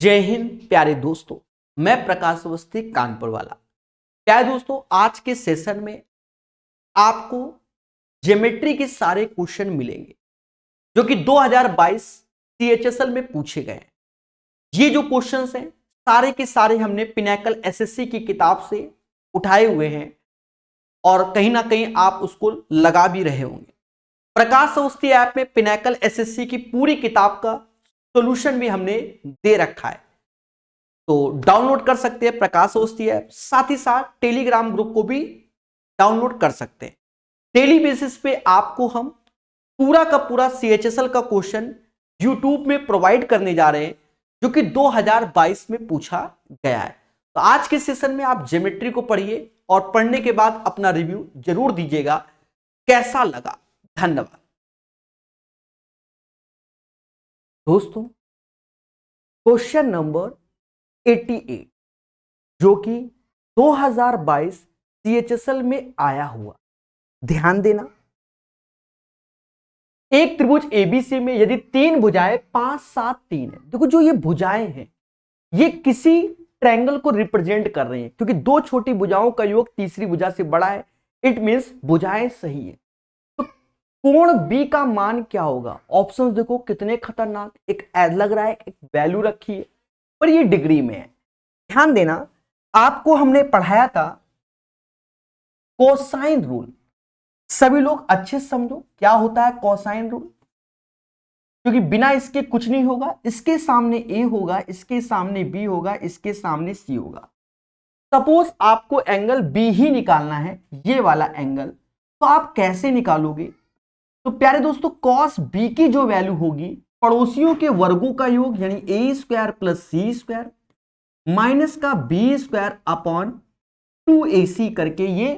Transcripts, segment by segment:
जय हिंद प्यारे दोस्तों। मैं प्रकाश अवस्थी कानपुर वाला। प्यारे दोस्तों, आज के सेशन में आपको ज्योमेट्री के सारे क्वेश्चन मिलेंगे जो कि 2022 सीएचएसएल में पूछे गए हैं। ये जो क्वेश्चंस हैं सारे के सारे हमने पिनैकल एसएससी की किताब से उठाए हुए हैं और कहीं ना कहीं आप उसको लगा भी रहे होंगे। प्रकाश अवस्थी ऐप में पिनैकल एसएससी की पूरी किताब का सॉल्यूशन भी हमने दे रखा है, तो डाउनलोड कर सकते हैं प्रकाश अवस्थी ऐप। साथ ही साथ टेलीग्राम ग्रुप को भी डाउनलोड कर सकते हैं। डेली बेसिस पे आपको हम पूरा का पूरा सीएचएसएल का क्वेश्चन यूट्यूब में प्रोवाइड करने जा रहे हैं जो कि 2022 में पूछा गया है। तो आज के सेशन में आप ज्योमेट्री को पढ़िए और पढ़ने के बाद अपना रिव्यू जरूर दीजिएगा कैसा लगा। धन्यवाद दोस्तों। क्वेश्चन नंबर 88 जो कि 2022 सीएचएसएल में आया हुआ, ध्यान देना। एक त्रिभुज एबीसी में यदि तीन भुजाएं 5 7 3 है। देखो जो ये भुजाएं हैं ये किसी ट्रायंगल को रिप्रेजेंट कर रही हैं, क्योंकि दो छोटी भुजाओं का योग तीसरी भुजा से बड़ा है। इट मींस भुजाएं सही है। तो कोण बी का मान क्या होगा? ऑप्शंस देखो कितने खतरनाक। एक लग रहा है एक वैल्यू रखी है पर ये डिग्री में है। ध्यान देना, आपको हमने पढ़ाया था कोसाइन रूल। सभी लोग अच्छे से समझो क्या होता है कोसाइन रूल, क्योंकि बिना इसके कुछ नहीं होगा। इसके सामने ए होगा, इसके सामने बी होगा, इसके सामने सी होगा। सपोज आपको एंगल बी ही निकालना है, ये वाला एंगल, तो आप कैसे निकालोगे? तो प्यारे दोस्तों, कॉस बी की जो वैल्यू होगी पड़ोसियों के वर्गों का योग यानी ए स्क्वायर प्लस सी स्क्वायर माइनस का बी स्क्वायर अपॉन 2ac करके ये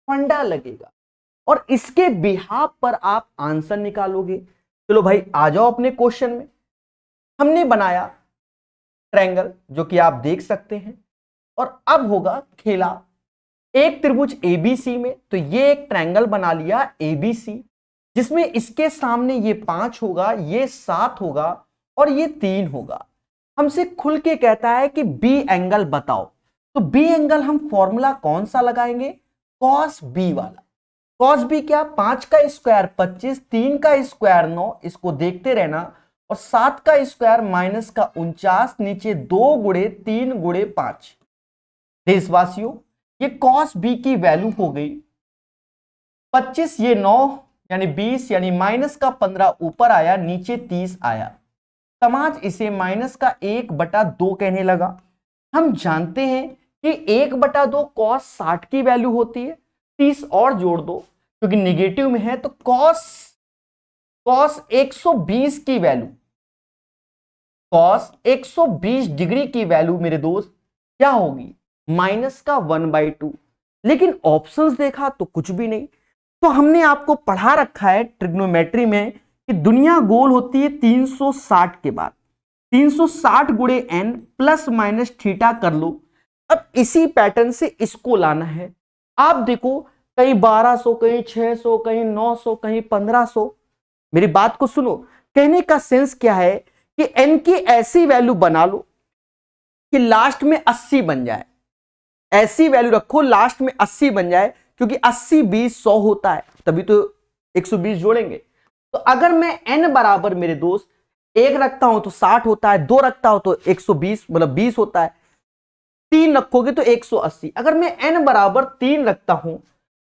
फंडा लगेगा और इसके बिहाफ पर आप आंसर निकालोगे। चलो भाई आ जाओ अपने क्वेश्चन में। हमने बनाया ट्रायंगल जो कि आप देख सकते हैं और अब होगा खेला एक त्रिभुज एबीसी में। तो ये एक ट्रायंगल बना लिया एबीसी जिसमें इसके सामने ये 5 होगा, ये 7 होगा और ये 3 होगा। हमसे खुल के कहता है कि बी एंगल बताओ। तो बी एंगल हम फॉर्मूला कौन सा लगाएंगे? कॉस बी वाला। कॉस बी क्या? 5 का स्क्वायर 25, 3 का स्क्वायर 9, इसको देखते रहना, और 7 का स्क्वायर माइनस का 49, नीचे 2 गुणे 3 गुणे 5। देशवासियों ये कॉस बी की वैल्यू हो गई 25, ये 9 यानी 20 यानी माइनस का 15 ऊपर आया, नीचे 30 आया। समाज इसे माइनस का 1/2 कहने लगा। हम जानते हैं कि 1/2 कॉस 60 की वैल्यू होती है। 30 और जोड़ दो क्योंकि निगेटिव में है, तो कॉस 120 की वैल्यू, कॉस 120 डिग्री की वैल्यू मेरे दोस्त क्या होगी? माइनस का 1/2। लेकिन ऑप्शंस देखा तो कुछ भी नहीं। तो हमने आपको पढ़ा रखा है ट्रिग्नोमेट्री में कि दुनिया गोल होती है 360 के बाद। 360 गुणे n प्लस माइनस थीटा कर लो। अब इसी पैटर्न से इसको लाना है। आप देखो कहीं 1200, कहीं 600, कहीं 900, कहीं 1500। मेरी बात को सुनो, कहने का सेंस क्या है कि n की ऐसी वैल्यू बना लो कि लास्ट में 80 बन जाए। ऐसी वैल्यू रखो लास्ट में 80 बन जाए, क्योंकि 80 20 100 होता है, तभी तो 120 जोड़ेंगे। तो अगर मैं n बराबर मेरे दोस्त 1 रखता हूं तो 60 होता है, 2 रखता हूं तो 120 मतलब 20 होता है, 3 रखोगे तो 180। अगर मैं n बराबर 3 रखता हूं,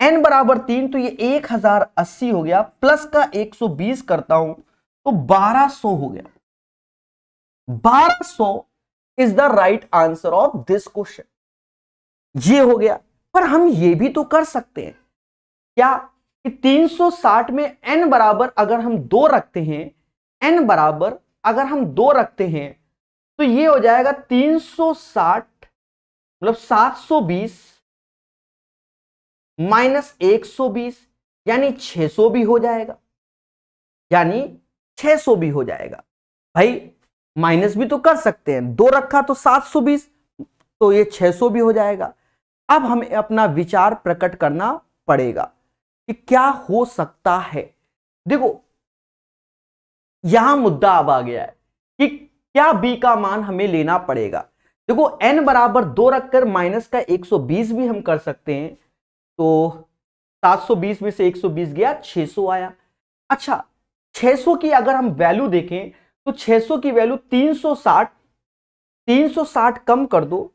n बराबर 3 तो ये 1080 हो गया, प्लस का 120 करता हूं तो 1200 हो गया। 1200 is the right answer of this question. ये हो गया। पर हम ये भी तो कर सकते हैं क्या कि 360 में n बराबर अगर हम 2 रखते हैं, n बराबर अगर हम 2 रखते हैं तो ये हो जाएगा 360 मतलब 720 माइनस 120 यानी 600 भी हो जाएगा, यानी 600 भी हो जाएगा। भाई माइनस भी तो कर सकते हैं, 2 रखा तो 720 तो ये 600 भी हो जाएगा। अब हमें अपना विचार प्रकट करना पड़ेगा कि क्या हो सकता है। देखो यहां मुद्दा अब आ गया है कि क्या b का मान हमें लेना पड़ेगा। देखो n बराबर 2 रखकर माइनस का 120 भी हम कर सकते हैं, तो 720 में से 120 गया 600 आया। अच्छा 600 की अगर हम वैल्यू देखें तो 600 की वैल्यू 360 कम कर दो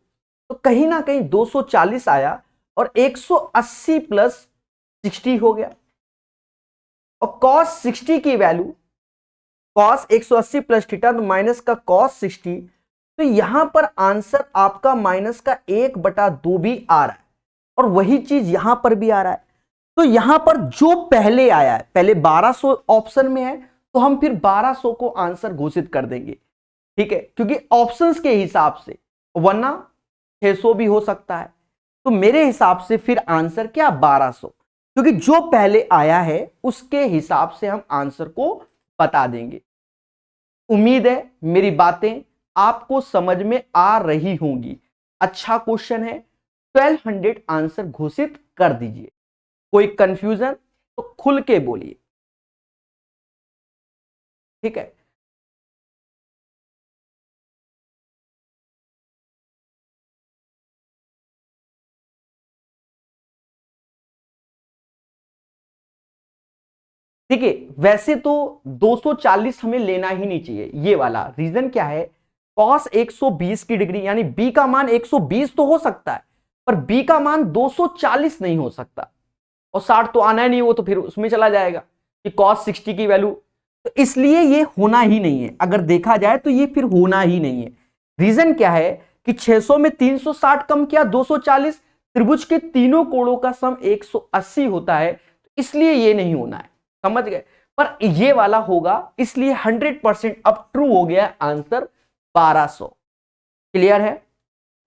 तो कहीं ना कहीं 240 आया और 180 प्लस 60 हो गया। और cos 60 की वैल्यू cos 180 प्लस थीटा तो माइनस का cos 60, तो यहां पर आंसर आपका माइनस का 1/2 भी आ रहा है और वही चीज यहां पर भी आ रहा है। तो यहां पर जो पहले आया है, पहले 1200 ऑप्शन में है तो हम फिर 1200 को आंसर घोषित कर देंगे, ठीक है, क्योंकि ऑप्शंस के हिसाब से, वरना 600 भी हो सकता है। तो मेरे हिसाब से फिर आंसर क्या 1200, क्योंकि जो पहले आया है उसके हिसाब से हम आंसर को बता देंगे। उम्मीद है मेरी बातें आपको समझ में आ रही होंगी। अच्छा क्वेश्चन है, 1200 आंसर घोषित कर दीजिए। कोई कंफ्यूजन तो खुल के बोलिए, ठीक है। देखिए वैसे तो 240 हमें लेना ही नहीं चाहिए, ये वाला रीजन क्या है, cos 120 की डिग्री यानी b का मान 120 तो हो सकता है पर b का मान 240 नहीं हो सकता, और 60 तो आना ही नहीं, वो तो फिर उसमें चला जाएगा कि cos 60 की वैल्यू, तो इसलिए ये होना ही नहीं है। अगर देखा जाए तो ये फिर होना ही नहीं है। रीजन क्या है कि 600 में 360 कम किया 240, त्रिभुज के तीनों कोणों का सम 180 होता है, इसलिए ये नहीं होना है, समझ गए। पर ये वाला होगा, इसलिए 100% अब ट्रू हो गया आंसर 1200। क्लियर है,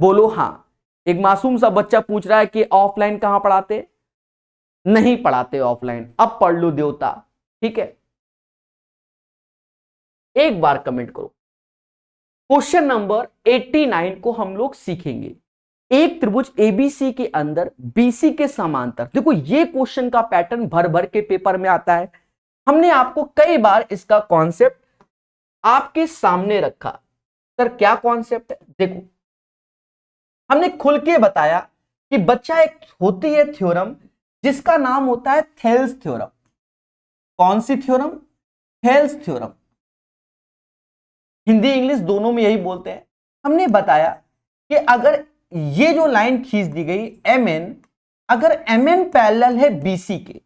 बोलो हाँ। एक मासूम सा बच्चा पूछ रहा है कि ऑफलाइन कहां पढ़ाते, नहीं पढ़ाते ऑफलाइन, अब पढ़ लो देवता, ठीक है। एक बार कमेंट करो। क्वेश्चन नंबर 89 को हम लोग सीखेंगे। एक त्रिभुज एबीसी के अंदर बीसी के समांतर, देखो ये क्वेश्चन का पैटर्न भर भर के पेपर में आता है, हमने आपको कई बार इसका कॉन्सेप्ट आपके सामने रखा। सर क्या कॉन्सेप्ट है, देखो हमने खुल के बताया कि बच्चा एक होती है थ्योरम जिसका नाम होता है थेल्स थ्योरम। कौन सी theorem, Thales theorem, Hindi English दोनों में यही बोलते हैं। हमने बताया कि अगर ये जो लाइन खींच दी गई mn, अगर mn पैरेलल है bc के,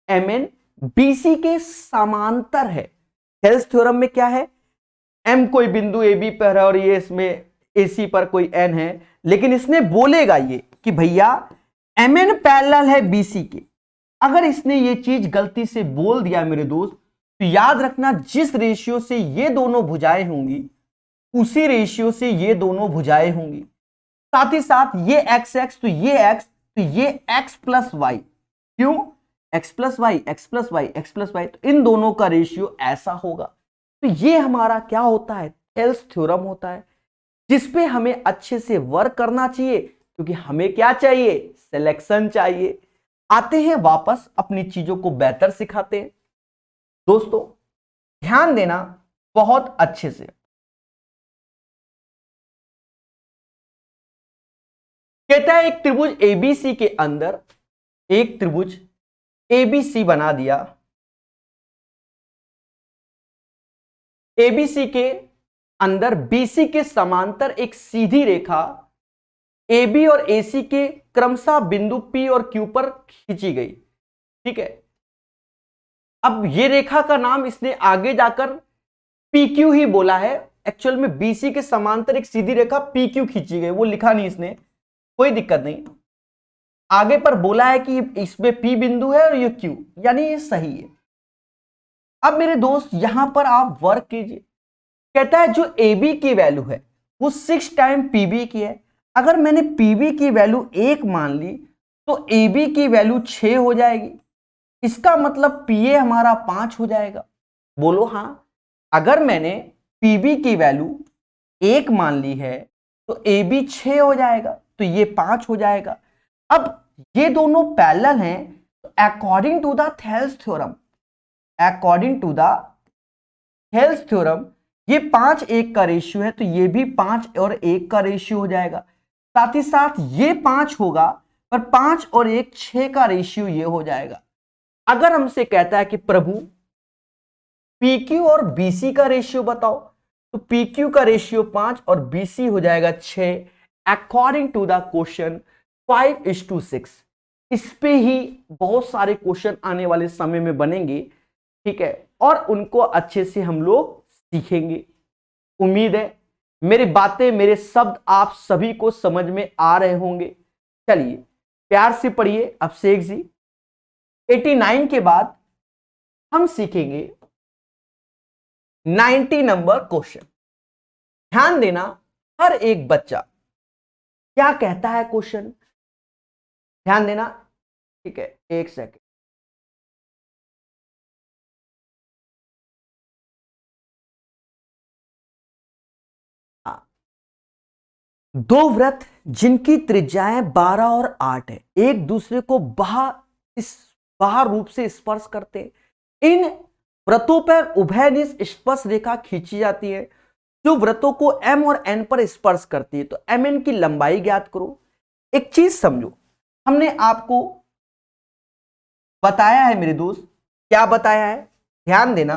mn bc के समांतर है, थेल्स थ्योरम में क्या है, m कोई बिंदु ab पर है और ये इसमें ac पर कोई n है, लेकिन इसने बोलेगा ये कि भैया mn पैरेलल है bc के। अगर इसने ये चीज गलती से बोल दिया मेरे दोस्त, तो याद रखना जिस रेशियो से ये दोनों भुजाएं होंगी उसी रेशियो से ये दोनों भुजाएं होंगी। साथ ही साथ ये x x तो ये x, तो ये x प्लस वाई, क्यों x plus y x plus y x plus y, तो इन दोनों का रेशियो ऐसा होगा। तो ये हमारा क्या होता है, थेल्स थ्योरम होता है, जिसपे हमें अच्छे से वर्क करना चाहिए, क्योंकि हमें क्या चाहिए, सिलेक्शन चाहिए। आते हैं वापस अपनी चीजों को बेहतर सिखाते हैं। दोस्तों ध्यान देना बहुत अच्छे से, कहता है एक त्रिभुज एबीसी के अंदर, एक त्रिभुज एबीसी बना दिया, एबीसी के अंदर बीसी के समांतर एक सीधी रेखा AB और AC के क्रमशः बिंदु P और Q पर खींची गई, ठीक है। अब ये रेखा का नाम इसने आगे जाकर PQ ही बोला है, एक्चुअल में BC के समांतर एक सीधी रेखा PQ खींची गई, वो लिखा नहीं इसने, कोई दिक्कत नहीं। आगे पर बोला है कि इसमें P बिंदु है और ये Q, यानी ये सही है। अब मेरे दोस्त यहां पर आप वर्क कीजिए, कहता है जो AB की वैल्यू है वो 6 टाइम PB की है। अगर मैंने PB की वैल्यू 1 मान ली तो AB की वैल्यू 6 हो जाएगी, इसका मतलब PA हमारा 5 हो जाएगा। बोलो हाँ। अगर मैंने PB की वैल्यू 1 मान ली है तो AB 6 हो जाएगा, तो ये 5 हो जाएगा। अब ये दोनों पैरेलल हैं, तो according to the Thales theorem, according to the Thales theorem ये 5:1 का रेशियो है तो ये भी 5 और 1 का रेशियो हो जाएगा। साथ ही साथ ये 5 होगा पर 5 और 1 6 का रेशियो ये हो जाएगा। अगर हमसे कहता है कि प्रभु PQ और BC का रेशियो बताओ, तो PQ का रेशियो 5 और BC हो जाएगा 6 अकॉर्डिंग टू द क्वेश्चन 5:6। इस पे ही बहुत सारे क्वेश्चन आने वाले समय में बनेंगे, ठीक है, और उनको अच्छे से हम लोग सीखेंगे। उम्मीद है मेरी बातें, मेरे शब्द आप सभी को समझ में आ रहे होंगे। चलिए प्यार से पढ़िए। अभिषेक जी 89 के बाद हम सीखेंगे 90 नंबर क्वेश्चन। ध्यान देना हर एक बच्चा क्या कहता है क्वेश्चन, ध्यान देना, ठीक है, एक सेकंड। दो व्रत जिनकी त्रिज्याएं 12 और 8 है, एक दूसरे को बाहर रूप से स्पर्श करते हैं। इन व्रतों पर उभयनिष्ठ स्पर्श रेखा खींची जाती है जो व्रतों को M और N पर स्पर्श करती है। तो MN की लंबाई ज्ञात करो। एक चीज समझो, हमने आपको बताया है मेरे दोस्त, क्या बताया है, ध्यान देना,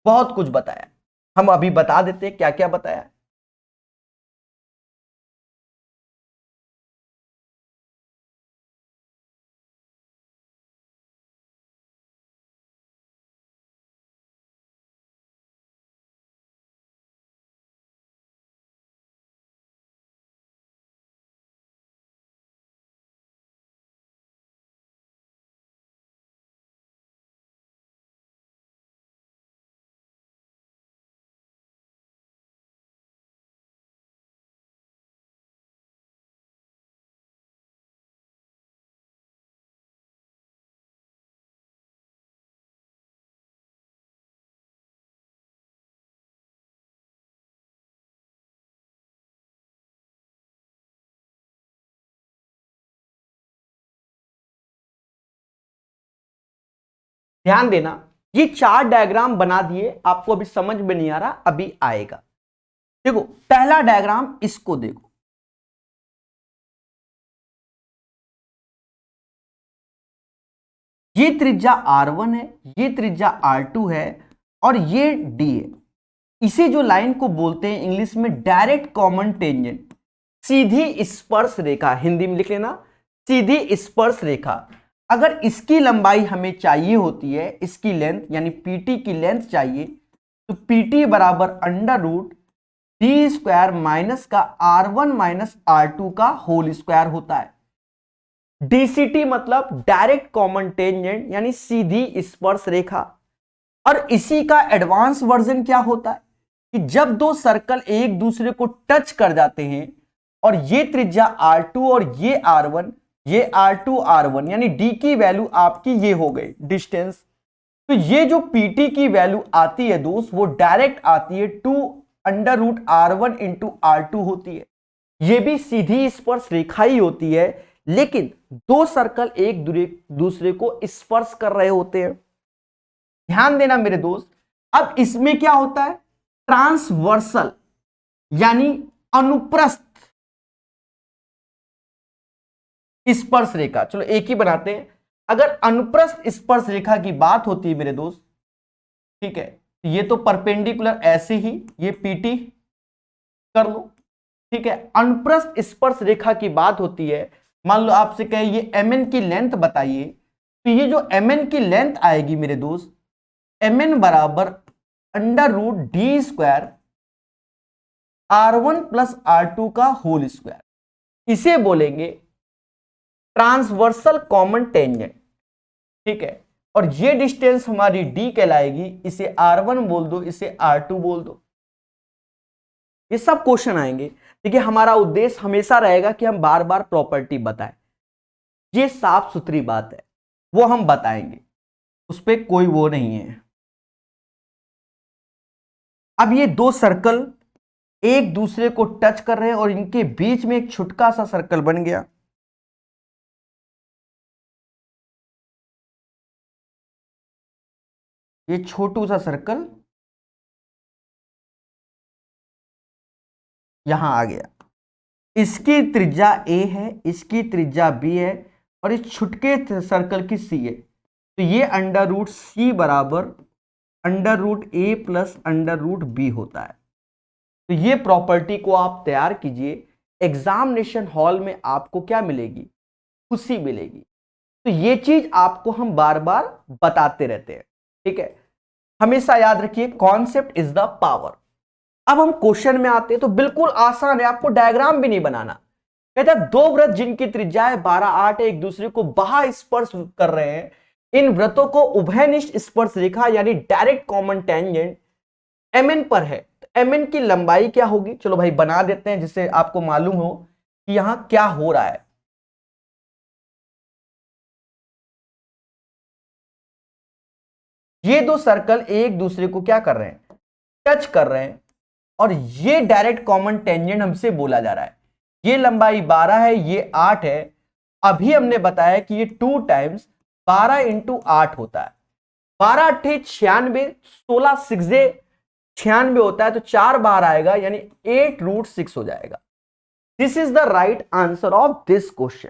बहुत कुछ बताया। हम अभी बता देते हैं क्या क्या बताया है। ध्यान देना, ये 4 डायग्राम बना दिए, आपको अभी समझ में नहीं आ रहा, अभी आएगा। देखो पहला डायग्राम, इसको देखो, ये त्रिज्या R1 है, ये त्रिज्या R2 है और ये D है। इसे जो लाइन को बोलते हैं इंग्लिश में डायरेक्ट कॉमन टेंजेंट, सीधी स्पर्श रेखा, हिंदी में लिख लेना सीधी स्पर्श रेखा। अगर इसकी लंबाई हमें चाहिए होती है, इसकी लेंथ यानी PT की लेंथ चाहिए, तो PT बराबर अंडर रूट D² माइनस का R1 माइनस R2 का होल स्क्वायर होता है। DCT मतलब डायरेक्ट कॉमन टेंजेंट यानी सीधी स्पर्श रेखा। और इसी का एडवांस वर्जन क्या होता है कि जब दो सर्कल एक दूसरे को टच कर जाते हैं और ये त्रिज्या R2 और ये R1, ये R2 R1 यानी D की वैल्यू आपकी ये हो गई डिस्टेंस, तो ये जो PT की वैल्यू आती है दोस्त वो डायरेक्ट आती है 2 under root R1 into R2 होती है। ये भी सीधी स्पर्श रेखा ही होती है, लेकिन दो सर्कल एक दूसरे को स्पर्श कर रहे होते हैं। ध्यान देना मेरे दोस्त, अब इसमें क्या होता है, ट्रांसवर्सल यानी अनुप्रस्थ स्पर्श रेखा। चलो एक ही बनाते हैं। अगर अनुप्रस्थ स्पर्श रेखा की बात होती है मेरे दोस्त, ठीक है, ये तो परपेंडिकुलर ऐसे ही ये PT कर लो, ठीक है। अनुप्रस्थ स्पर्श रेखा की बात होती है, मान लो आपसे कहे ये MN की लेंथ बताइए, तो ये जो MN की लेंथ आएगी मेरे दोस्त, MN बराबर under root D² R1 plus R2 का होल स्क्वायर। इसे बोलेंगे ट्रांसवर्सल कॉमन टेंजेंट, ठीक है। और ये डिस्टेंस हमारी D कहलाएगी, इसे R1 बोल दो, इसे R2 बोल दो। ये सब क्वेश्चन आएंगे। देखिए हमारा उद्देश्य हमेशा रहेगा कि हम बार बार प्रॉपर्टी बताएं, ये साफ सुथरी बात है, वो हम बताएंगे, उस पर कोई वो नहीं है। अब ये दो सर्कल एक दूसरे को टच कर रहे हैं और इनके बीच में एक छोटा सा सर्कल बन गया। ये छोटू सा सर्कल यहां आ गया, इसकी त्रिज्या ए है, इसकी त्रिज्या बी है, और इस छुटके सर्कल की सी है। तो ये अंडर रूट सी बराबर अंडर रूट ए प्लस अंडर रूट बी होता है। तो ये प्रॉपर्टी को आप तैयार कीजिए, एग्जामिनेशन हॉल में आपको क्या मिलेगी, खुशी मिलेगी। तो ये चीज आपको हम बार बार बताते रहते हैं, ठीक है। हमेशा याद रखिए, कॉन्सेप्ट इज द पावर। अब हम क्वेश्चन में आते हैं, तो बिल्कुल आसान है, आपको डायग्राम भी नहीं बनाना। कहता है दो व्रत जिनकी त्रिज्याएं 12, 8 एक दूसरे को बाह्य स्पर्श कर रहे हैं, इन व्रतों को उभयनिष्ठ स्पर्श रेखा यानी डायरेक्ट कॉमन टेंजेंट mn पर है। तो mn की लंबाई क्या होगी, चलो भाई बना देते हैं जिससे आपको मालूम हो कि यहां क्या हो रहा है। ये दो सर्कल एक दूसरे को क्या कर रहे हैं, टच कर रहे हैं, और ये डायरेक्ट कॉमन टेंजेंट हमसे बोला जा रहा है। ये लंबाई 12 है, ये 8 है। अभी हमने बताया कि ये 2 टाइम्स 12 इंटू 8 होता है। 12 अट्ठे 96, 16 सिक्से 96 होता है, तो 4 बार आएगा यानी 8 रूट 6 हो जाएगा। This is the right answer of this question.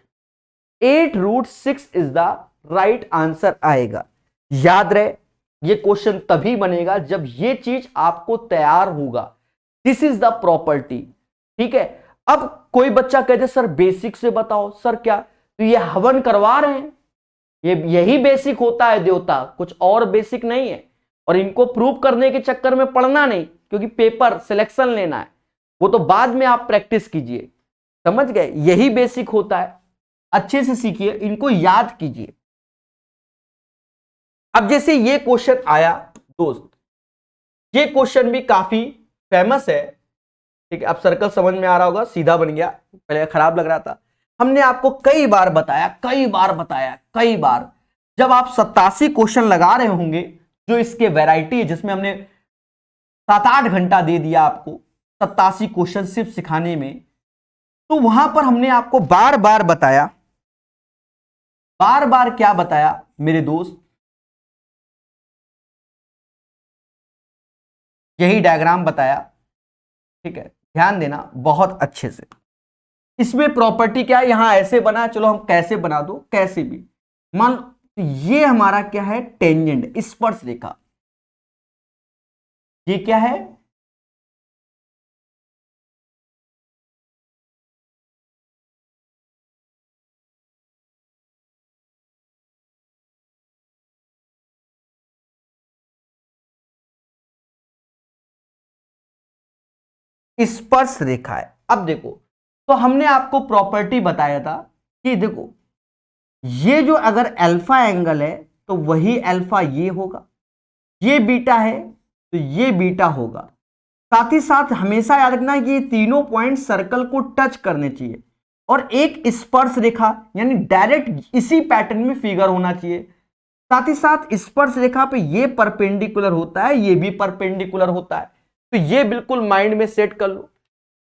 8 root 6 is the right answer आएगा। याद रहे, ये क्वेश्चन तभी बनेगा जब ये चीज आपको तैयार होगा। दिस इज द प्रॉपर्टी, ठीक है। अब कोई बच्चा कहते सर बेसिक से बताओ, सर क्या, तो ये हवन करवा रहे हैं, ये यही बेसिक होता है देवता, कुछ और बेसिक नहीं है। और इनको प्रूव करने के चक्कर में पढ़ना नहीं, क्योंकि पेपर सिलेक्शन लेना है, वो तो बाद में आप प्रैक्टिस कीजिए, समझ गए। यही बेसिक होता है, अच्छे से सीखिए, इनको याद कीजिए। अब जैसे ये क्वेश्चन आया दोस्त, ये क्वेश्चन भी काफी फेमस है, ठीक है। अब सर्कल समझ में आ रहा होगा, सीधा बन गया, पहले खराब लग रहा था। हमने आपको कई बार बताया, कई बार जब आप 87 क्वेश्चन लगा रहे होंगे, जो इसके वैरायटी है, जिसमें हमने 7-8 घंटा दे दिया आपको 87 क्वेश्चन सिर्फ सिखाने में, तो वहां पर हमने आपको बार बार बताया, बार बार क्या बताया मेरे दोस्त, यही डायग्राम बताया, ठीक है। ध्यान देना बहुत अच्छे से। इसमें प्रॉपर्टी क्या है, यहां ऐसे बना, चलो हम कैसे बना दो, कैसे भी मान, ये हमारा क्या है, टेंजेंट, स्पर्श रेखा। ये क्या है, स्पर्श रेखा है। अब देखो, तो हमने आपको प्रॉपर्टी बताया था कि देखो, ये जो अगर अल्फा एंगल है तो वही अल्फा ये होगा, ये बीटा है तो ये बीटा होगा। साथ ही साथ हमेशा याद रखना कि ये तीनों पॉइंट सर्कल को टच करने चाहिए, और एक स्पर्श रेखा यानी डायरेक्ट इसी पैटर्न में फिगर होना चाहिए। साथ ही साथ स्पर्श रेखा पे ये परपेंडिकुलर होता है, ये भी परपेंडिकुलर होता है, तो ये बिल्कुल माइंड में सेट कर लो।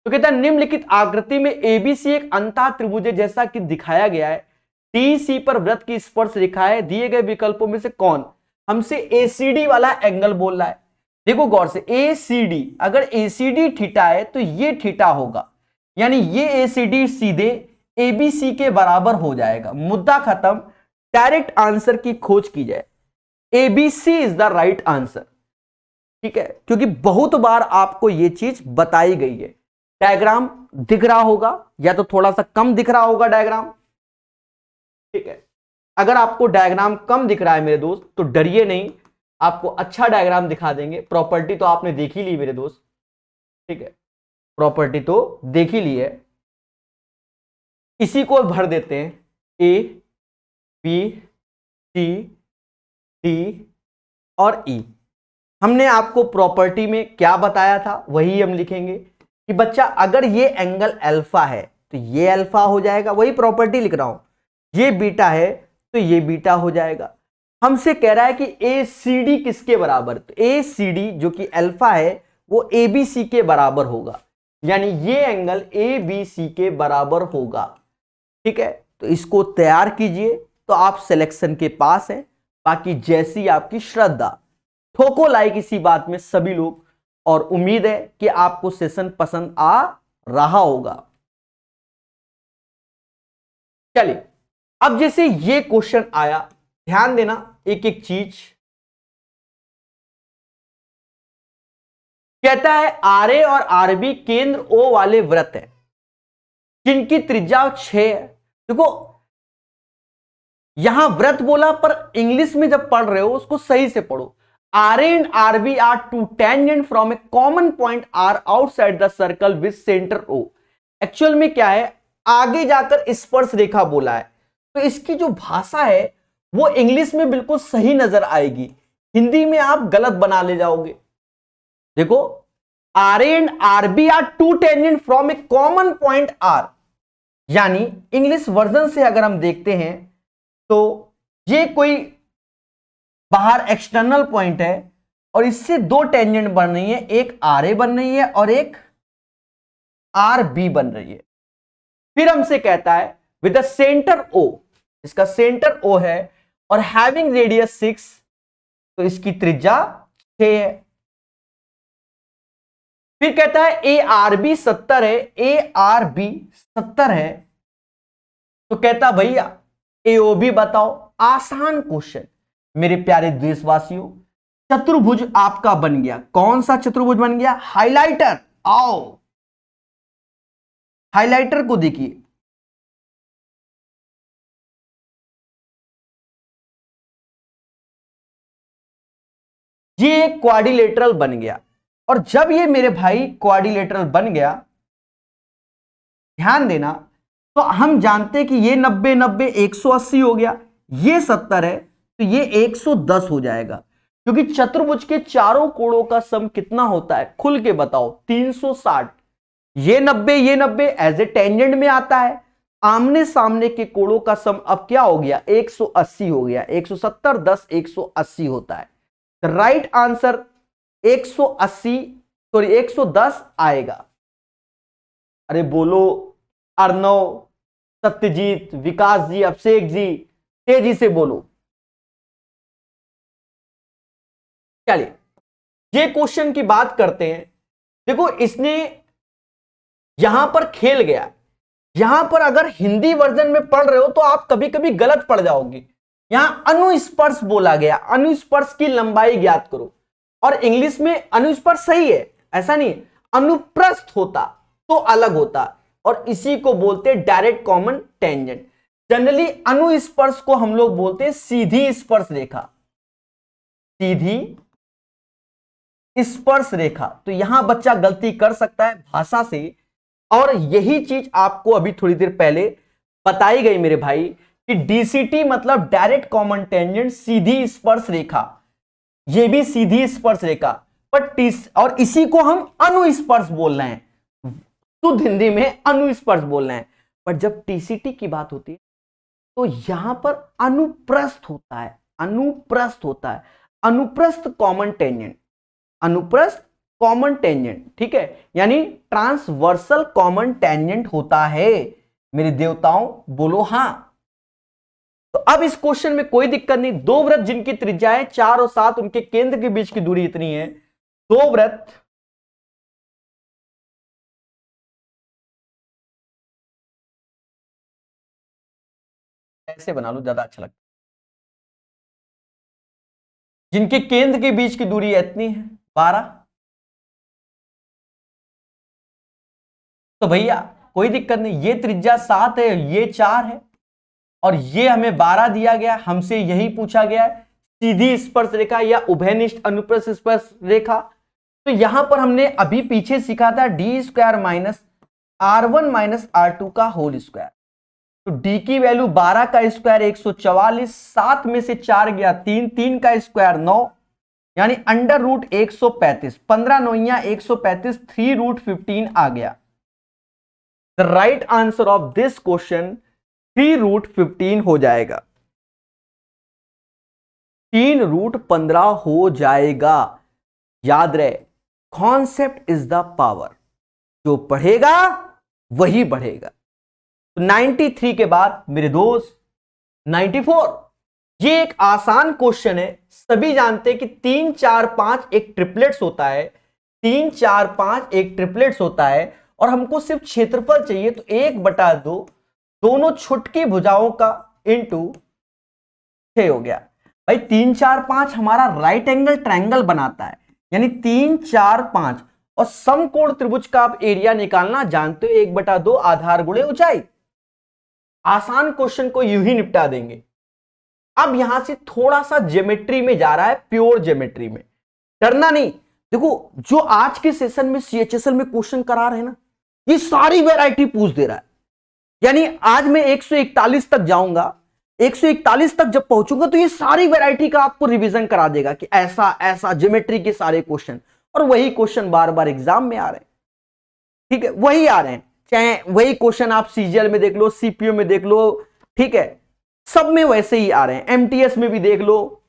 तो कहता है निम्नलिखित आकृति में एबीसी एक अंतः त्रिभुज जैसा कि दिखाया गया है, डीसी पर वृत्त की स्पर्श रेखा है, दिए गए विकल्पों में से कौन, हमसे एसीडी वाला एंगल बोल रहा है। देखो गौर से, एसीडी, अगर एसीडी थीटा है तो ये थीटा होगा, यानी ये एसीडी सीधे एबीसी के बराबर हो जाएगा। मुद्दा खत्म, डायरेक्ट आंसर की खोज की जाए, ABC is the right answer, ठीक है। क्योंकि बहुत बार आपको यह चीज बताई गई है। डायग्राम दिख रहा होगा, या तो थोड़ा सा कम दिख रहा होगा डायग्राम, ठीक है। अगर आपको डायग्राम कम दिख रहा है मेरे दोस्त, तो डरिए नहीं, आपको अच्छा डायग्राम दिखा देंगे। प्रॉपर्टी तो आपने देख ही ली मेरे दोस्त, ठीक है, प्रॉपर्टी तो देख ही ली है। इसी को भर देते हैं, ए बी सी डी और ई। हमने आपको प्रॉपर्टी में क्या बताया था वही हम लिखेंगे कि बच्चा अगर ये एंगल अल्फा है तो ये अल्फा हो जाएगा, वही प्रॉपर्टी लिख रहा हूं। ये बीटा है तो ये बीटा हो जाएगा। हमसे कह रहा है कि ए सी डी किसके बराबर, तो ए सी डी जो कि अल्फा है वो ए बी सी के बराबर होगा, यानी ये एंगल ए बी सी के बराबर होगा, ठीक है। तो इसको तैयार कीजिए, तो आप सिलेक्शन के पास हैं। बाकी जैसी आपकी श्रद्धा, ठोको लाइक इसी बात में सभी लोग, और उम्मीद है कि आपको सेशन पसंद आ रहा होगा। चलिए, अब जैसे ये क्वेश्चन आया, ध्यान देना एक एक चीज। कहता है आरए और आरबी केंद्र ओ वाले वृत्त है जिनकी त्रिज्या 6 है। देखो यहां वृत्त बोला, पर इंग्लिश में जब पढ़ रहे हो उसको सही से पढ़ो। RA and RB are two tangent from a common point R outside the circle with centre O. Actual में क्या है, आगे जाकर स्पर्श रेखा बोला है, तो इसकी जो भाषा है वो इंग्लिश में बिल्कुल सही नजर आएगी, हिंदी में आप गलत बना ले जाओगे। देखो R and R B are two tangent from a common point R, यानी इंग्लिश वर्जन से अगर हम देखते हैं तो ये कोई बाहर एक्सटर्नल पॉइंट है और इससे दो टेंजेंट बन रही है, एक आर ए बन रही है और एक आर बी बन रही है। फिर हमसे कहता है विद द सेंटर ओ, इसका सेंटर ओ है और हैविंग रेडियस 6, तो इसकी त्रिज्या 6 है। फिर कहता है ए आर बी 70 है, ए आर बी 70 है, तो कहता भैया ए ओ बी बताओ। आसान क्वेश्चन मेरे प्यारे देशवासियों, चतुर्भुज आपका बन गया। कौन सा चतुर्भुज बन गया? हाइलाइटर। आओ हाइलाइटर को देखिए, ये क्वाड्रिलेटरल बन गया। और जब ये मेरे भाई क्वाड्रिलेटरल बन गया, ध्यान देना, तो हम जानते हैं कि ये 90 90 180 हो गया, ये 70 है तो ये 110 हो जाएगा। क्योंकि चतुर्भुज के चारों कोणों का सम कितना होता है, खुल के बताओ? 360। ये 90 एज ए टेंजेंट में आता है, आमने सामने के कोणों का सम अब क्या हो गया? 180 हो गया। 170 10 180 होता है। राइट आंसर 180 सॉरी 110 आएगा। अरे बोलो अर्णव, सत्यजीत, विकास जी, अभिषेक जी, तेजी से बोलो। चलिए ये क्वेश्चन की बात करते हैं। देखो इसने यहां पर खेल गया, यहां पर अगर हिंदी वर्जन में पढ़ रहे हो तो आप कभी कभी गलत पढ़ जाओगे। यहां अनुस्पर्श बोला गया, अनुस्पर्श की लंबाई ज्ञात करो, और इंग्लिश में अनुस्पर्श सही है, ऐसा नहीं, अनुप्रस्थ होता तो अलग होता, और इसी को बोलते हैं डायरेक्ट कॉमन टेंजेंट। जनरली अनुस्पर्श को हम लोग बोलते हैं सीधी स्पर्श रेखा, सीधी स्पर्श रेखा। तो यहां बच्चा गलती कर सकता है भाषा से, और यही चीज आपको अभी थोड़ी देर पहले बताई गई मेरे भाई कि डीसीटी मतलब डायरेक्ट कॉमन टेंजेंट, सीधी स्पर्श रेखा, ये भी सीधी स्पर्श रेखा, पर और इसी को हम अनुस्पर्श बोल रहे हैं, शुद्ध हिंदी में अनुस्पर्श बोल रहे हैं। पर जब टीसीटी की बात होती है तो यहां पर अनुप्रस्थ होता है, अनुप्रस्थ होता है, अनुप्रस्थ कॉमन टेंजेंट, अनुप्रस्थ कॉमन टेंजेंट, ठीक है, यानी ट्रांसवर्सल कॉमन टेंजेंट होता है मेरे देवताओं, बोलो हां। तो अब इस क्वेश्चन में कोई दिक्कत नहीं, दो वृत्त जिनकी त्रिज्याएं 4 और 7, उनके केंद्र के बीच की दूरी इतनी है, दो वृत्त ऐसे बना लो ज्यादा अच्छा लगता है, जिनके केंद्र के बीच की दूरी इतनी है 12, तो भैया कोई दिक्कत नहीं, ये त्रिज्या 7 है, ये 4 है, और ये हमें 12 दिया गया, हमसे यही पूछा गया है सीधी स्पर्श रेखा या उभयनिष्ठ अनुप्रस्थ स्पर्श रेखा। तो यहां पर हमने अभी पीछे सीखा था d² minus r1 minus r2 का होल स्क्वायर। तो d की वैल्यू 12 का स्क्वायर 144, 7 में से 4 गया 3, 3 का स्क्वायर 9, यानी अंडर रूट 135, 15 9 135, 3 रूट 15 आ गया। The right answer of this question 3 root 15 हो जाएगा, 3 रूट 15 हो जाएगा। याद रहे, कॉन्सेप्ट इज द पावर, जो पढ़ेगा वही बढ़ेगा। तो 93 के बाद मेरे दोस्त 94, ये एक आसान क्वेश्चन है, सभी जानते हैं कि 3 4 5 एक ट्रिपलेट्स होता है, 3 4 5 एक ट्रिपलेट्स होता है, और हमको सिर्फ क्षेत्रफल चाहिए, तो 1/2 दोनों छुटकी भुजाओं का इंटू 6 हो गया। भाई 3 4 5 हमारा राइट एंगल ट्रायंगल बनाता है, यानी 3 4 5, और समकोण त्रिभुज का आप एरिया निकालना जानते हो, 1/2 आधार गुणे ऊंचाई। आसान क्वेश्चन को यूं ही निपटा देंगे। अब यहां से थोड़ा सा ज्योमेट्री में जा रहा है, प्योर ज्योमेट्री में, डरना नहीं। देखो जो आज के सेशन में सीएचएसएल में क्वेश्चन करा रहे हैं ना, ये सारी वैरायटी पूछ दे रहा है। यानी आज मैं 141 तक जाऊंगा, 141 तक जब पहुंचूंगा तो ये सारी वैरायटी का आपको रिवीजन करा देगा कि ऐसा ऐसा ज्योमेट्री के सारे क्वेश्चन, और वही क्वेश्चन बार बार एग्जाम में आ रहे हैं। ठीक है, वही आ रहे हैं, चाहे वही क्वेश्चन आप सीजीएल में देख लो, सीपीयू में देख लो, ठीक है, सब में वैसे ही आ रहे हैं, एमटीएस में भी देख लो।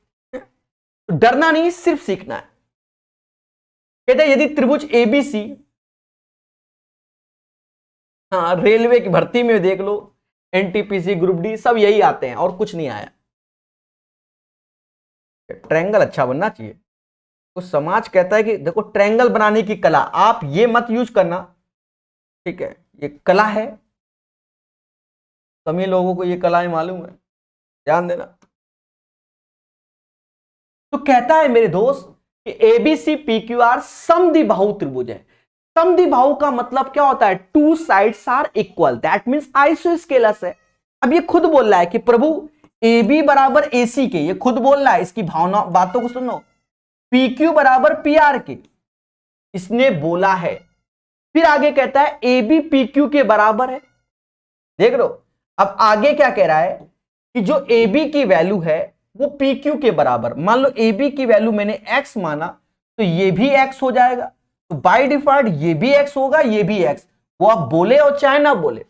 डरना नहीं, सिर्फ सीखना है। कहते हैं यदि त्रिभुज एबीसी, हाँ रेलवे की भर्ती में देख लो, एनटीपीसी, ग्रुप डी, सब यही आते हैं और कुछ नहीं आया। ट्रायंगल अच्छा बनना चाहिए। तो समाज कहता है कि देखो ट्रायंगल बनाने की कला, आप ये मत यूज करना, ठीक है, ये कला है, कम ही लोगों को ये कलाएं मालूम है, ध्यान देना। तो कहता है मेरे दोस्त कि एबीसी पीक्यूआर समद्विबाहु त्रिभुज है। समद्विबाहु का मतलब क्या होता है? Two sides are equal, that means isosceles है। अब ये खुद बोल रहा है कि प्रभु AB बराबर AC के, ये खुद बोल रहा है, इसकी भावना बातों को सुनो। PQ बराबर PR के, इसने बोला है। फिर आगे कहता है AB PQ के बराबर है। देख लो अब आगे क्या कह रहा है कि जो AB की वैल्यू है वो PQ के बराबर। मान लो AB की वैल्यू मैंने X माना, तो ये भी X हो जाएगा, तो बाय डिफॉल्ट ये भी X होगा, ये भी X, वो आप बोले और चाहे ना बोले।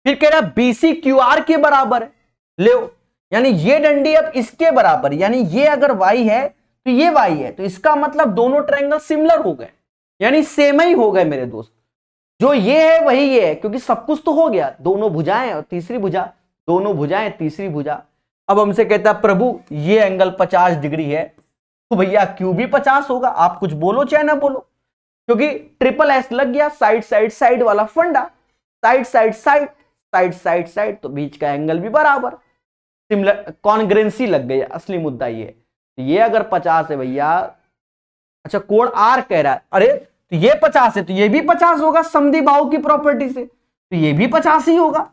फिर कह रहा है BC QR के बराबर है, ले, यानी ये डंडी अब इसके बराबर, यानी ये अगर Y है तो ये Y है, तो इसका मतलब दोनों ट्रायंगल सिमिलर हो गए, यानी सेम ही हो गए मेरे दोस्त। जो ये है वही ये है, क्योंकि सब कुछ तो हो गया, दोनों भुजाएं और तीसरी भुजा, दोनों भुजाएं तीसरी भुजा। अब हमसे कहता है प्रभु ये एंगल 50 डिग्री है, तो भैया क्यू भी 50 होगा, आप कुछ बोलो चाहे ना बोलो, क्योंकि ट्रिपल एस लग गया, साइड साइड साइड वाला फंडा, side side side side side side, तो बीच का एंगल भी बराबर, सिमिलर कॉन्ग्रेंसी लग गई। असली मुद्दा ये अगर 50 है भैया, अच्छा कोण आर कह रहा है, अरे तो ये 50 है तो ये भी 50 होगा समद्विबाहु की प्रॉपर्टी से, तो ये भी 50 ही होगा।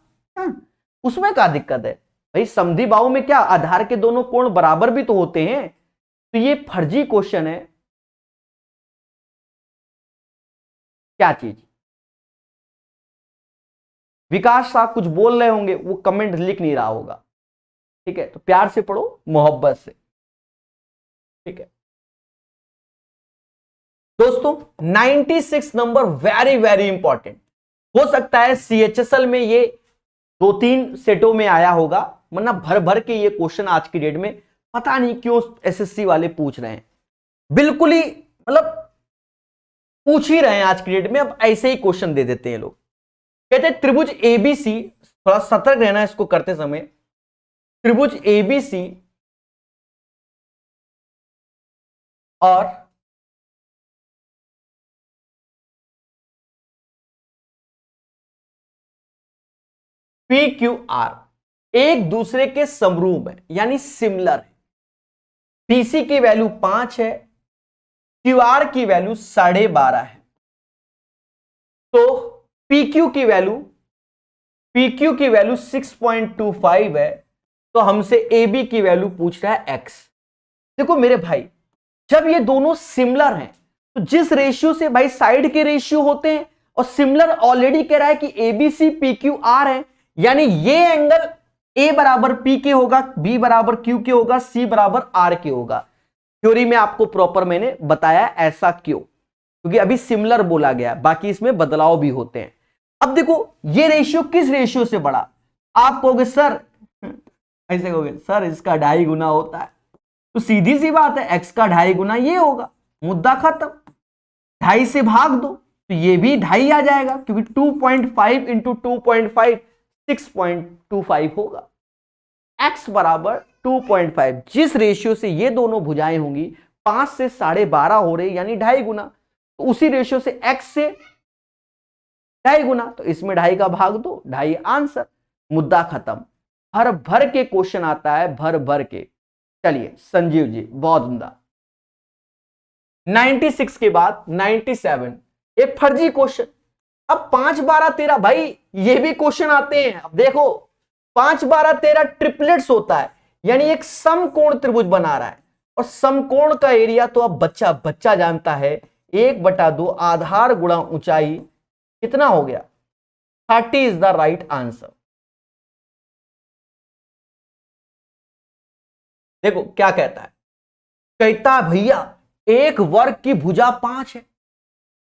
उसमें क्या दिक्कत है भाई? समद्विबाहु में क्या आधार के दोनों कोण बराबर भी तो होते हैं, तो ये फर्जी क्वेश्चन है। क्या चीज? विकास साहब कुछ बोल रहे होंगे, वो कमेंट लिख नहीं रहा होगा, ठीक है, तो प्यार से पढ़ो, मोहब्बत से, ठीक है दोस्तों। 96 नंबर वेरी वेरी इंपॉर्टेंट। हो सकता है सीएचएसएल में ये 2-3 सेटों में आया होगा, वरना भर भर के ये क्वेश्चन आज की डेट में पता नहीं क्यों एसएससी वाले पूछ रहे हैं, बिल्कुल ही मतलब पूछ ही रहे हैं आज की डेट में। अब ऐसे ही क्वेश्चन दे देते हैं लोग। कहते हैं त्रिभुज एबीसी, थोड़ा सतर्क रहना इसको करते समय, त्रिभुज एबीसी और PQR एक दूसरे के समरूप है, यानी सिमिलर है। BC की वैल्यू 5 है, QR की वैल्यू 12.5 है, तो PQ की वैल्यू 6.25 है, तो हमसे AB की वैल्यू पूछ रहा है X। देखो मेरे भाई, जब ये दोनों सिमिलर हैं तो जिस रेशियो से भाई साइड के रेशियो होते हैं, और सिमिलर ऑलरेडी कह रहा है कि ABC PQR है, यानी ये एंगल A बराबर P के होगा, B बराबर Q के होगा, C बराबर R के होगा। थ्योरी में आपको प्रॉपर मैंने बताया ऐसा क्यों, क्योंकि अभी सिमिलर बोला गया, बाकी इसमें बदलाव भी होते हैं। अब देखो ये रेशियो किस रेशियो से बड़ा, आप कहोगे सर, ऐसे कहोगे सर इसका 2.5 गुना होता है, तो सीधी सी बात है x का 2.5 गुना ये होगा, मुद्दा खत्म। 2.5 से भाग दो तो ये भी 2.5 आ जाएगा, क्योंकि 2.5 इंटू 2.5 6.25 होगा। x बराबर 2.5, जिस रेशियो से ये दोनों भुजाएं होंगी 5 से 12.5 हो रही, यानी 2.5 गुना, तो उसी रेशियो से x से 2.5 गुना, तो इसमें 2.5 का भाग दो, 2.5 आंसर, मुद्दा खत्म। भर भर के क्वेश्चन आता है, भर भर के। चलिए संजीव जी, बहुत उम्दा। 96 के बाद 97, एक फर्जी क्वेश्चन। अब 5 12 13, भाई ये भी क्वेश्चन आते हैं। अब देखो 5 12 13 ट्रिपलेट्स होता है, यानी एक समकोण त्रिभुज बना रहा है, और समकोण का एरिया तो अब बच्चा बच्चा जानता है, 1/2 आधार गुणा ऊंचाई, कितना हो गया, 30 इज द राइट आंसर। देखो क्या कहता है, कहता है भैया एक वर्ग की भुजा 5 है।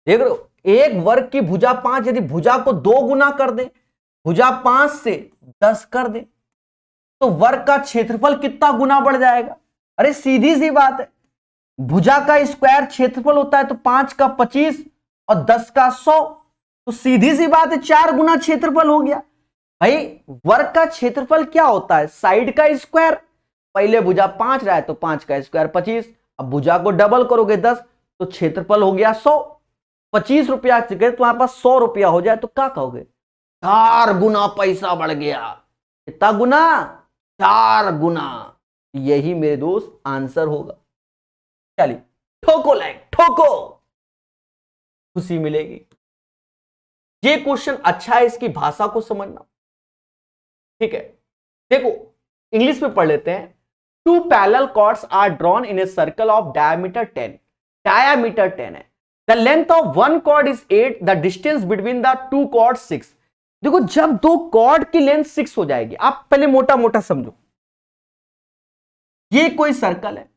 देख रहे हो, एक वर्ग की भुजा 5, यदि भुजा को 2 गुना कर दे, भुजा 5 से 10 कर दे, तो वर्ग का क्षेत्रफल कितना गुना बढ़ जाएगा। अरे सीधी सी बात है, भुजा का स्क्वायर क्षेत्रफल होता है तो 5 का 25 और 10 का 100, तो सीधी सी बात है 4 गुना क्षेत्रफल हो गया। भाई वर्ग का क्षेत्रफल क्या होता है, साइड का स्क्वायर। पहले भुजा 5 रहा है तो 5 का स्क्वायर 25, अब भुजा को डबल करोगे 10, तो क्षेत्रफल हो गया 100। 25 रुपया जगह तुम्हारे पास 100 रुपया हो जाए तो क्या कहोगे, 4 गुना पैसा बढ़ गया। कितना गुना, 4 गुना। यही मेरे दोस्त आंसर होगा। चलिए ठोको लाइक, ठोको, खुशी मिलेगी। ये क्वेश्चन अच्छा है, इसकी भाषा को समझना, ठीक है। देखो इंग्लिश में पढ़ लेते हैं। 2 parallel chords are drawn in a circle of diameter 10, diameter 10 है। The length of one chord is 8, the distance between the 2 chord 6। देखो जब 2 कॉर्ड की लेंथ 6 हो जाएगी, आप पहले मोटा मोटा समझो, ये कोई सर्कल है,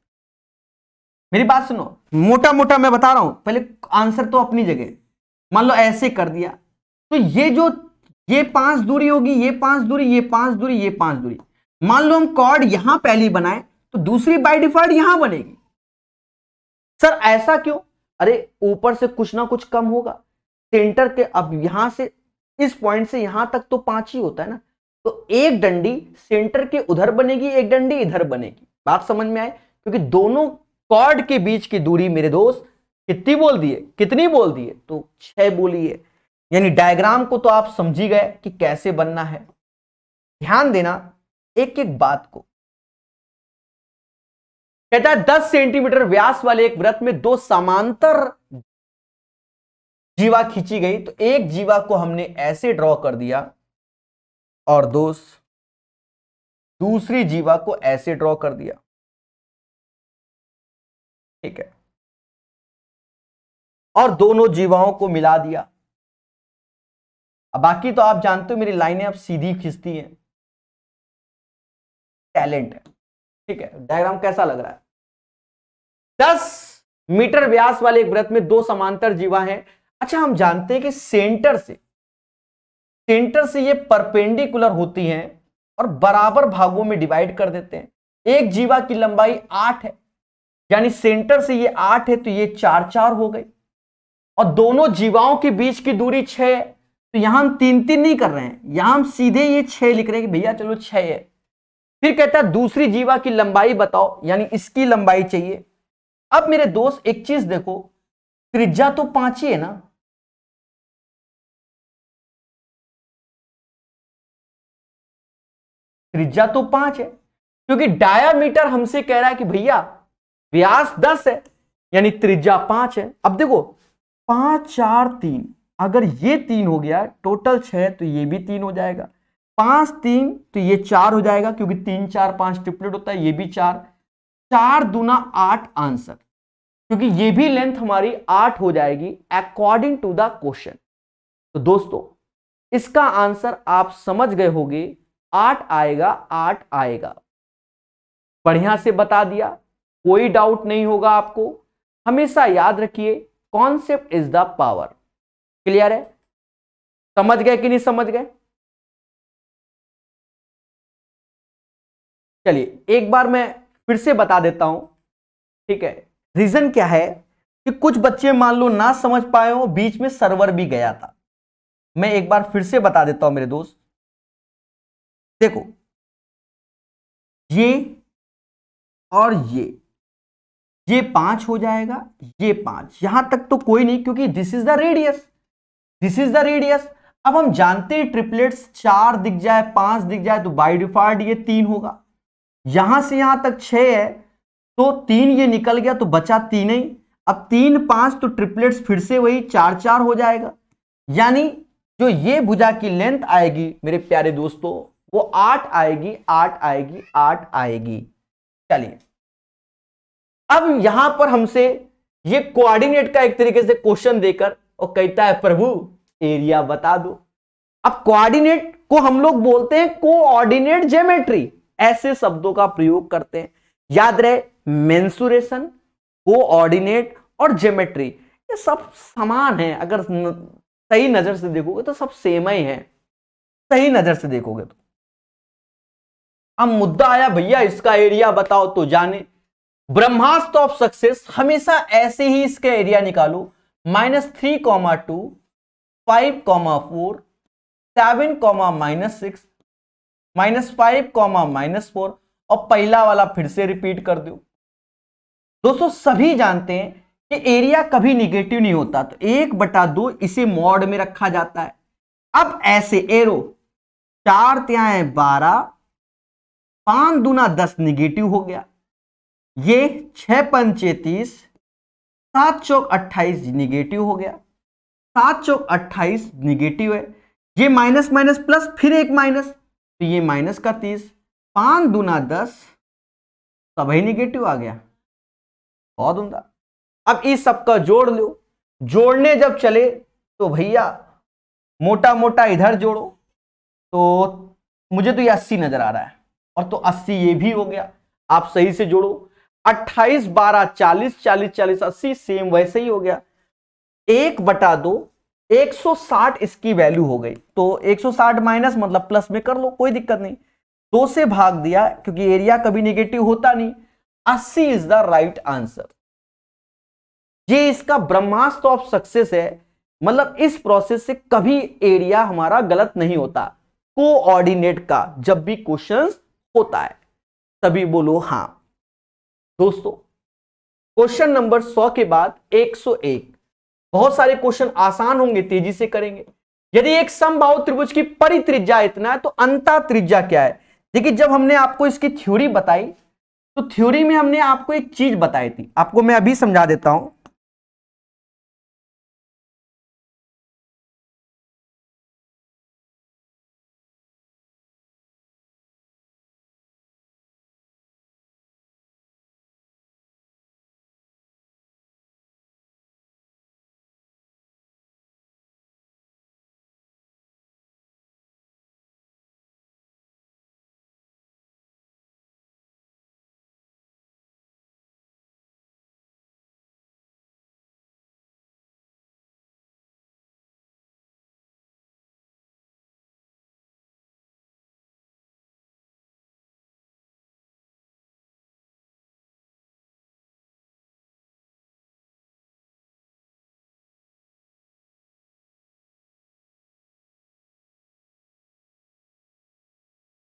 मेरी बात सुनो, मोटा मोटा मैं बता रहा हूं, पहले आंसर तो अपनी जगह। मान लो ऐसे कर दिया, तो ये 5 दूरी होगी, ये 5 दूरी, ये 5 दूरी, ये 5 दूरी। मान लो हम कॉर्ड यहां पहली बनाए तो दूसरी बाय डिफॉल्ट यहां बनेगी। सर ऐसा क्यों, अरे ऊपर से कुछ ना कुछ कम होगा, सेंटर के, अब यहां से इस पॉइंट से यहां तक तो 5 ही होता है ना, तो एक डंडी सेंटर के उधर बनेगी, एक डंडी इधर बनेगी। बात समझ में आए, क्योंकि दोनों कॉर्ड के बीच की दूरी मेरे दोस्त कितनी बोल दिए, कितनी बोल दिए, तो 6 बोली है। यानी डायग्राम को तो आप समझ ही गए कि कैसे बनना है। ध्यान देना एक एक बात को। कहता है 10 सेंटीमीटर व्यास वाले एक वृत्त में 2 समांतर जीवा खींची गई, तो एक जीवा को हमने ऐसे ड्रॉ कर दिया और दोस्त दूसरी जीवा को ऐसे ड्रॉ कर दिया, ठीक है, और दोनों जीवाओं को मिला दिया। अब बाकी तो आप जानते हो मेरी लाइनें अब सीधी खींचती हैं, टैलेंट है, ठीक है। डायग्राम कैसा लग रहा है, 10 मीटर व्यास वाले एक वृत्त में 2 समांतर जीवा हैं। अच्छा हम जानते हैं कि सेंटर से ये परपेंडिकुलर होती हैं और बराबर भागों में डिवाइड कर देते हैं। एक जीवा की लंबाई 8 है, यानी सेंटर से ये 8 है तो ये 4 4 हो गई, और दोनों जीवाओं के बीच की दूरी 6 है, तो यहां हम 3 3 नहीं कर रहे हैं, यहां हम सीधे ये 6 लिख रहे हैं कि भैया चलो 6 है। फिर कहता है दूसरी जीवा की लंबाई बताओ, यानी इसकी लंबाई चाहिए। अब मेरे दोस्त एक चीज देखो, त्रिज्या तो 5 ही है ना, त्रिज्या तो 5 है, क्योंकि डायामीटर हमसे कह रहा है कि भैया व्यास 10 है, यानी त्रिज्या 5 है। अब देखो 5 4 3, अगर ये 3 हो गया, टोटल 6, तो ये भी 3 हो जाएगा, 5 3 तो ये 4 हो जाएगा, क्योंकि 3 4 5 ट्रिपलेट होता है, ये भी 4, 4 दूना 8 आंसर, क्योंकि ये भी लेंथ हमारी 8 हो जाएगी अकॉर्डिंग टू द क्वेश्चन। तो दोस्तों इसका आंसर आप समझ गए होंगे, 8 आएगा, 8 आएगा। बढ़िया से बता दिया, कोई डाउट नहीं होगा आपको। हमेशा याद रखिए, concept is the power. Clear है, समझ गए कि नहीं समझ गए। चलिए एक बार मैं फिर से बता देता हूं, ठीक है। रीजन क्या है कि कुछ बच्चे मान लो ना समझ पाए हो, बीच में सर्वर भी गया था। मैं एक बार फिर से बता देता हूं मेरे दोस्त, देखो ये और ये 5 हो जाएगा, ये 5, यहां तक तो कोई नहीं, क्योंकि this is the radius, this is the radius. अब हम जानते हैं ट्रिपलेट्स 4 दिख जाए 5 दिख जाए तो बाय डिफॉल्ट ये 3 होगा। यहां से यहां तक 6 है तो 3 ये निकल गया तो बचा 3 ही। अब 3 5 तो ट्रिपलेट्स फिर से वही 4 4 हो जाएगा। यानी जो ये भुजा की लेंथ आएगी मेरे प्यारे दोस्तों वो 8 आएगी 8 आएगी 8 आएगी। चलिए अब यहां पर हमसे ये कोऑर्डिनेट का एक तरीके से क्वेश्चन देकर और कहता है प्रभु एरिया बता दो। अब कोऑर्डिनेट को हम लोग बोलते हैं कोऑर्डिनेट ज्योमेट्री, ऐसे शब्दों का प्रयोग करते हैं। याद रहे मेंसुरेशन, कोऑर्डिनेट और ज्योमेट्री ये सब समान है। अगर सही नजर से देखोगे तो सब सेम ही है, सही नजर से देखोगे तो। अब मुद्दा आया भैया इसका एरिया बताओ, तो जाने ब्रह्मास्त्र ऑफ सक्सेस हमेशा ऐसे ही इसका एरिया निकालो। -3,2 5,4 7, -6 -5, -4 और पहला वाला फिर से रिपीट कर दो। दोस्तों सभी जानते हैं कि एरिया कभी निगेटिव नहीं होता, तो 1/2 इसे मॉड में रखा जाता है। अब ऐसे एरो 4 तिहाई 12 5 दूना 10 निगेटिव हो गया, ये 6 पंचे 30 7 चौक 28 निगेटिव हो गया, 7 चौक 28 निगेटिव है, ये माइनस माइनस प्लस फिर एक माइनस तो ये माइनस का 30 5 दूना 10 सभी निगेटिव आ गया। बहुत उम्दा। अब इस सबका जोड़ लो, जोड़ने जब चले तो भैया मोटा मोटा इधर जोड़ो तो मुझे तो ये 80 नजर आ रहा है और तो 80 ये भी हो गया। आप सही से जोड़ो 28 12 40 40 40 80 सेम वैसे ही हो गया। 1/2 160 इसकी वैल्यू हो गई, तो 160 माइनस मतलब प्लस में कर लो कोई दिक्कत नहीं। 2 से भाग दिया क्योंकि एरिया कभी नेगेटिव होता नहीं। 80 इज द राइट आंसर। ये इसका ब्रह्मास्त्र ऑफ सक्सेस है, मतलब इस प्रोसेस से कभी एरिया हमारा गलत नहीं होता। कोऑर्डिनेट का जब भी क्वेश्चन होता है तभी बोलो हां। दोस्तों क्वेश्चन नंबर 100 के बाद 101। बहुत सारे क्वेश्चन आसान होंगे, तेजी से करेंगे। यदि एक समबाहु त्रिभुज की परित्रिज्या इतना है तो अंतः त्रिज्या क्या है? देखिए जब हमने आपको इसकी थ्योरी बताई तो थ्योरी में हमने आपको एक चीज बताई थी, आपको मैं अभी समझा देता हूं।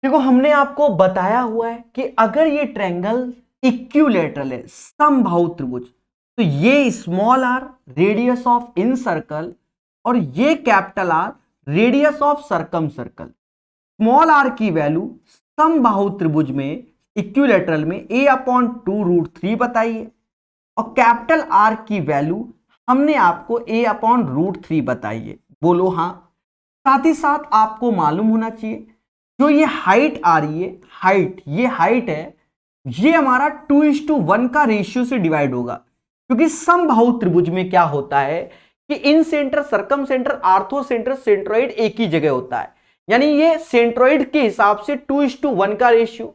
देखो हमने आपको बताया हुआ है कि अगर ये ट्रायंगल इक्विलैटरल है, समबाहु त्रिभुज, तो ये small r radius of incircle और ये capital R radius of circumcircle. Small r की वैल्यू समबाहु त्रिभुज में इक्विलैटरल में a/2√3 बताई है और कैपिटल आर की वैल्यू हमने आपको a/√3 बताई है। बोलो हाँ। साथ ही साथ आपको मालूम होना चाहिए जो ये हाइट आ रही है, हाइट ये हाइट है, ये हमारा 2:1 का रेशियो से डिवाइड होगा। क्योंकि समबाहु त्रिभुज में क्या होता है कि incentre circumcentre orthocentre centroid एक ही जगह होता है, यानी ये सेंट्रोइड के हिसाब से 2:1 का रेशियो।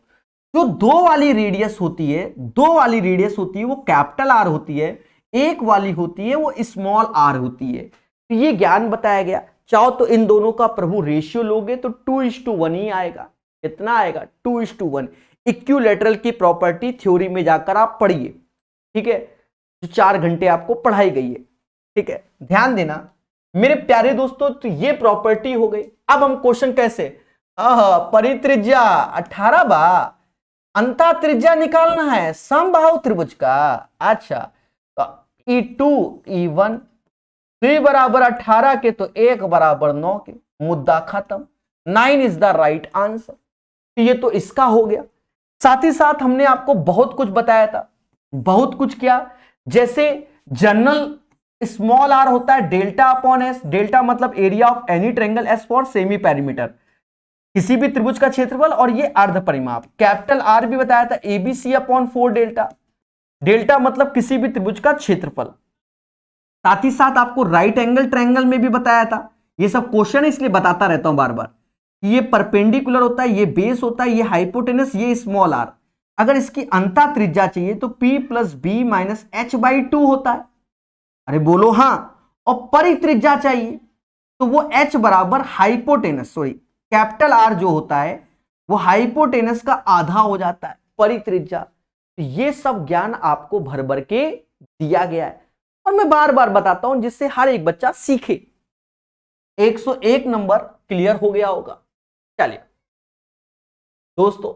जो 2 वाली रेडियस होती है, 2 वाली रेडियस होती है वो कैपिटल आर होती है, एक वाली होती है वो स्मॉल आर होती है। तो ये ज्ञान बताया गया। चाहो तो इन दोनों का प्रभु रेशियो लोगे तो 2:1 ही आएगा। कितना आएगा? 2:1। इक्विलैटरल की प्रॉपर्टी थ्योरी में जाकर आप पढ़िए, ठीक है, जो 4 घंटे आपको पढ़ाई गई है, ठीक है, ध्यान देना मेरे प्यारे दोस्तों। तो ये प्रॉपर्टी हो गई। अब हम क्वेश्चन कैसे, परित्रिज्या 18 बा, अंतः त्रिज्या निकालना है समबाहु त्रिभुज का। अच्छा तो E2 E1 3 बराबर 18 के तो 1 बराबर 9 के, मुद्दा खत्म। 9 इज द राइट आंसर। तो ये तो इसका हो गया। साथ ही साथ हमने आपको बहुत कुछ बताया था, बहुत कुछ किया, जैसे जनरल स्मॉल आर होता है डेल्टा अपॉन एस। डेल्टा मतलब area of any triangle, S for semi perimeter, किसी भी त्रिभुज का क्षेत्रफल, और ये अर्ध परिमाप। कैपिटल आर भी बताया था, एबीसी अपॉन 4 डेल्टा। डेल्टा मतलब किसी भी त्रिभुज का क्षेत्रफल। साथ ही साथ आपको राइट एंगल ट्रायंगल में भी बताया था। ये सब क्वेश्चन इसलिए बताता रहता हूं बार बार, ये परपेंडिकुलर होता है, ये बेस होता है, ये हाइपोटेनस, ये स्मॉल आर। अगर इसकी अंतः त्रिज्या चाहिए तो P plus B minus h/2 होता है। अरे बोलो हाँ। और परित्रिज्या चाहिए तो वो h बराबर हाइपोटेनस, सॉरी कैपिटल आर जो होता है वो हाइपोटेनस का आधा हो जाता है, परित्रिज्या। तो ये सब ज्ञान आपको भर भर के दिया गया है और मैं बार बार बताता हूं जिससे हर एक बच्चा सीखे। 101 नंबर क्लियर हो गया होगा। चलिए दोस्तों,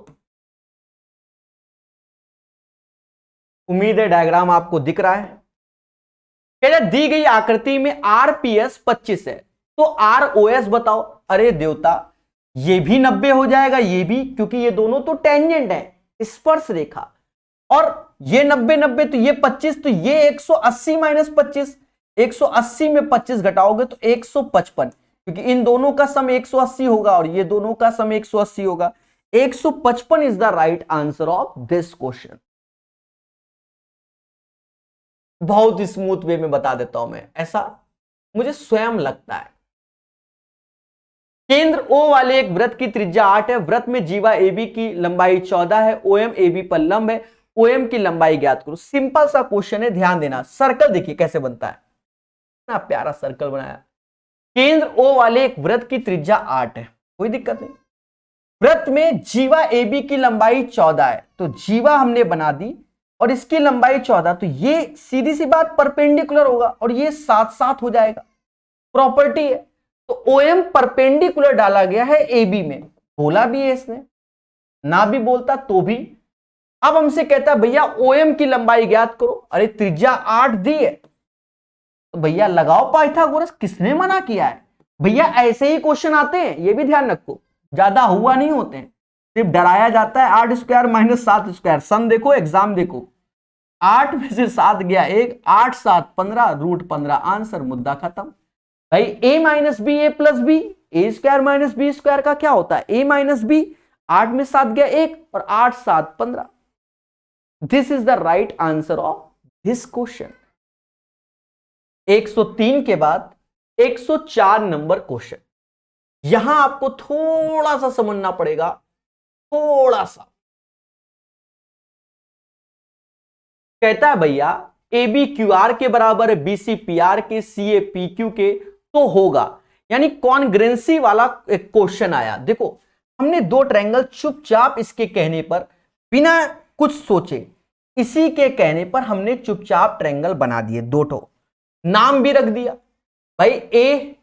उम्मीद है डायग्राम आपको दिख रहा है। दी गई आकृति में आरपीएस 25 है तो आरओएस बताओ। अरे देवता, ये भी 90 हो जाएगा, ये भी, क्योंकि ये दोनों तो टेंजेंट है, स्पर्श रेखा। और ये 90 90 तो ये 25, तो ये 180 माइनस 25, 180 में 25 घटाओगे तो 155, क्योंकि इन दोनों का सम 180 होगा और ये दोनों का सम 180 होगा। 155 is the right answer of this question. बहुत स्मूथ वे में बता देता हूं मैं, ऐसा मुझे स्वयं लगता है। केंद्र O वाले एक वृत्त की त्रिज्या 8 है। वृत्त में जीवा AB की लंबाई 14 है। OM AB पर लंब है। OM की लंबाई ज्ञात करो। सिंपल सा क्वेश्चन है, ध्यान देना। सर्कल देखिए कैसे बनता है, ना प्यारा सर्कल बनाया। केंद्र O वाले एक वृत्त की त्रिज्या 8 है, कोई दिक्कत नहीं। वृत्त में जीवा AB की लंबाई 14 है, तो जीवा हमने बना दी और इसकी लंबाई 14, तो ये सीधी सी बात परपेंडिकुलर होगा और ये साथ साथ हो जाएगा, प्रॉपर्टी है। तो OM परपेंडिकुलर डाला गया है AB में, बोला भी है इसने, ना भी बोलता तो भी। अब हमसे कहता है भैया OM की लंबाई ज्ञात करो। अरे त्रिज्या 8 दी है तो भैया लगाओ पाइथागोरस, किसने मना किया है? भैया ऐसे ही क्वेश्चन आते हैं, ये भी ध्यान रखो, ज्यादा हुआ नहीं होते हैं, सिर्फ डराया जाता है। 8 स्क्वायर माइनस 7 स्क्वायर, सम देखो, एग्जाम देखो। 8 में से 7 गया 1, 8 7 15, रूट 15 आंसर, मुद्दा खत्म। भाई a minus b a plus b, a square minus b square का क्या होता है? a minus B. 8 में 7 गया 1 और 8 7 15। This is the right answer of this question. 103 के बाद 104 नंबर क्वेश्चन। यहां आपको थोड़ा सा समझना पड़ेगा, थोड़ा सा। कहता है भैया ए बी क्यू आर के बराबर है, बी सी पी आर के, सी ए पी क्यू के, तो होगा, यानी कॉन्ग्रेंसी वाला एक क्वेश्चन आया। देखो हमने दो ट्रायंगल चुपचाप इसके कहने पर, बिना कुछ सोचे, इसी के कहने पर हमने चुपचाप ट्रायंगल बना दिए, दो ठो, नाम भी रख दिया। भाई ए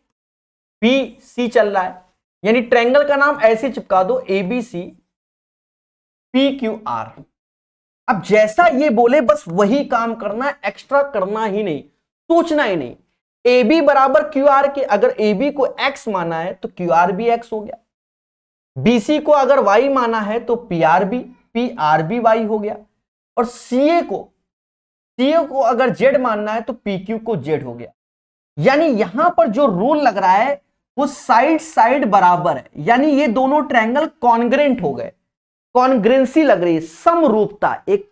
बी सी चल रहा है, यानी ट्रायंगल का नाम ऐसे चिपका दो, A B C P Q R. अब जैसा ये बोले बस वही काम करना, एक्स्ट्रा करना ही नहीं, सोचना ही नहीं। ए बी बराबर क्यू आर के, अगर ए बी को एक्स माना है तो क्यू आर भी एक्स हो गया। बीसी को अगर वाई माना है तो पी आर भी वाई हो गया। और सीए को अगर जेड मानना है तो पी क्यू को जेड हो गया। यानी यहां पर जो रूल लग रहा है वो साइड साइड बराबर है, यानी ये दोनों ट्रायंगल कॉन्ग्रेंट हो गए, कॉन्ग्रेंसी लग रही है, समरूपता, एक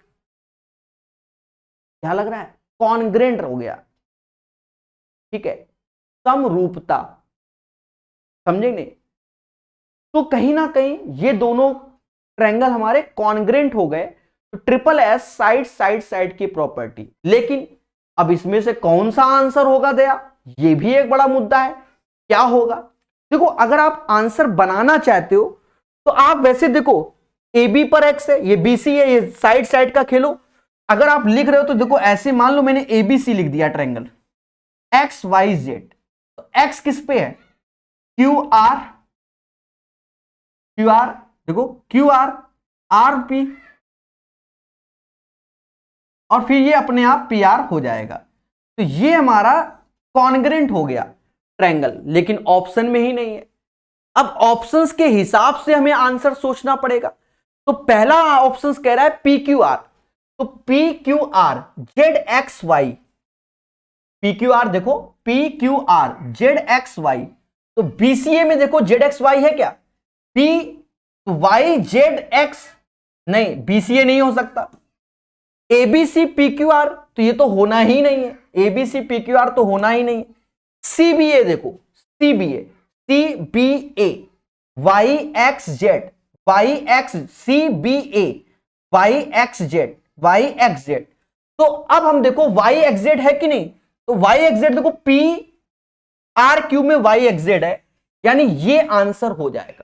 क्या लग रहा है, कॉन्ग्रेंट हो गया, ठीक है, समरूपता, समझेंगे? तो कहीं ना कहीं ये दोनों ट्रायंगल हमारे कॉन्ग्रेंट हो गए, तो triple S side side side की प्रॉपर्टी। लेकिन अब इसमें से कौन सा आंसर होगा दया, ये भी एक बड़ा मुद्दा है, क्या होगा? देखो अगर आप आंसर बनाना चाहते हो तो आप वैसे देखो, ए बी पर एक्स है, ये बी सी है, ये साइड साइड का खेलो। अगर आप लिख रहे हो तो देखो ऐसे मान लो मैंने ए बी सी लिख दिया ट्रायंगल, एक्स वाई जेड, तो एक्स किस पे है, क्यू आर, देखो क्यू आर पी, और फिर ये अपने आप पी आर हो जाएगा। तो ये हमारा कॉन्ग्रेंट हो गया ट्रायंगल, लेकिन ऑप्शन में ही नहीं है। अब ऑप्शंस के हिसाब से हमें आंसर सोचना पड़ेगा। तो पहला ऑप्शन कह रहा है पी क्यू आर, तो P Q R Z X Y, P Q R देखो P Q R Z X Y, तो बीसीए में देखो जेड एक्स वाई है क्या, पी वाई जेड एक्स, नहीं बीसीए नहीं हो सकता। एबीसी पी क्यू आर, तो ये तो होना ही नहीं है, एबीसी पी क्यू आर तो होना ही नहीं है। सीबीए देखो, CBA CBA Y X Z, Y X CBA Y X Z, Y X Z, तो अब हम देखो वाई एक्स जेड है कि नहीं, तो वाई एक्स जेड देखो पी आर क्यू में वाई एक्स जेड है, यानी ये आंसर हो जाएगा।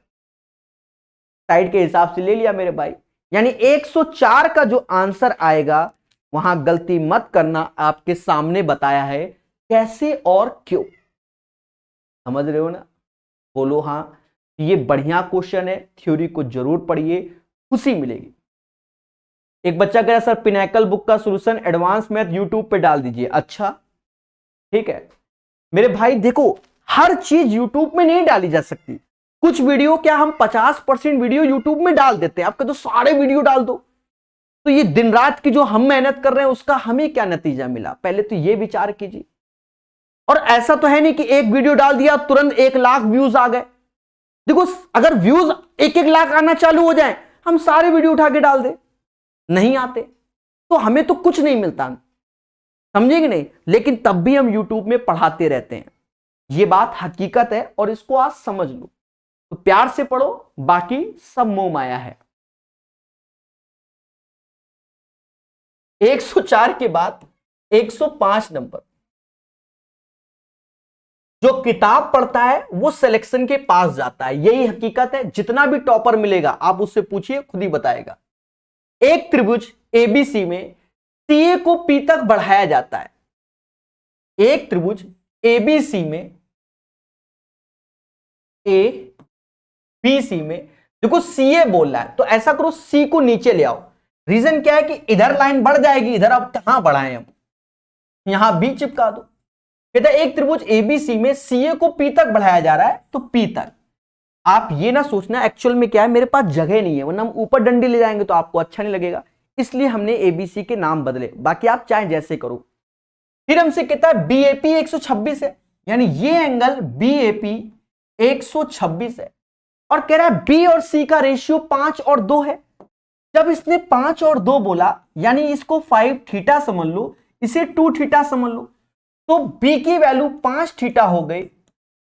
साइड के हिसाब से ले लिया मेरे भाई, यानी 104 का जो आंसर आएगा, वहां गलती मत करना, आपके सामने बताया है कैसे और क्यों। समझ रहे हो ना, बोलो हाँ। ये बढ़िया क्वेश्चन है, थ्योरी को जरूर पढ़िए, खुशी मिलेगी। एक बच्चा कह रहा है सर पिनैकल बुक का सॉल्यूशन एडवांस मैथ यूट्यूब पे डाल दीजिए। अच्छा ठीक है मेरे भाई, देखो हर चीज यूट्यूब में नहीं डाली जा सकती। कुछ वीडियो क्या हम 50% वीडियो यूट्यूब में डाल देते हैं, आपका तो सारे वीडियो डाल दो, तो ये दिन रात की जो हम मेहनत कर रहे हैं उसका हमें क्या नतीजा मिला, पहले तो ये विचार कीजिए। और ऐसा तो है नहीं कि एक वीडियो डाल दिया तुरंत 1 लाख व्यूज आ गए। देखो अगर व्यूज 1-1 लाख आना चालू हो जाए, हम सारे वीडियो उठा के डाल दे, नहीं आते तो हमें तो कुछ नहीं मिलता, समझेंगे नहीं। लेकिन तब भी हम यूट्यूब में पढ़ाते रहते हैं, ये बात हकीकत है और इसको आज समझ लो। तो प्यार से पढ़ो, बाकी सब मोह माया है। 104 के बाद 105 नंबर, जो किताब पढ़ता है वो सिलेक्शन के पास जाता है, यही हकीकत है। जितना भी टॉपर मिलेगा आप उससे पूछिए, खुद ही बताएगा। एक त्रिभुज एबीसी में सीए को पी तक बढ़ाया जाता है, एक त्रिभुज एबीसी में ए बी सी में, देखो सीए बोल रहा है तो ऐसा करो सी को नीचे ले आओ। रीजन क्या है कि इधर लाइन बढ़ जाएगी, इधर अब कहां बढ़ाएं, हम यहां बी चिपका दो। कहता है एक त्रिभुज एबीसी में सीए को पी तक बढ़ाया जा रहा है, तो पी तक। आप ये ना सोचना एक्चुअल में क्या है, मेरे पास जगह नहीं है, वरना हम ऊपर डंडी ले जाएंगे तो आपको अच्छा नहीं लगेगा, इसलिए हमने एबीसी के नाम बदले, बाकी आप चाहे जैसे करो। फिर हमसे कहता है बीएपी 126 है, यानी ये एंगल बीएपी 126 है, और कह रहा है बी और सी का रेशियो 5 और 2 है। जब इसने 5 और 2 बोला, यानी इसको 5 थीटा समझ लो, इसे 2 थीटा समझ लो, तो बी की वैल्यू 5 थीटा हो गई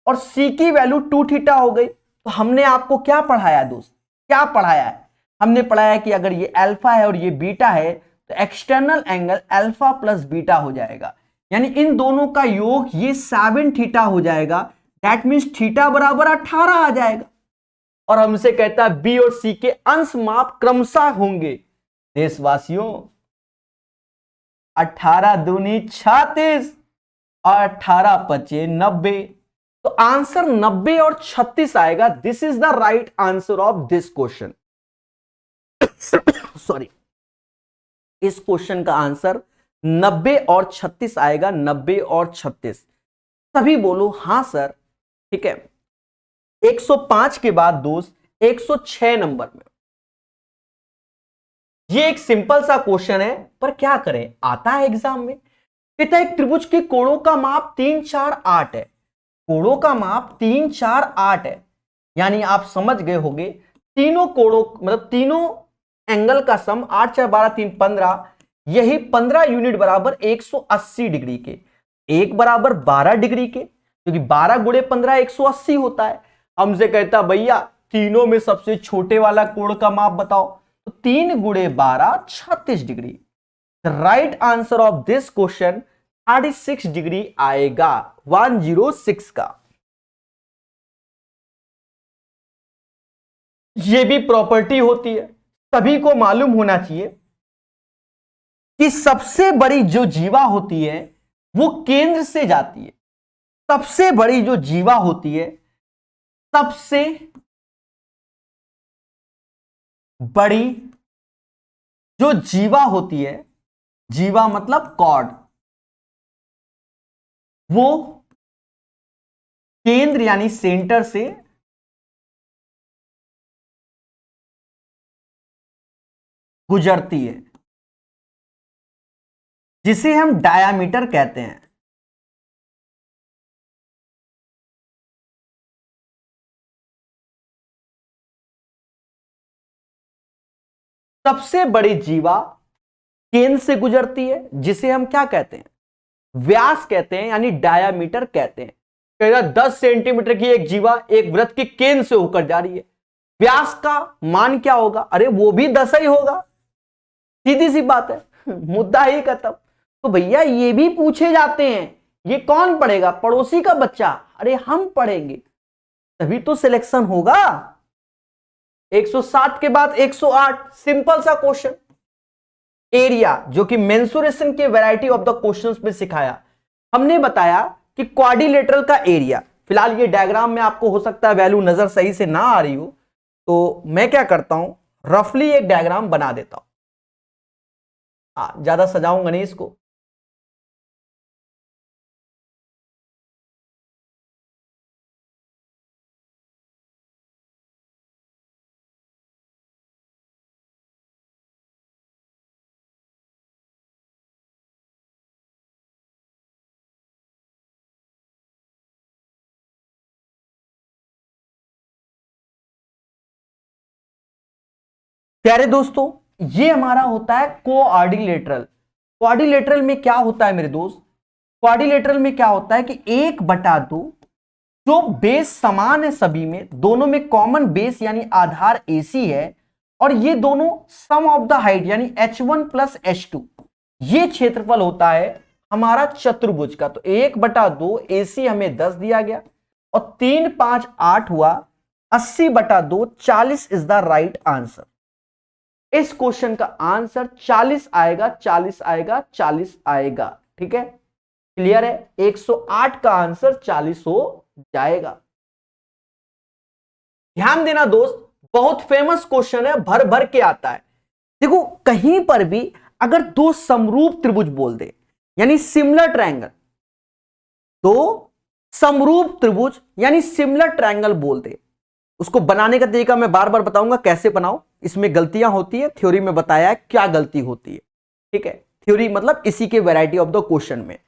और सी की वैल्यू 2 थीटा हो गई। तो हमने आपको क्या पढ़ाया दोस्त, क्या पढ़ाया है, हमने पढ़ाया कि अगर ये अल्फा है और ये बीटा है तो external angle alpha plus beta हो जाएगा, यानी इन दोनों का योग ये 7 थीटा हो जाएगा। दैट मीन्स थीटा बराबर 18 आ जाएगा। और हमसे कहता है बी और सी के अंश माप क्रमशः होंगे। देशवासियों 18 दूनी 36 और 18 पचे 90, तो आंसर 90 और 36 आएगा। This is the right answer of this question. Sorry, इस क्वेश्चन का आंसर 90 और 36 आएगा, 90 और 36। सभी बोलो हां सर, ठीक है। 105 के बाद दोस्त 106 नंबर में, ये एक सिंपल सा क्वेश्चन है, पर क्या करें आता है एग्जाम में। कहता है एक त्रिभुज के कोणों का माप 3, 4, 8 है, कोणों का माप 3, 4, 8 है, यानी आप समझ गए होंगे तीनों कोणों मतलब तीनों एंगल का सम 8, 4, 12, 3, 15, यही 15 यूनिट बराबर 180 डिग्री के, एक बराबर 12 डिग्री के, क्योंकि 12 गुणे 15 180 होता है। हमसे कहता भैया तीनों में सबसे छोटे वाला कोण का माप बताओ, तो 3 गुणे 12 36 degree. Right answer of this question 36 degree आएगा, 106 का। यह भी प्रॉपर्टी होती है, सभी को मालूम होना चाहिए कि सबसे बड़ी जो जीवा होती है वो केंद्र से जाती है। सबसे बड़ी जो जीवा होती है, सबसे बड़ी जो जीवा होती है, जीवा मतलब कॉर्ड, वो केंद्र यानी सेंटर से गुजरती है, जिसे हम डायामीटर कहते हैं। सबसे बड़ी जीवा केंद्र से गुजरती है, जिसे हम क्या कहते हैं, व्यास कहते हैं, यानी डायामीटर कहते हैं। कहेगा 10 सेंटीमीटर की एक जीवा एक वृत्त के केंद्र से होकर जा रही है, व्यास का मान क्या होगा? अरे वो भी 10 ही होगा, सीधी सी बात है, मुद्दा ही खत्म। तो भैया ये भी पूछे जाते हैं, ये कौन पढ़ेगा? पड़ोसी का बच्चा। अरे हम पढ़ेंगे तभी तो सिलेक्शन होगा। 160 के बाद 108, सिंपल सा क्वेश्चन। एरिया, जो कि मेंसुरेशन के वैरायटी ऑफ द क्वेश्चंस में सिखाया, हमने बताया कि क्वाड्रिलेटरल का एरिया, फिलहाल ये डायग्राम में आपको हो सकता है वैल्यू नजर सही से ना आ रही हो, तो मैं क्या करता हूं, रफली एक डायग्राम बना देता हूं, ज्यादा सजाऊंगा नहीं इसको। प्यारे दोस्तों, ये हमारा होता है कोऑर्डिनेटरल। क्वाड्रिलेटरल में क्या होता है मेरे दोस्त? क्वाड्रिलेटरल में क्या होता है कि 1/2 जो बेस समान है सभी में, दोनों में कॉमन बेस यानी आधार AC है, और ये दोनों सम ऑफ द हाइट यानी H1 प्लस H2, ये क्षेत्रफल होता है हमारा चतुर्भुज का। तो 1/2 AC हमें 10 दिया गया, और 3 5 8 हुआ, 80/2 40 इज द राइट आंसर। इस क्वेश्चन का आंसर 40 आएगा, 40 आएगा, 40 आएगा। ठीक है, क्लियर है? 108 का आंसर 40 हो जाएगा। ध्यान देना दोस्त, बहुत फेमस क्वेश्चन है, भर भर के आता है। देखो कहीं पर भी अगर दो समरूप त्रिभुज बोल दे, यानी सिमिलर ट्रायंगल, दो समरूप त्रिभुज यानी सिमिलर ट्रायंगल बोल दे, उसको बनाने का तरीका मैं बार बार बताऊंगा कैसे बनाओ। इसमें गलतियां होती है, थ्योरी में बताया है क्या गलती होती है। ठीक है, थ्योरी मतलब इसी के वैरायटी ऑफ द क्वेश्चन में।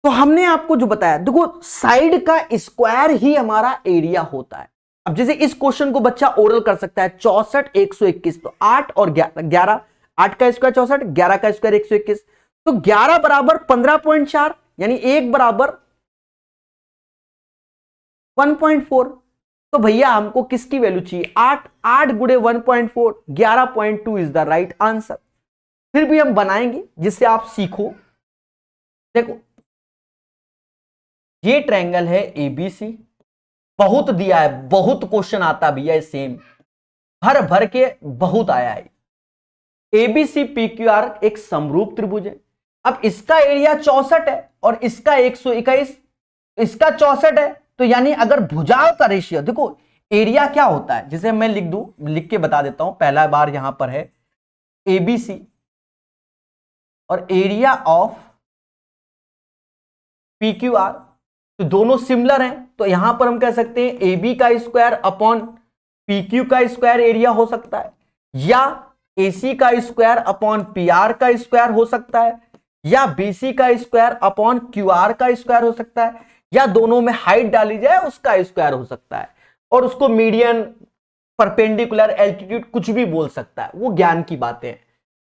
तो हमने आपको जो बताया, देखो साइड का स्क्वायर ही हमारा एरिया होता है। अब जैसे इस क्वेश्चन को बच्चा ओरल कर सकता है, 64 121, तो 8 और 11, 8 का स्क्वायर 64, 11 का स्क्वायर 121, तो 11 बराबर 15.4, यानी 1 बराबर 1.4। तो भैया हमको किसकी वैल्यू चाहिए? 8, 8 गुणे 1.4, 11.2 इज द राइट आंसर। फिर भी हम बनाएंगे जिससे आप सीखो। देखो ये ट्रायंगल है ABC, बहुत दिया है, बहुत क्वेश्चन आता भैया, सेम भर भर के बहुत आया है। ABC PQR एक समरूप त्रिभुज है। अब इसका एरिया 64 है और इसका 121, इसका 64 है, तो यानी अगर भुजाओं का रेशियो, देखो एरिया क्या होता है, जिसे मैं लिख दूं, लिख के बता देता हूं। पहला बार यहां पर है ABC और एरिया ऑफ PQR, तो दोनों सिमिलर हैं, तो यहां पर हम कह सकते हैं AB का स्क्वायर अपॉन PQ का स्क्वायर एरिया हो सकता है, या AC का स्क्वायर अपॉन PR का स्क्वायर हो सकता है, या BC का स्क्वायर अपॉन QR का स्क्वायर हो सकता है, या दोनों में हाइट डाली जाए उसका स्क्वायर हो सकता है, और उसको मीडियन, परपेंडिकुलर, एल्टीट्यूड कुछ भी बोल सकता है, वो ज्ञान की बातें हैं।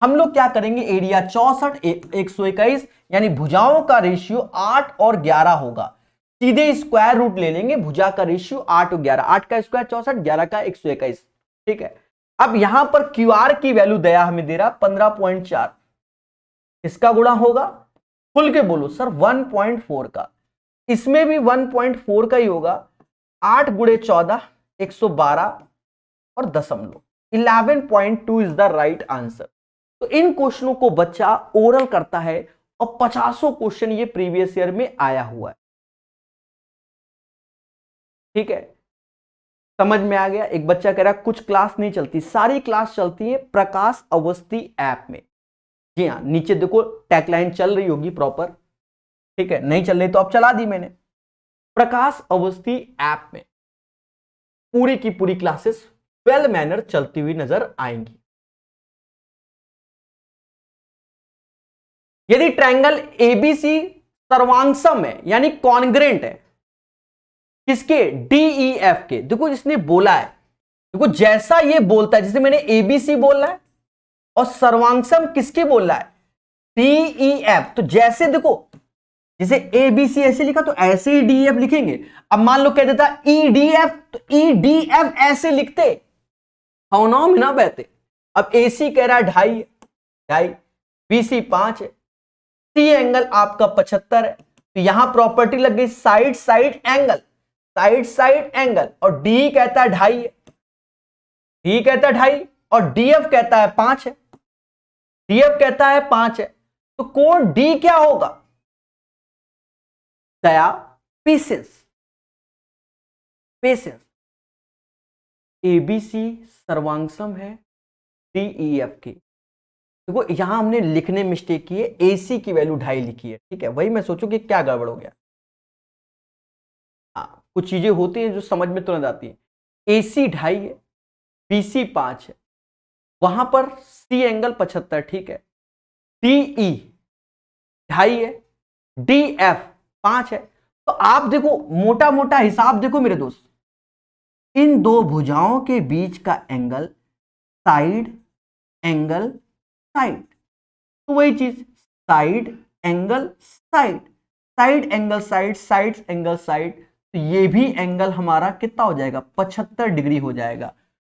हम लोग क्या करेंगे, एरिया 64 121, यानी भुजाओं का रेशियो 8 और 11 होगा, सीधे स्क्वायर रूट ले लेंगे। भुजा का रेशियो 8 और 11, 8 का स्क्वायर 64, 11 का 121। ठीक है, अब यहां पर QR की वैल्यू दया हमें दे रहा 15.4, इसका गुणा होगा, खुल के बोलो सर 1.4 का, इसमें भी 1.4 का ही होगा। 8 गुणे 14 112 और दशमलव, 11.2 इज द राइट आंसर। तो इन क्वेश्चनों को बच्चा ओरल करता है, और 50 क्वेश्चन ये प्रीवियस ईयर में आया हुआ है। ठीक है, समझ में आ गया? एक बच्चा कह रहा है कुछ क्लास नहीं चलती, सारी क्लास चलती है प्रकाश अवस्थी ऐप में। जी हाँ, नीचे देखो टैगलाइन चल रही होगी प्रॉपर। ठीक है, नहीं चल रही तो अब चला दी मैंने। प्रकाश अवस्थी ऐप में पूरी की पूरी क्लासेस वेल मैनर चलती हुई नजर आएंगी। यदि ट्रायंगल एबीसी सर्वांगसम है यानी कॉन्ग्रेंट है किसके, डीईएफ के। देखो इसने बोला है, देखो जैसा ये बोलता है, जैसे मैंने एबीसी बोला है और सर्वांगसम किसके बोल रहा है, डीईएफ। तो जैसे देखो जैसे एबीसी ऐसे लिखा तो ऐसे ही डीएफ लिखेंगे। अब मान लो कह देता ईडीएफ तो ईडीएफ ऐसे लिखते, हवनाओं में ना बहते। अब एसी कह रहा है 2.5 2.5, बीसी 5 है, सी एंगल आपका 75 है, तो यहां प्रॉपर्टी लग गई side side angle, side side angle. और डी कहता है 2.5 है, डी कहता है 2.5 और डीएफ कहता है 5 है, डीएफ कहता है 5 है। तो कोण डी क्या होगा, दया पेशेंस, पेशेंस। एबीसी सर्वांगसम है डीईएफ के। देखो यहां हमने लिखने मिस्टेक की है, एसी की वैल्यू 2.5 लिखी है, ठीक है। वही मैं सोचूं कि क्या गड़बड़ हो गया। कुछ चीजें होती हैं जो समझ में तुरंत आती है। एसी 2.5 है, बीसी 5 है, वहां पर सी एंगल 75, ठीक है। डीई 2.5 है, डीएफ 5 है। तो आप देखो मोटा मोटा हिसाब देखो मेरे दोस्त, इन दो भुजाओं के बीच का एंगल साइड एंगल साइड, तो वही चीज side angle side, side angle side, side angle side. तो ये भी एंगल हमारा कितना हो जाएगा, 75 डिग्री हो जाएगा,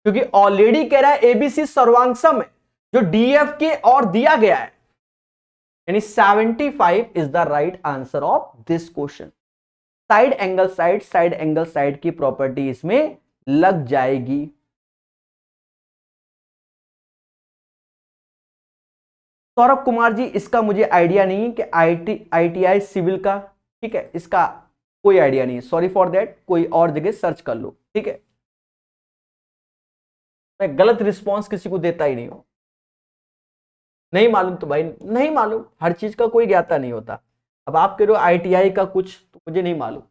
क्योंकि ऑलरेडी कह रहा है एबीसी सर्वांगसम है जो डीएफ के और दिया गया है, यानी 75 is the right answer of this question. Side angle side, side angle side की प्रॉपर्टी इसमें लग जाएगी। सौरभ कुमार जी, इसका मुझे आइडिया नहीं है कि आईटीआई सिविल का, ठीक है, इसका कोई आइडिया नहीं है, सॉरी फॉर दैट। कोई और जगह सर्च कर लो, ठीक है। मैं गलत रिस्पॉन्स किसी को देता ही नहीं हूं। नहीं मालूम तो भाई नहीं मालूम, हर चीज का कोई ज्ञाता नहीं होता। अब आप कह रहे हो आईटीआई का कुछ, तो मुझे नहीं मालूम।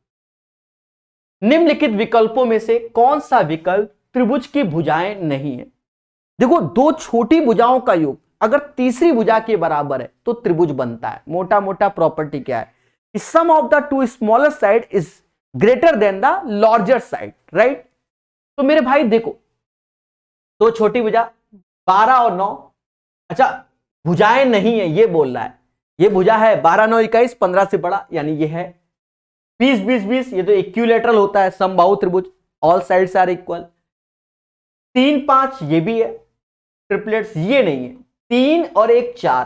निम्नलिखित विकल्पों में से कौन सा विकल्प त्रिभुज की भुजाएं नहीं है। देखो दो छोटी भुजाओं का योग अगर तीसरी भुजा के बराबर है तो त्रिभुज बनता है। मोटा मोटा प्रॉपर्टी क्या है कि sum of the two smaller side is greater than the larger side, right. तो मेरे भाई देखो दो छोटी भुजा 12 और 9, अच्छा भुजाएं नहीं है ये बोल रहा है, ये भुजा है 12 9 21 15 से बड़ा, यानी ये है 20 20 20, ये तो इक्विलेटरल होता है समबाहु त्रिभुज, ऑल साइड्स आर इक्वल। 3 5 ये भी है, ट्रिपलेट्स ये नहीं है। 3 और 1 4,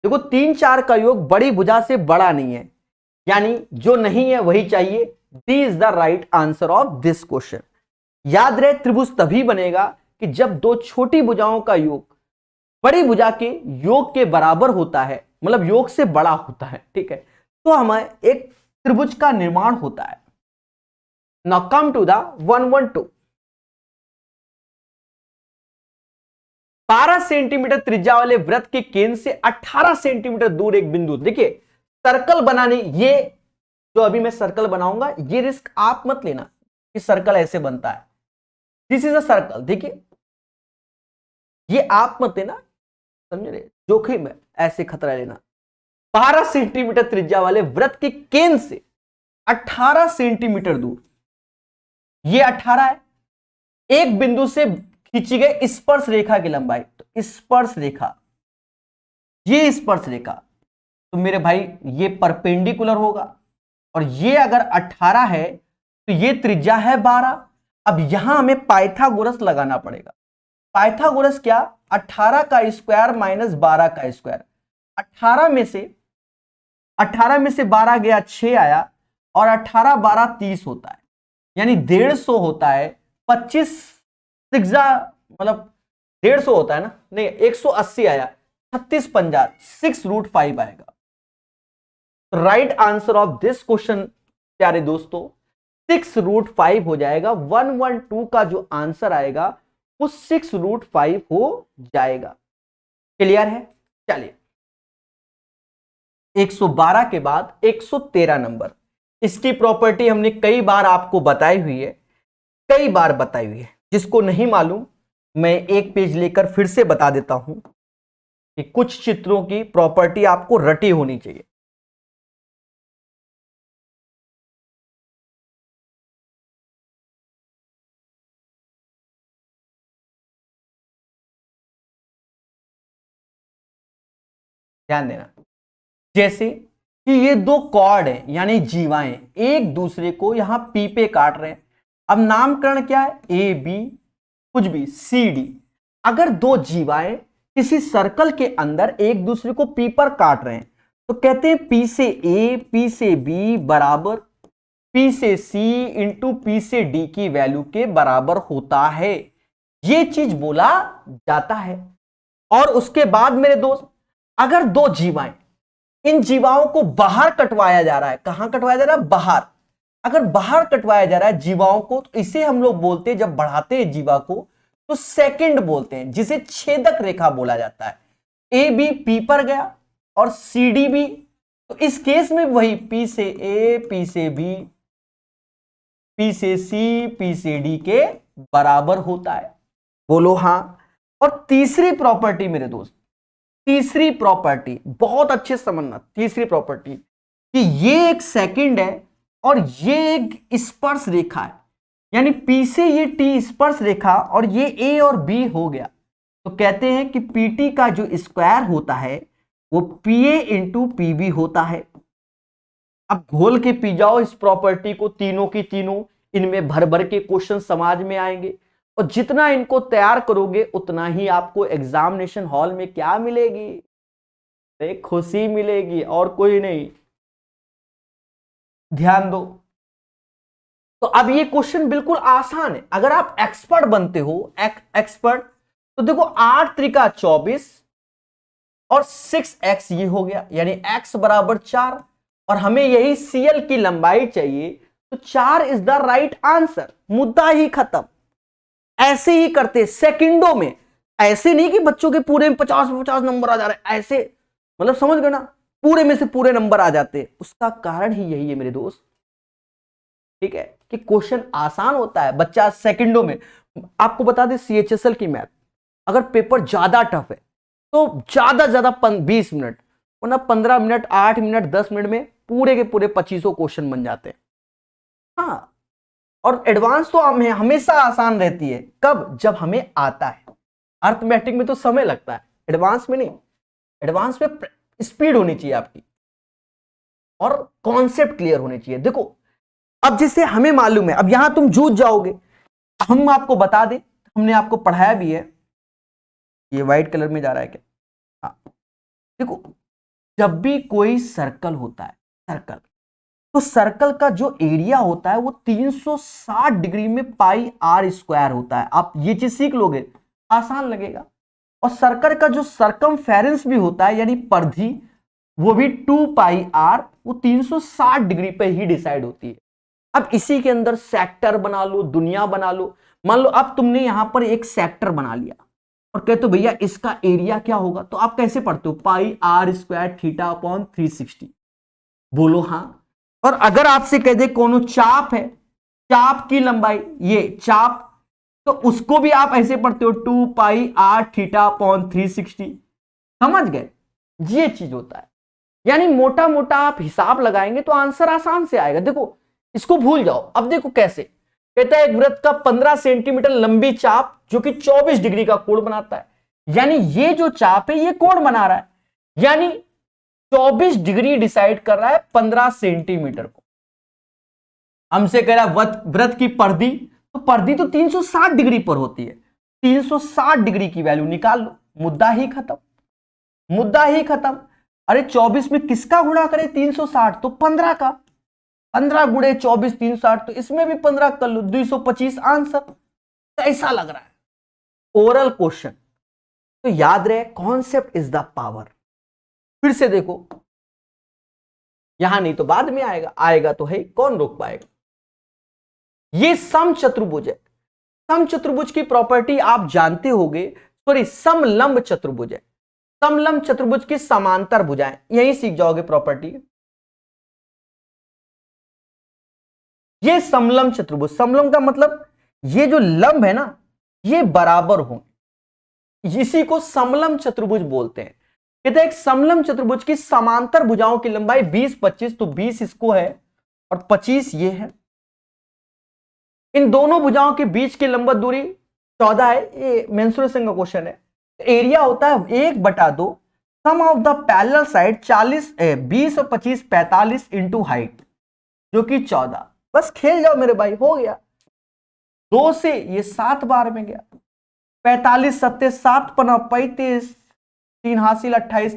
देखो 3 4 का योग बड़ी भुजा से बड़ा नहीं है, यानी जो नहीं है वही चाहिए। D is the right answer of this question. याद रहे त्रिभुज तभी बनेगा कि जब दो छोटी भुजाओं का योग बड़ी भुजा के योग के बराबर होता है, मतलब योग से बड़ा होता है, ठीक है, तो हमें एक त्रिभुज का निर्माण होता है। Now come to the 112। 12 centimetre त्रिज्या वाले वृत्त के केंद्र से 18 सेंटीमीटर दूर एक बिंदु। देखिए सर्कल बनाने, ये जो अभी मैं सर्कल बनाऊंगा ये रिस्क आप मत लेना कि सर्कल ऐसे बनता है। दिस इज अ सर्कल, देखिए ये आप मत लेना, समझ रहे, जोखिम है ऐसे खतरा लेना। 12 सेंटीमीटर त्रिज्या वाले वृत्त के केंद्र से 18 सेंटीमीटर दूर, ये 18 है। एक बिंदु से खींची गई स्पर्श रेखा की लंबाई, तो स्पर्श रेखा, ये स्पर्श रेखा, तो मेरे भाई ये परपेंडिकुलर होगा। और ये अगर 18 है तो ये त्रिज्या है 12। अब यहां हमें पाइथागोरस लगाना पड़ेगा। पाइथागोरस क्या, 18 का स्क्वायर माइनस 12 का स्क्वायर। 18 में से 12 गया 6 आया, और 18 12 30 होता है, यानी 150 होता है। 25 सिक्सा मतलब 150 होता है ना, नहीं 180 आया, 36 पंजा 6√5 आएगा। Right answer of this question प्यारे दोस्तों 6√5 हो जाएगा। 112 का जो आंसर आएगा वो 6√5 हो जाएगा। क्लियर है। चलिए 112 के बाद 113 नंबर। इसकी प्रॉपर्टी हमने कई बार आपको बताई हुई है, कई बार बताई हुई है। जिसको नहीं मालूम मैं एक पेज लेकर फिर से बता देता हूं कि कुछ चित्रों की प्रॉपर्टी आपको रटी होनी चाहिए। ध्यान देना, जैसे कि ये दो कॉर्ड हैं यानी जीवाएं एक दूसरे को यहां पी पे काट रहे हैं। अब नामकरण क्या है, ए बी कुछ भी सी डी। अगर दो जीवाएं किसी सर्कल के अंदर एक दूसरे को पी पर काट रहे हैं तो कहते हैं पी से ए पी से बी बराबर पी से सी इंटू पी से डी की वैल्यू के बराबर होता है, ये चीज बोला जाता है। और उसके बाद मेरे दोस्त, अगर दो जीवाएं, इन जीवाओं को बाहर कटवाया जा रहा है, कहां कटवाया जा रहा है, बाहर। अगर बाहर कटवाया जा रहा है जीवाओं को तो इसे हम लोग बोलते हैं, जब बढ़ाते हैं जीवा को तो सेकंड बोलते हैं, जिसे छेदक रेखा बोला जाता है। ए बी पी पर गया और सी डी भी, तो इस केस में वही पी से ए पी से बी पी से सी पी से डी के बराबर होता है। बोलो हां। और तीसरी प्रॉपर्टी मेरे दोस्त, तीसरी प्रॉपर्टी बहुत अच्छे से समझना, तीसरी प्रॉपर्टी कि ये एक सेकंड है और ये एक स्पर्श रेखा है, यानी पी से ये टी स्पर्श रेखा और ये ए और बी हो गया। तो कहते हैं कि पीटी का जो स्क्वायर होता है वो P A into P B होता है। अब घोल के पी जाओ इस प्रॉपर्टी को, तीनों की तीनों, इनमें भर भर के क्वेश्चन समाज में आएंगे और जितना इनको तैयार करोगे उतना ही आपको एग्जामिनेशन हॉल में क्या मिलेगी, एक खुशी मिलेगी और कोई नहीं। ध्यान दो। तो अब ये क्वेश्चन बिल्कुल आसान है, अगर आप एक्सपर्ट बनते हो, एक्सपर्ट, तो देखो 8 त्रिका 24 और 6x ये हो गया, यानी x बराबर 4 और हमें यही CL की लंबाई चाहिए, तो 4 इज द राइट आंसर, मुद्दा ही खत्म। ऐसे ही करते सेकंडों में, ऐसे नहीं कि बच्चों के पूरे में 50-50 नंबर आ जा रहे हैं, ऐसे मतलब समझ गए ना, पूरे में से पूरे नंबर आ जाते। उसका कारण ही यही है मेरे दोस्त, ठीक है, कि क्वेश्चन आसान होता है, बच्चा सेकंडों में। आपको बता दें CHSL की मैथ, अगर पेपर ज्यादा टफ है तो ज्यादा 20 मिनट, वरना 15 मिनट 8 मिनट 10 मिनट में पूरे के पूरे 25 क्वेश्चन बन जाते हैं। हाँ, और एडवांस तो हमेशा आसान रहती है, कब, जब हमें आता है। अर्थमेटिक में तो समय लगता है, एडवांस में नहीं। एडवांस में स्पीड होनी चाहिए आपकी और कॉन्सेप्ट क्लियर होने चाहिए। देखो अब जैसे हमें मालूम है, अब यहां तुम जूझ जाओगे, हम आपको बता दें, हमने आपको पढ़ाया भी है। ये व्हाइट कलर में जा रहा है क्या, हाँ देखो, जब भी कोई सर्कल होता है, सर्कल, तो सर्कल का जो एरिया होता है वो 360 डिग्री में पाई आर स्क्वायर होता है। आप ये चीज सीख लोगे, आसान लगेगा। और सर्कल का जो सरकमफेरेंस भी होता है, यानी परिधि, वो भी 2 पाई आर, वो 360 डिग्री पे ही डिसाइड होती है। अब इसी के अंदर सेक्टर बना लो, दुनिया बना लो। मान लो अब तुमने यहां पर एक सेक्टर बना लिया और कहते हो भैया इसका एरिया क्या होगा, तो आप कैसे पढ़ते हो, पाई आर स्क्वायर थीटा अपॉन 360। बोलो हां। और अगर आपसे कह दे कोनो चाप है, चाप की लंबाई, ये चाप, तो उसको भी आप ऐसे पढ़ते हो 2 पाई आर थीटा अपॉन 360। समझ गए, ये चीज होता है। यानी मोटा मोटा आप हिसाब लगाएंगे तो आंसर आसान से आएगा। देखो इसको भूल जाओ। अब देखो कैसे, कहता है एक वृत्त का 15 सेंटीमीटर लंबी चाप जो कि 24 डिग्री का कोण बनाता है, यानी ये जो चाप है ये कोण बना रहा है, यानी 24 डिग्री डिसाइड कर रहा है 15 सेंटीमीटर को। हमसे कह रहा है वृत्त की परिधि, तो परिधि तो 360 डिग्री पर होती है, 360 डिग्री की वैल्यू निकाल लो, मुद्दा ही खत्म, मुद्दा ही खत्म। अरे 24 में किसका गुणा करें 360, तो 15 का, 15 गुणे 24 360, तो इसमें भी 15 कर लो, 225 आंसर। कैसा लग रहा है ओरल क्वेश्चन, तो याद रहे कॉन्सेप्ट इज द पावर। फिर से देखो, यहां नहीं तो बाद में आएगा, आएगा तो है, कौन रोक पाएगा। ये समचतुर्भुज है, समचतुर्भुज की प्रॉपर्टी आप जानते होंगे, सॉरी समलंब चतुर्भुज है, समलंब चतुर्भुज की समांतर भुजाएं, यही सीख जाओगे प्रॉपर्टी। ये समलंब चतुर्भुज, समलंब का मतलब ये जो लंब है ना ये बराबर हो, इसी को समलंब चतुर्भुज बोलते हैं। कहते हैं एक समलंब चतुर्भुज की समांतर भुजाओं की लंबाई 20-25, तो 20 इसको है और 25 ये है। इन दोनों भुजाओं के बीच की लंबवत दूरी 14 है। ये मेंसुरेशन का क्वेश्चन है। एरिया होता है 1/2 सम ऑफ द पैरेलल साइड 20 और 25 45 इंटू हाइट जो कि 14। बस खेल जाओ मेरे भाई, हो गया। 2 से ये 7 बार में गया, 45 7 7 35 3 हासिल 28,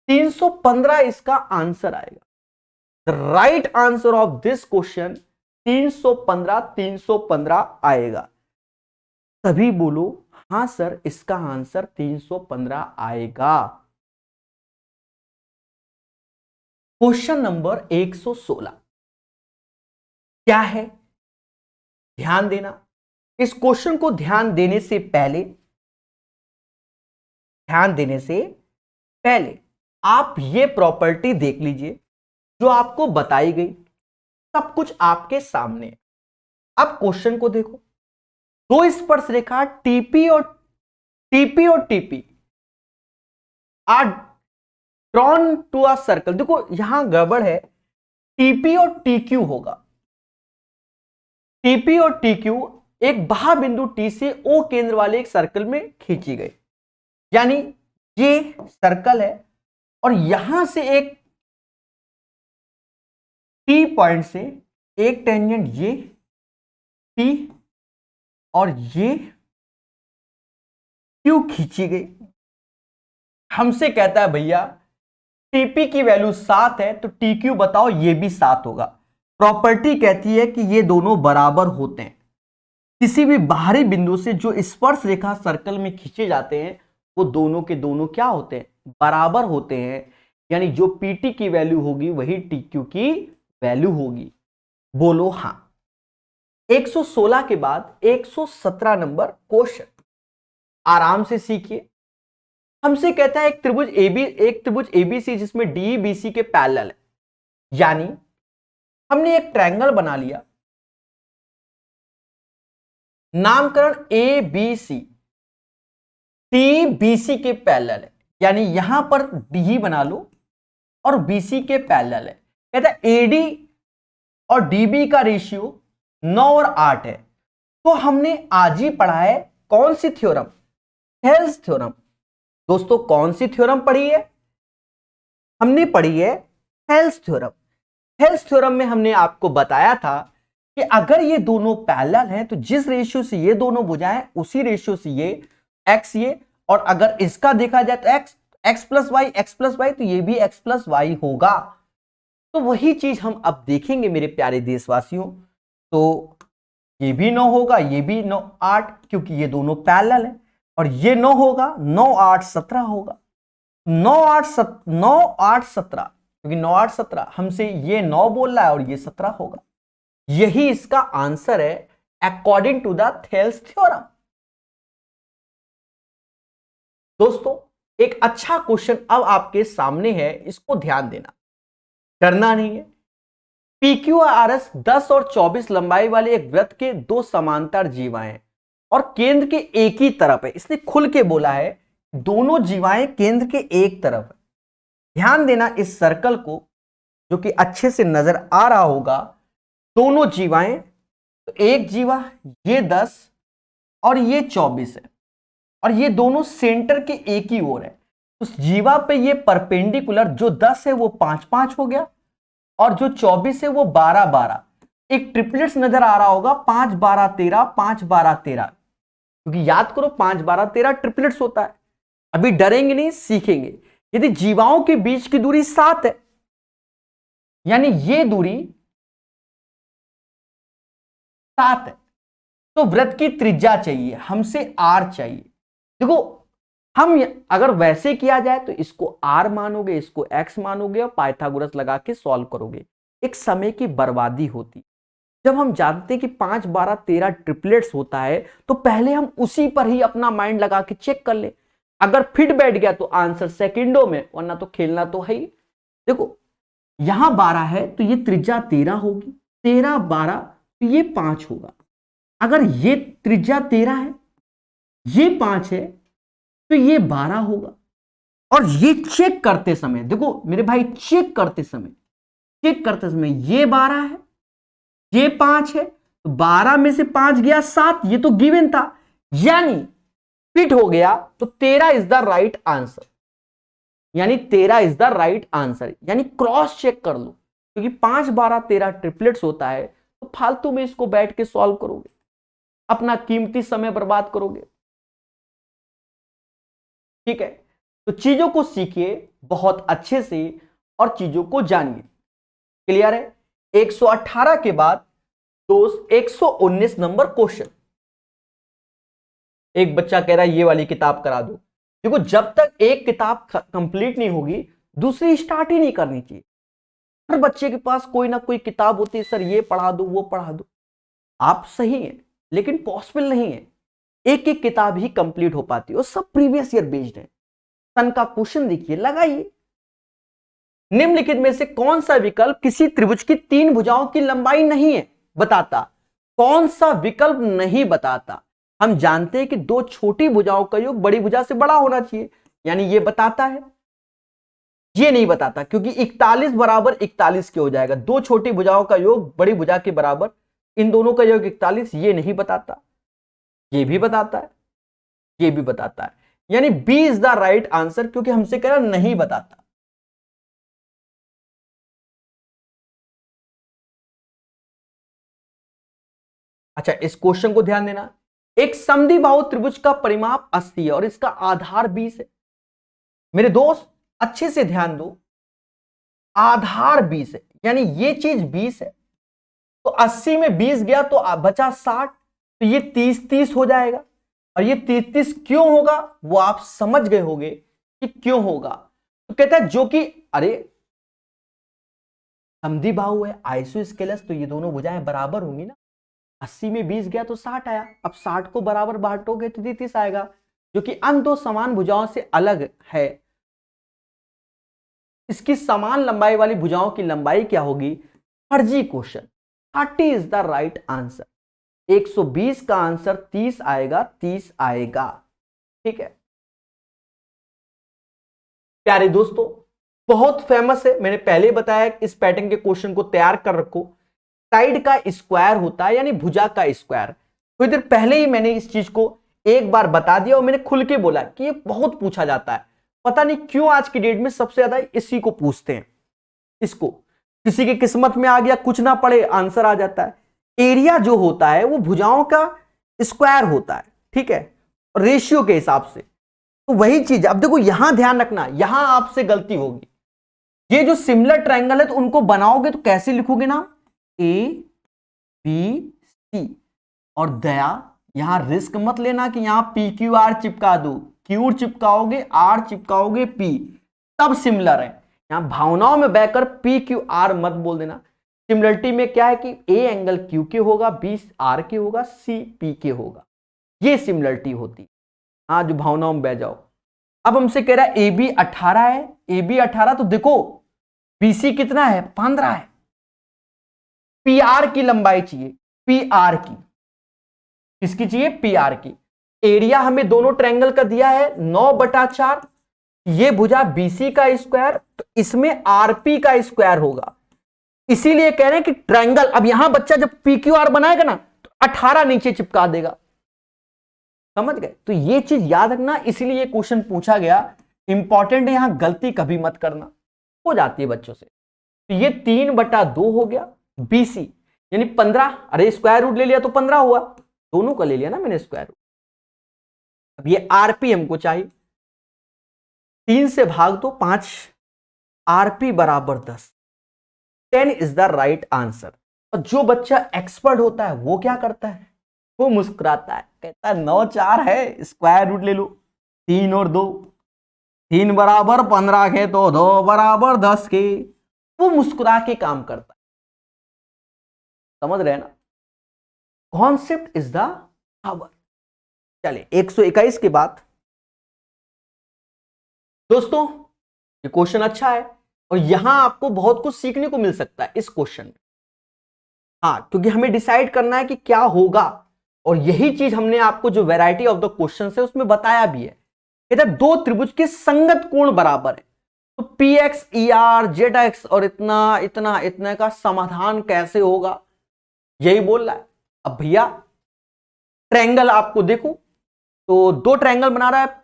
315 इसका आंसर आएगा। The right answer of this question 315 आएगा। तभी बोलो हां सर इसका आंसर 315 आएगा। क्वेश्चन नंबर 116 क्या है, ध्यान देना। इस क्वेश्चन को ध्यान देने से पहले आप ये प्रॉपर्टी देख लीजिए जो आपको बताई गई, सब कुछ आपके सामने। अब क्वेश्चन को देखो, दो स्पर्श रेखा टीपी और TP are drawn to a circle. देखो यहां गड़बड़ है, टीपी और टीक्यू होगा। टीपी और टीक्यू एक बाह्य बिंदु टी से ओ केंद्र वाले एक सर्कल में खींची गई, यानी ये सर्कल है और यहां से एक टी पॉइंट से एक टेंजेंट ये टी और ये क्यू खींची गई। हमसे कहता है भैया टीपी की वैल्यू 7 है तो टी क्यू बताओ, ये भी 7 होगा। प्रॉपर्टी कहती है कि ये दोनों बराबर होते हैं। किसी भी बाहरी बिंदु से जो स्पर्श रेखा सर्कल में खींचे जाते हैं वो दोनों के दोनों क्या होते हैं, बराबर होते हैं। यानी जो पीटी की वैल्यू होगी वही टीक्यू की वैल्यू होगी। बोलो हां। 116 के बाद 117 नंबर क्वेश्चन, आराम से सीखिए। हमसे कहता है एक त्रिभुज एबीसी जिसमें डी बीसी के पैरेलल है, यानी हमने एक ट्रायंगल बना लिया, नामकरण A B C, D BC के पैरेलल है, यानी यहां पर डी बना लो और बीसी के पैरेलल है। कहता है एडी और डीबी का रेशियो 9 और 8 है। तो हमने आज ही पढ़ा है कौन सी थ्योरम, हेल्स थ्योरम। दोस्तों कौन सी थ्योरम पढ़ी है, हमने पढ़ी है हेल्स थ्योरम। हेल्स थ्योरम में हमने आपको बताया था कि अगर ये दोनों पैरेलल हैं तो जिस रेशियो से ये दोनों भुजाएं उसी रेशियो से ये एक्स ये, और अगर इसका देखा जाए तो एक्स प्लस वाई तो ये भी एक्स प्लस वाई होगा। तो वही चीज हम अब देखेंगे मेरे प्यारे देशवासियों। तो ये भी 9 होगा, ये भी 9 8, क्योंकि ये दोनों पैरेलल है, और ये 9 होगा, 9 8 17 होगा। 9 8 17, क्योंकि 9 8 17 हमसे ये 9 बोल रहा है और ये 17 होगा। यही इसका आंसर है according to the Thales theorem. दोस्तों एक अच्छा क्वेश्चन अब आपके सामने है, इसको ध्यान देना, डरना नहीं है। PQRS 10 और 24 लंबाई वाले एक वृत्त के दो समांतर जीवाएं और केंद्र के एक ही तरफ है। इसने खुल के बोला है दोनों जीवाएं केंद्र के एक तरफ है। ध्यान देना इस सर्कल को, जो कि अच्छे से नजर आ रहा होगा। दोनों जीवाएं, तो एक जीवा ये 10 और ये 24 है, और ये दोनों सेंटर के एक ही ओर है। उस जीवा पे ये परपेंडिकुलर जो 10 है वो 5 5 हो गया, और जो 24 है वो 12 12। एक ट्रिपलेट्स नजर आ रहा होगा, 5 12 13, 5 12 13, क्योंकि याद करो 5 12 13 ट्रिपलेट्स होता है। अभी डरेंगे नहीं, सीखेंगे। यदि जीवाओं के बीच की दूरी 7 है, यानी ये दूरी 7 है, तो वृत्त की त्रिज्या चाहिए, हमसे आर चाहिए। देखो हम अगर वैसे किया जाए तो इसको आर मानोगे, इसको एक्स मानोगे और पाइथागोरस लगा के सॉल्व करोगे, एक समय की बर्बादी होती। जब हम जानते हैं कि 5 12 13 ट्रिपलेट्स होता है तो पहले हम उसी पर ही अपना माइंड लगा के चेक कर ले। अगर फिट बैठ गया तो आंसर सेकंडों में, वरना तो खेलना तो है ही। देखो यहां 12 है तो ये त्रिज्या 13 होगी, 13 12, तो ये 5 होगा। अगर ये त्रिज्या 13 है, ये 5 है, तो ये 12 होगा। और ये चेक करते समय देखो मेरे भाई, चेक करते समय ये 12 है, ये 5 है, तो 12 में से 5 गया 7, ये तो गिवन था, यानी फिट हो गया, तो 13 इज द राइट आंसर। यानी 13 इज द राइट आंसर, यानी क्रॉस चेक कर लो, क्योंकि 5 12 13 ट्रिपलेट्स होता है, तो फालतू में इसको बैठ के सॉल्व करोगे, अपना कीमती समय बर्बाद करोगे। ठीक है, तो चीजों को सीखिए बहुत अच्छे से और चीजों को जानिए। क्लियर है? 118 के बाद दोस्त 119 नंबर क्वेश्चन। एक बच्चा कह रहा है ये वाली किताब करा दो। देखो, जब तक एक किताब कंप्लीट नहीं होगी, दूसरी स्टार्ट ही नहीं करनी चाहिए। हर बच्चे के पास कोई ना कोई किताब होती है, सर ये पढ़ा दो वो पढ़ा दो। आप सही है, लेकिन पॉसिबल नहीं है एक एक किताब ही कंप्लीट हो पाती है, और सब प्रीवियस ईयर बेस्ड है। सन का क्वेश्चन देखिए, लगाइए। निम्नलिखित में से कौन सा विकल्प किसी त्रिभुज की 3 भुजाओं की लंबाई नहीं है बताता? कौन सा विकल्प नहीं बताता? हम जानते हैं कि 2 छोटी भुजाओं का योग बड़ी भुजा से बड़ा होना चाहिए, यानी ये बताता है। ये नहीं बताता, क्योंकि 41 बराबर 41 के हो जाएगा। 2 छोटी भुजाओं का योग बड़ी भुजा के बराबर, इन दोनों का योग 41, ये नहीं बताता। ये भी बताता है, ये भी बताता है, यानी B is the right answer, क्योंकि हमसे कह रहा नहीं बताता। अच्छा, इस क्वेश्चन को ध्यान देना। एक समद्विबाहु त्रिभुज का परिमाप 80 है और इसका आधार 20 है। मेरे दोस्त अच्छे से ध्यान दो, आधार 20 है, यानी ये चीज 20 है, तो 80 में 20 गया तो बचा 60, तो ये 30-30 हो जाएगा। और ये 30-30 क्यों होगा वो आप समझ गए होंगे कि क्यों होगा। तो कहता है जो कि, अरे समद्विबाहु है, आइसोस्केलस, तो ये दोनों भुजाएं बराबर होंगी ना। 80 में 20 गया तो 60 आया, अब 60 को बराबर बांटोगे तो 33 आएगा, जो कि अन्य 2 समान भुजाओं से अलग है। इसकी समान लंबाई वाली भुजाओं की लंबाई क्या होगी? फर्जी question. 30 is the right answer. 120 का आंसर 30 आएगा, 30 आएगा। ठीक है प्यारे दोस्तों, बहुत फेमस है, मैंने पहले बताया इस पैटर्न के क्वेश्चन को तैयार कर रखो। साइड का स्क्वायर होता है, यानी भुजा का स्क्वायर। थोड़ी देर पहले ही मैंने इस चीज को एक बार बता दिया, और मैंने खुल के बोला कि ये बहुत पूछा जाता है। पता नहीं क्यों आज की डेट में सबसे ज्यादा इसी को पूछते हैं। इसको किसी की किस्मत में आ गया, कुछ ना पड़े आंसर आ जाता है। एरिया जो होता है वो भुजाओं का स्क्वायर होता है, ठीक है, रेशियो के हिसाब से। तो वही चीज, अब देखो यहां ध्यान रखना, यहां आपसे गलती होगी। ये जो सिमिलर ट्रायंगल है तो उनको बनाओगे तो कैसे लिखोगे ना, ए बी सी। और दया, यहां रिस्क मत लेना कि यहां पी क्यू आर चिपका दो, क्यू चिपकाओगे आर चिपकाओगे पी, तब सिमिलर है। यहां भावनाओं में बहकर पी क्यू आर मत बोल देना। सिमिलरिटी में क्या है कि ए एंगल क्यू के होगा, बी आर के होगा, सी पी के होगा, ये सिमिलरिटी होती। हाँ, जो भावनाओं में बह जाओ। अब हमसे कह रहा है ए बी 18 है, ए बी 18, तो देखो बीसी कितना है, 15 है। पी आर की लंबाई चाहिए, पी आर की, किसकी चाहिए, पी आर की। एरिया हमें दोनों ट्रायंगल का दिया है 9/4, ये भुजा बीसी का स्क्वायर, तो इसमें आरपी का स्क्वायर होगा। इसीलिए कह रहे हैं कि ट्रायंगल, अब यहां बच्चा जब पी क्यू आर बनाएगा ना तो 18 नीचे चिपका देगा। समझ गए? तो ये चीज याद रखना, इसीलिए ये क्वेश्चन पूछा गया, इंपॉर्टेंट है, यहां गलती कभी मत करना, हो जाती है बच्चों से। तो ये 3/2 हो गया बीसी, यानी 15। अरे स्क्वायर रूट ले लिया तो 15 हुआ, दोनों का ले लिया ना मैंने स्क्वायर रूट। अब ये आरपी हमको चाहिए, 3 से भाग दो 5, आरपी बराबर 10, 10 इज द राइट आंसर। और जो बच्चा एक्सपर्ट होता है वो क्या करता है, वो मुस्कुराता है, कहता है 9 4 है, स्क्वायर रूट ले लो, 3 और 2, 3 बराबर 15 के, तो 2 बराबर 10 के। वो मुस्कुरा के काम करता है। समझ रहे हैं ना? Concept is the power. चलिए 121 के बाद दोस्तों, ये क्वेश्चन अच्छा है और यहां आपको बहुत कुछ सीखने को मिल सकता है इस क्वेश्चन में। हाँ, क्योंकि हमें डिसाइड करना है कि क्या होगा, और यही चीज हमने आपको जो वैरायटी ऑफ द क्वेश्चन है उसमें बताया भी है। इधर दो त्रिभुज के संगत कोण बराबर है, तो P x E R Z x और इतना इतना इतना का समाधान कैसे होगा, यही बोल रहा है। अब भैया ट्रायंगल आपको देखो, तो दो ट्रायंगल बना रहा है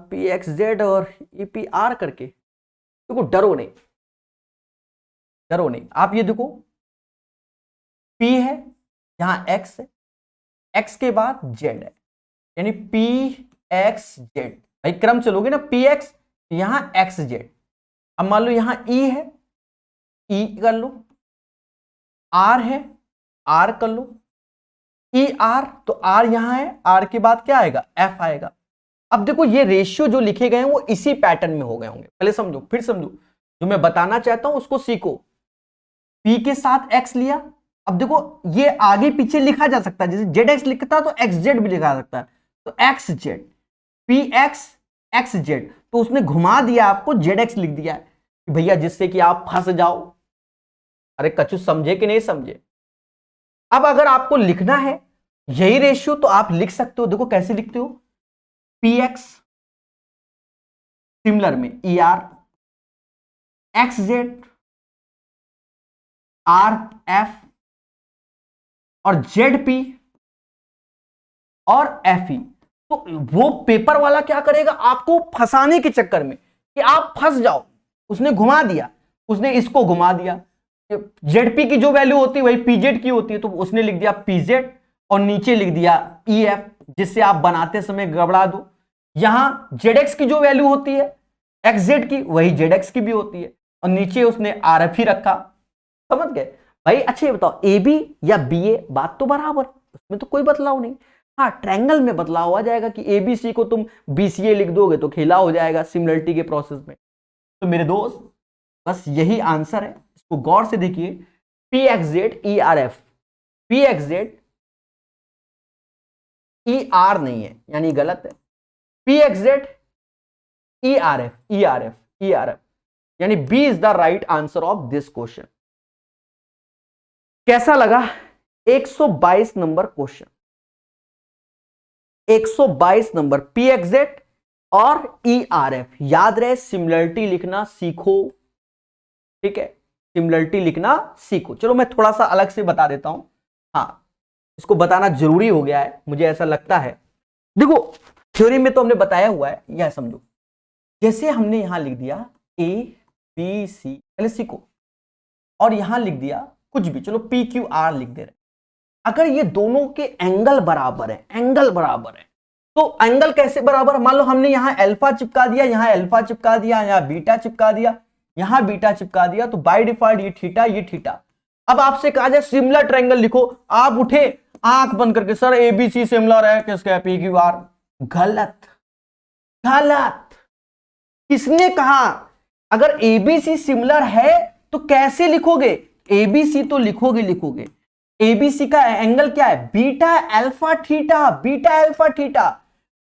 पी एक्स जेड और ई पी आर करके। देखो डरो नहीं, डरो नहीं, आप ये देखो P है, यहां X है, X के बाद Z है, यानी P X Z। भाई क्रम चलोगे ना, P X यहां X Z। अब मान लो यहां E है, E कर लो, R है, R कर लो, E R, तो R यहां है, R के बाद क्या आएगा, F आएगा। अब देखो ये रेशियो जो लिखे गए हैं वो इसी पैटर्न में हो गए होंगे, पहले समझो फिर समझो, जो मैं बताना चाहता हूं उसको सीखो। P के साथ X लिया, अब देखो ये आगे पीछे लिखा जा सकता है, जैसे जेड एक्स लिखता तो एक्स जेड भी लिखा जा सकता है, तो x Z P x x Z, तो उसने घुमा दिया आपको जेड एक्स लिख दिया है कि भैया जिससे कि आप फंस जाओ। अरे कछु समझे कि नहीं समझे। अब अगर आपको लिखना है यही रेशियो तो आप लिख सकते हो, देखो कैसे लिखते हो, पी एक्स सिमिलर में E R, x Z R F, और जेड पी और एफ ई। तो वो पेपर वाला क्या करेगा, आपको फंसाने के चक्कर में कि आप फंस जाओ, उसने घुमा दिया, उसने इसको घुमा दिया, जेड पी की जो वैल्यू होती है वही पीजेड की होती है, तो उसने लिख दिया पीजेड और नीचे लिख दिया ई एफ, जिससे आप बनाते समय गड़बड़ा दो। यहां जेड एक्स की जो वैल्यू होती है एक्स जेड की, वही जेड एक्स की भी होती है, और नीचे उसने आर एफ ही रखा। समझ गए भाई। अच्छा ये बताओ ए बी या बी ए, बात तो बराबर, उसमें तो कोई बदलाव नहीं। हाँ ट्रायंगल में बदलाव आ जाएगा कि एबीसी को तुम बीसीए लिख दोगे तो खेला हो जाएगा सिमिलरिटी के प्रोसेस में। तो मेरे दोस्त बस यही आंसर है, इसको गौर से देखिए, P X Z E R F, P X Z E R नहीं है यानी गलत है, P X Z E R F E R F E R F, यानी B is the right answer of this question. कैसा लगा 122 number question, 122 number P X Z और E R F. याद रहे सिमिलरिटी लिखना सीखो, ठीक है, सिमिलरिटी लिखना सीखो। चलो मैं थोड़ा सा अलग से बता देता हूं, हाँ इसको बताना जरूरी हो गया है मुझे ऐसा लगता है। देखो थ्योरी में तो हमने बताया हुआ है, यह समझो, जैसे हमने यहां लिख दिया ए बी सी, पहले सीखो, और यहां लिख दिया कुछ भी, चलो पी क्यू आर लिख दे रहे। अगर ये दोनों के एंगल बराबर है, एंगल बराबर है, तो एंगल कैसे बराबर, मान लो हमने यहां अल्फा चिपका दिया, यहां अल्फा चिपका दिया, यहां बीटा चिपका दिया, यहां बीटा चिपका दिया, तो बाय डिफॉल्ट ये थीटा ये थीटा। अब आपसे कहा जाए सिमिलर ट्रायंगल लिखो, आप उठे आंख बंद करके सर एबीसी सिमिलर है किसका, पी क्यू आर। गलत, गलत, किसने कहा। अगर एबीसी सिमिलर है तो कैसे लिखोगे, एबीसी तो लिखोगे लिखोगे, एबीसी का एंगल क्या है, beta alpha theta, beta alpha theta,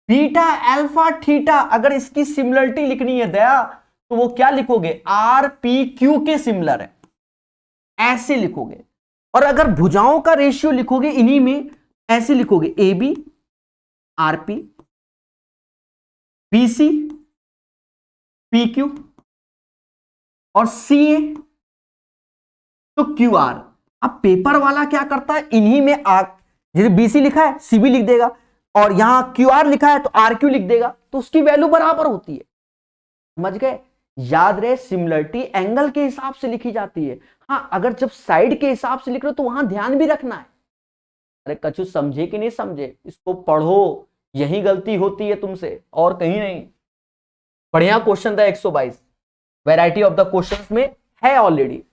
beta alpha theta. अगर इसकी सिमिलरिटी लिखनी है दया तो वो क्या लिखोगे, आर पी क्यू के सिमिलर है, ऐसे लिखोगे। और अगर भुजाओं का रेशियो लिखोगे इन्हीं में, ऐसे लिखोगे A B R P, B C P Q, और सी ए तो क्यू आर। अब पेपर वाला क्या करता है, इन्हीं में जैसे बीसी लिखा है सीबी लिख देगा, और यहां क्यू आर लिखा है तो आर क्यू लिख देगा, तो उसकी वैल्यू बराबर होती है। समझ गए। याद रहे सिमिलरिटी एंगल के हिसाब से लिखी जाती है। हाँ अगर जब साइड के हिसाब से लिख रहे हो तो वहां ध्यान भी रखना है। अरे कछु समझे कि नहीं समझे, इसको पढ़ो, यही गलती होती है तुमसे और कहीं नहीं। बढ़िया क्वेश्चन था 122, वैरायटी ऑफ द क्वेश्चंस में है ऑलरेडी।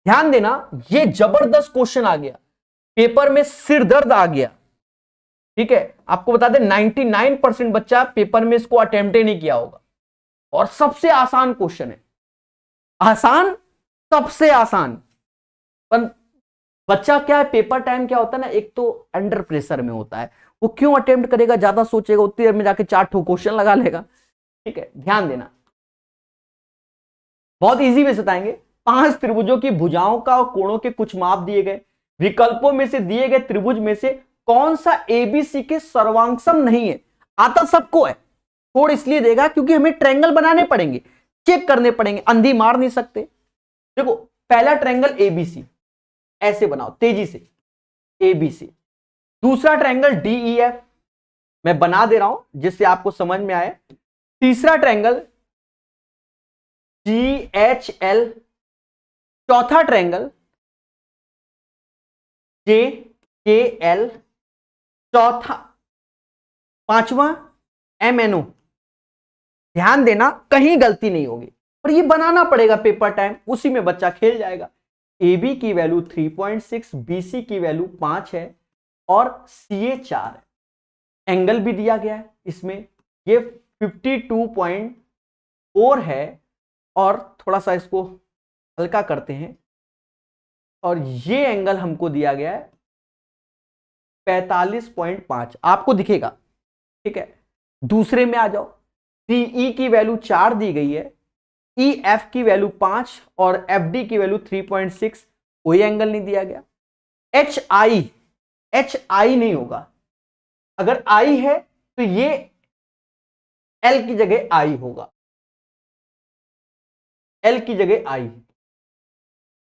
ध्यान देना ये जबरदस्त क्वेश्चन आ गया, पेपर में सिर दर्द आ गया, ठीक है। आपको बता दें 99% बच्चा पेपर में इसको अटेम्प्ट ही नहीं किया होगा, और सबसे आसान क्वेश्चन है, आसान, सबसे आसान। पर बच्चा क्या है, पेपर टाइम क्या होता है ना, एक तो अंडर प्रेशर में होता है, वो क्यों अटेम्प्ट करेगा, ज्यादा सोचेगा, उतनी देर में जाके 4 ठो क्वेश्चन लगा लेगा, ठीक है। ध्यान देना, बहुत इजी वे से बताएंगे, 5 त्रिभुजों की भुजाओं का और कोणों के कुछ माप दिए गए। विकल्पों में से दिए गए त्रिभुज में से कौन सा एबीसी के सर्वांगसम नहीं है। आता सबको है, छोड़ इसलिए देगा क्योंकि हमें ट्रायंगल बनाने पड़ेंगे, चेक करने पड़ेंगे, अंधी मार नहीं सकते। देखो पहला ट्रायंगल एबीसी, ऐसे बनाओ तेजी से, एबीसी। दूसरा ट्रायंगल डीईएफ, मैं बना दे रहा हूं जिससे आपको समझ में आए। तीसरा ट्रायंगल जीएचएल। चौथा ट्रायंगल जेकेएल। चौथा, पांचवा एमएनओ। ध्यान देना कहीं गलती नहीं होगी, पर ये बनाना पड़ेगा पेपर टाइम, उसी में बच्चा खेल जाएगा। AB की वैल्यू 3.6, BC की वैल्यू 5 है और CA 4 है। एंगल भी दिया गया है इसमें, ये 52.4 है और थोड़ा सा इसको हल्का करते हैं, और ये एंगल हमको दिया गया है 45.5, आपको दिखेगा, ठीक है। दूसरे में आ जाओ, DE की वैल्यू 4 दी गई है, EF की वैल्यू 5 और FD की वैल्यू 3.6, कोई एंगल नहीं दिया गया। HI नहीं होगा, अगर I है तो ये L की जगह I होगा, L की जगह I,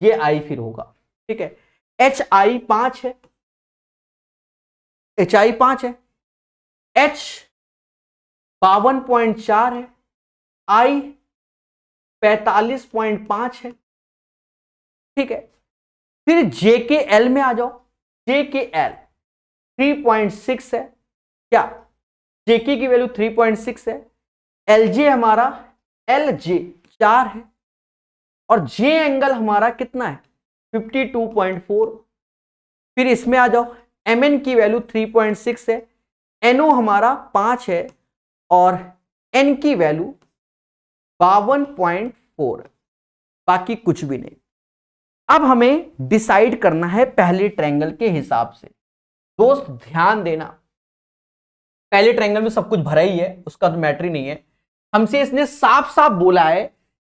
ये I फिर होगा, ठीक है। HI 5 है, HI 5 है, H 52.4 है, I 45.5 है, ठीक है। फिर JKL में आ जाओ, JKL 3.6 है, क्या JK की वैल्यू 3.6 है, LJ हमारा LJ 4 है और J एंगल हमारा कितना है 52.4। फिर इसमें आ जाओ, MN की वैल्यू 3.6 है, NO हमारा 5 है और N की वैल्यू 52.4, बाकी कुछ भी नहीं। अब हमें डिसाइड करना है पहले ट्रायंगल के हिसाब से। दोस्त ध्यान देना, पहले ट्रायंगल में सब कुछ भरा ही है, उसका तो मैटर ही नहीं है। हमसे इसने साफ साफ बोला है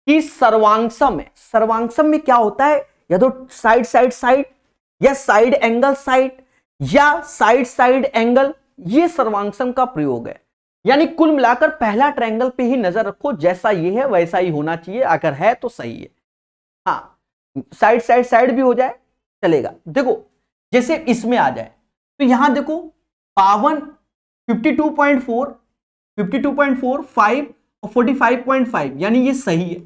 कि सर्वांगसम है। सर्वांगसम में क्या होता है, या तो साइड साइड साइड, या साइड एंगल साइड, या साइड साइड एंगल, ये सर्वांगसम का प्रयोग है। यानी कुल मिलाकर पहला ट्रायंगल पे ही नजर रखो, जैसा ये है वैसा ही होना चाहिए, अगर है तो सही है। हाँ, साइड साइड साइड भी हो जाए चलेगा। देखो जैसे इसमें आ जाए तो यहां देखो 52.4, 52.4, 5 और 45.5, यानी ये सही है।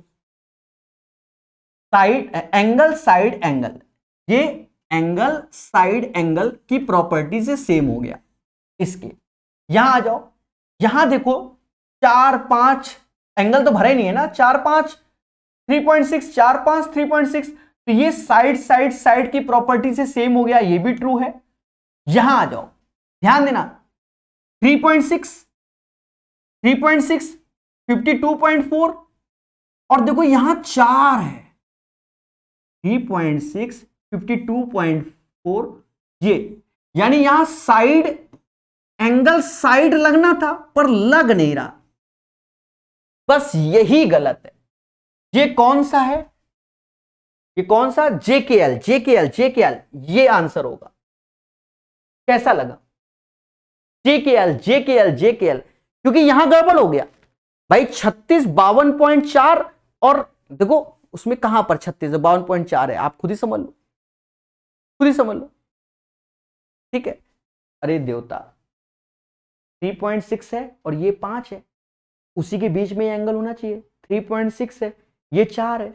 साइड एंगल साइड एंगल, ये एंगल साइड एंगल की प्रॉपर्टी से सेम हो गया इसके। यहां आ जाओ, यहां देखो 4 5 एंगल तो भरा ही नहीं है ना, 4 5 3.6, 4 5 3.6, तो ये साइड साइड साइड की प्रॉपर्टी से सेम हो गया, ये भी ट्रू है। यहां आ जाओ, ध्यान देना 3.6 52.4 और देखो यहां 4 है 3.6 52.4, ये यानी यहां साइड एंगल साइड लगना था पर लग नहीं रहा, बस यही गलत है। ये कौन सा है, ये कौन सा, JKL, JKL, JKL, ये आंसर होगा। कैसा लगा, JKL, JKL, JKL, क्योंकि यहां गड़बड़ हो गया भाई। 36 52.4 और देखो उसमें कहां पर 36 52.4 है, आप खुद ही समझ लो, खुद ही समझ लो, ठीक है। अरे देवता, 3.6 है और ये 5 है, उसी के बीच में एंगल होना चाहिए। 3.6 है, ये 4 है,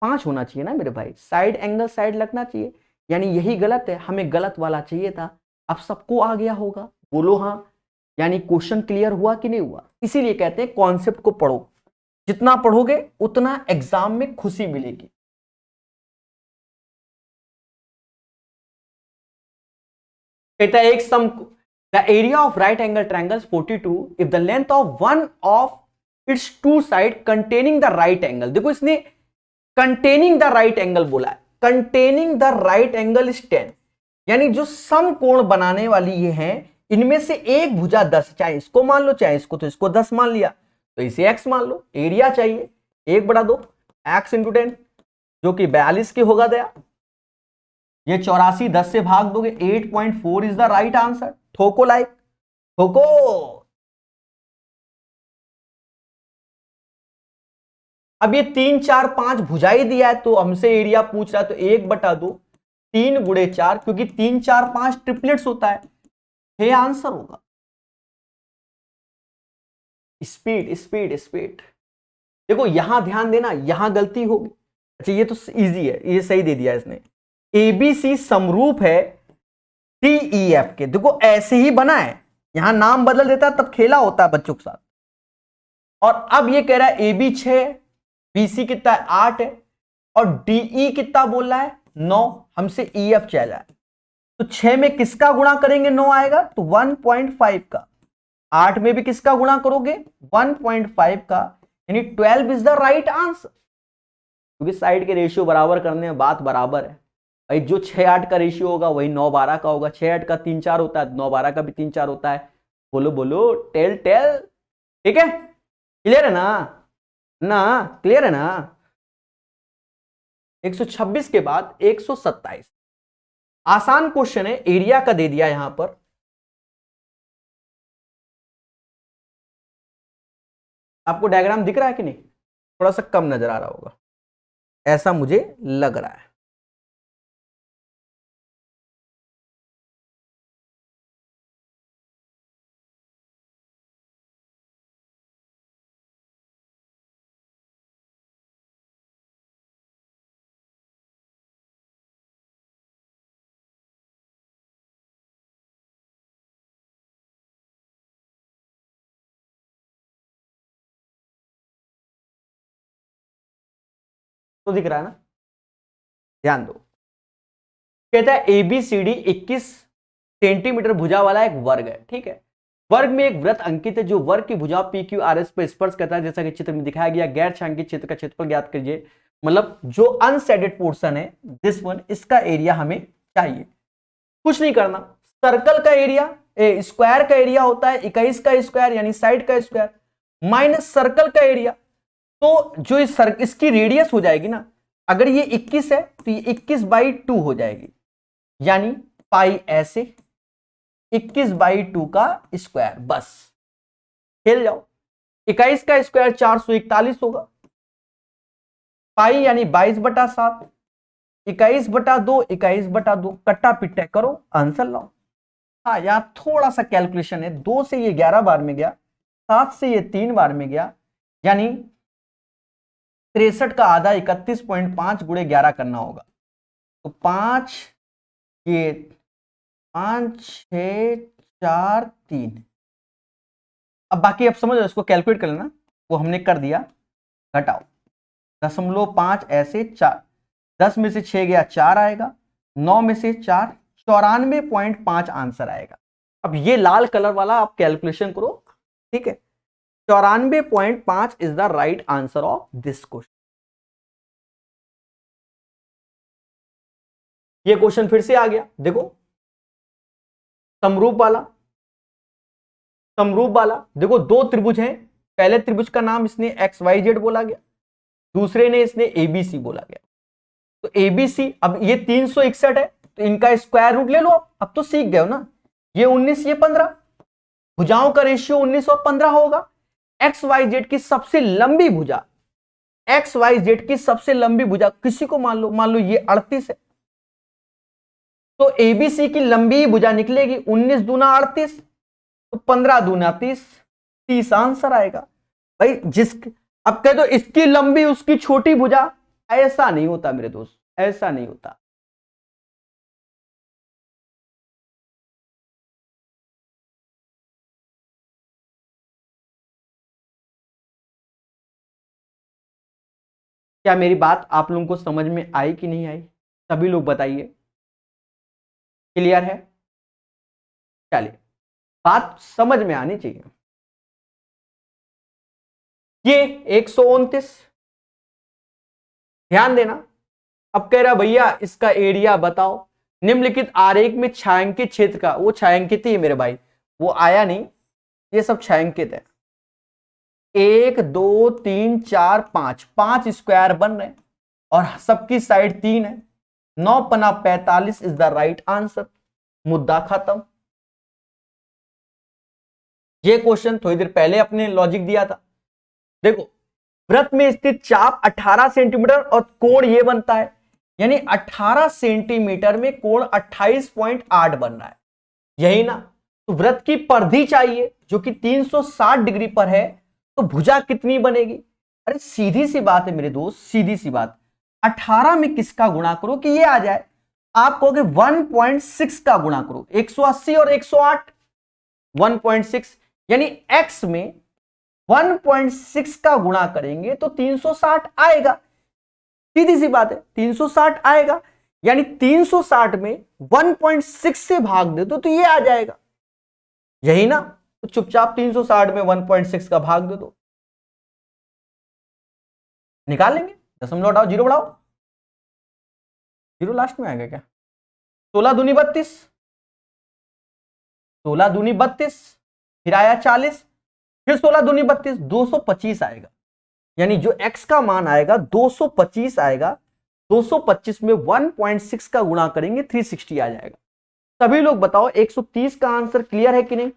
5 होना चाहिए ना मेरे भाई, साइड एंगल साइड लगना चाहिए, यानी यही गलत है, हमें गलत वाला चाहिए था। अब सबको आ गया होगा, बोलो हाँ, यानी क्वेश्चन क्लियर हुआ कि नहीं हुआ। इसीलिए कहते हैं कॉन्सेप्ट को पढ़ो, जितना पढ़ोगे उतना एग्जाम में खुशी मिलेगी। कहता है एक sum, the area of right angle triangle 42 if the length of one of its two side containing the right angle. देखो इसने कंटेनिंग द राइट एंगल बोला है, containing the right angle is 10, यानी जो सम कोण बनाने वाली ये है, इनमें से एक भुजा 10, चाहे इसको मान लो चाहे इसको, तो इसको 10 मान लिया तो इसे x मान लो। एरिया चाहिए 1/2 x × 10, जो कि 42 के होगा दया। ये 84 10 से भाग दोगे, 8.4 इज द राइट आंसर। ठोको लाइक, ठोको। अब ये 3 4 5 भुजाई दिया है तो हमसे एरिया पूछ रहा है, तो 1/2 3 गुणे 4, क्योंकि 3 4 5 ट्रिपलेट्स होता है, ये आंसर होगा। Speed speed speed. देखो यहां ध्यान देना, यहां गलती होगी। अच्छा ये तो इजी है, ये सही दे दिया इसने। एबीसी समरूप है टीईएफ के। देखो ऐसे ही बना है, यहां नाम बदल देता तब खेला होता है बच्चों के साथ। और अब ये कह रहा है एबी 6, बीसी कितना है 8 है, और डीई कितना बोल रहा है 9, हमसे ईएफ चाहिए है। तो 6 में किसका गुणा करेंगे 9 आएगा, तो 1.5 का। 8 में भी किसका गुणा करोगे 1.5 का, यानी 12 इज द राइट आंसर। क्योंकि साइड के रेशियो बराबर करने में बात बराबर है भाई। जो 6-8 का रेशियो होगा वही 9-12 का होगा। 6-8 का 3-4 होता है, 9-12 का भी 3-4 होता है। बोलो बोलो, टेल टेल। ठीक है, क्लियर है ना? ना क्लियर है ना? 126 के बाद 127 आसान क्वेश्चन है, एरिया का दे दिया यहां पर। आपको डायग्राम दिख रहा है कि नहीं? थोड़ा सा कम नजर आ रहा होगा, ऐसा मुझे लग रहा है। तो दिख रहा है ना? ध्यान दो, कहता है एबीसीडी 21 सेंटीमीटर भुजा वाला एक वर्ग है। ठीक है, वर्ग में एक वृत्त अंकित है जो वर्ग की भुजा पी क्यू आर एस पर स्पर्श करता है, जैसा कि चित्र में दिखाया गया। गैर छायांकित क्षेत्र का क्षेत्रफल ज्ञात कीजिए। मतलब जो अनसेडेड पोर्शन है दिस वन, इसका एरिया हमें चाहिए। कुछ नहीं करना, सर्कल का एरिया, स्क्वायर का एरिया होता है 21 का स्क्वायर यानी साइड का स्क्वायर, माइनस सर्कल का एरिया। तो जो इसकी रेडियस हो जाएगी ना, अगर ये 21 है तो ये 21/2 हो जाएगी, यानी पाई ऐसे 21/2 का स्क्वायर। बस खेल जाओ। 21 का स्क्वायर 441 होगा, पाई यानी 22/7, 21/2 21/2, कट्टा पिट्टा करो आंसर लाओ। हाँ यहां थोड़ा सा कैलकुलेशन है, 2 से ये 11 बार में गया, 7 से ये 3 बार में गया, यानी 63 का आधा 31.5 गुणे 11 करना होगा। तो 5 ये 5 6 4 3। अब बाकी अब समझो, इसको कैलकुलेट कर लेना, वो हमने कर दिया। घटाओ 0.5 ऐसे 4, 10 में से 6 गया 4 आएगा, 9 में से 4 94.5 आंसर आएगा। अब ये लाल कलर वाला आप कैलकुलेशन करो। ठीक है, 94.5 is the right answer of this question. ये क्वेश्चन फिर से आ गया, देखो समरूप वाला। समरूप वाला देखो, 2 त्रिभुज हैं, पहले त्रिभुज का नाम इसने XYZ बोला गया, दूसरे ने इसने ABC बोला गया। तो ABC, अब ये 361 है तो इनका स्क्वायर रूट ले लो। अब तो सीख गए हो ना, ये 19 ये 15, भुजाओं का रेशियो 19 और 15 होगा। XYZ की सबसे लंबी भुजा, XYZ की सबसे लंबी भुजा किसी को मान लो ये 38 है, तो ABC की लंबी भुजा निकलेगी 19 दूना 38, तो 15 दूना 30, 30 आंसर आएगा भाई। अब कह दो इसकी लंबी उसकी छोटी भुजा, ऐसा नहीं होता मेरे दोस्त, ऐसा नहीं होता। क्या मेरी बात आप लोगों को समझ में आई कि नहीं आई? सभी लोग बताइए, क्लियर है? चलिए, बात समझ में आनी चाहिए। ये 129, ध्यान देना। अब कह रहा भैया इसका एरिया बताओ। निम्नलिखित आरेख में छायांकित क्षेत्र का, वो छायांकित ही है मेरे भाई, वो आया नहीं, ये सब छायांकित है। 1 2 3 4 5 5 स्क्वायर बन रहे हैं। और सबकी साइड 3 है। 9 पना 45 इज द राइट आंसर। मुद्दा खत्म। ये क्वेश्चन थोड़ी देर पहले अपने लॉजिक दिया था। देखो, वृत्त में स्थित चाप 18 सेंटीमीटर और कोण ये बनता है, यानी 18 सेंटीमीटर में कोण 28.8 बन रहा है, यही ना। तो वृत्त की परिधि चाहिए जो कि 360 डिग्री पर है, तो भुजा कितनी बनेगी? अरे सीधी सी बात है मेरे दोस्त, सीधी सी बात। 18 में किसका गुणा करो कि ये आ जाए? आप कहोगे 1.6 का गुणा करो, 180 और 108, 1.6, यानी x में 1.6 का गुणा करेंगे तो 360 आएगा। सीधी सी बात है, 360 आएगा, यानी 360 में 1.6 से भाग दे दो तो ये आ जाएगा, यही ना। तो चुपचाप 360 में 1.6 का भाग दे दो, निकाल लेंगे। दशमलव हटाओ, जीरो बढ़ाओ, जीरो लास्ट में आएगा क्या? 16 दूनी 32, 16 दूनी 32, फिर आया 40, फिर 16 दूनी 32, 225 आएगा, यानी जो x का मान आएगा 225 आएगा। 225 में 1.6 का गुणा करेंगे 360 आ जाएगा। सभी लोग बताओ 130 का आंसर क्लियर है कि नहीं?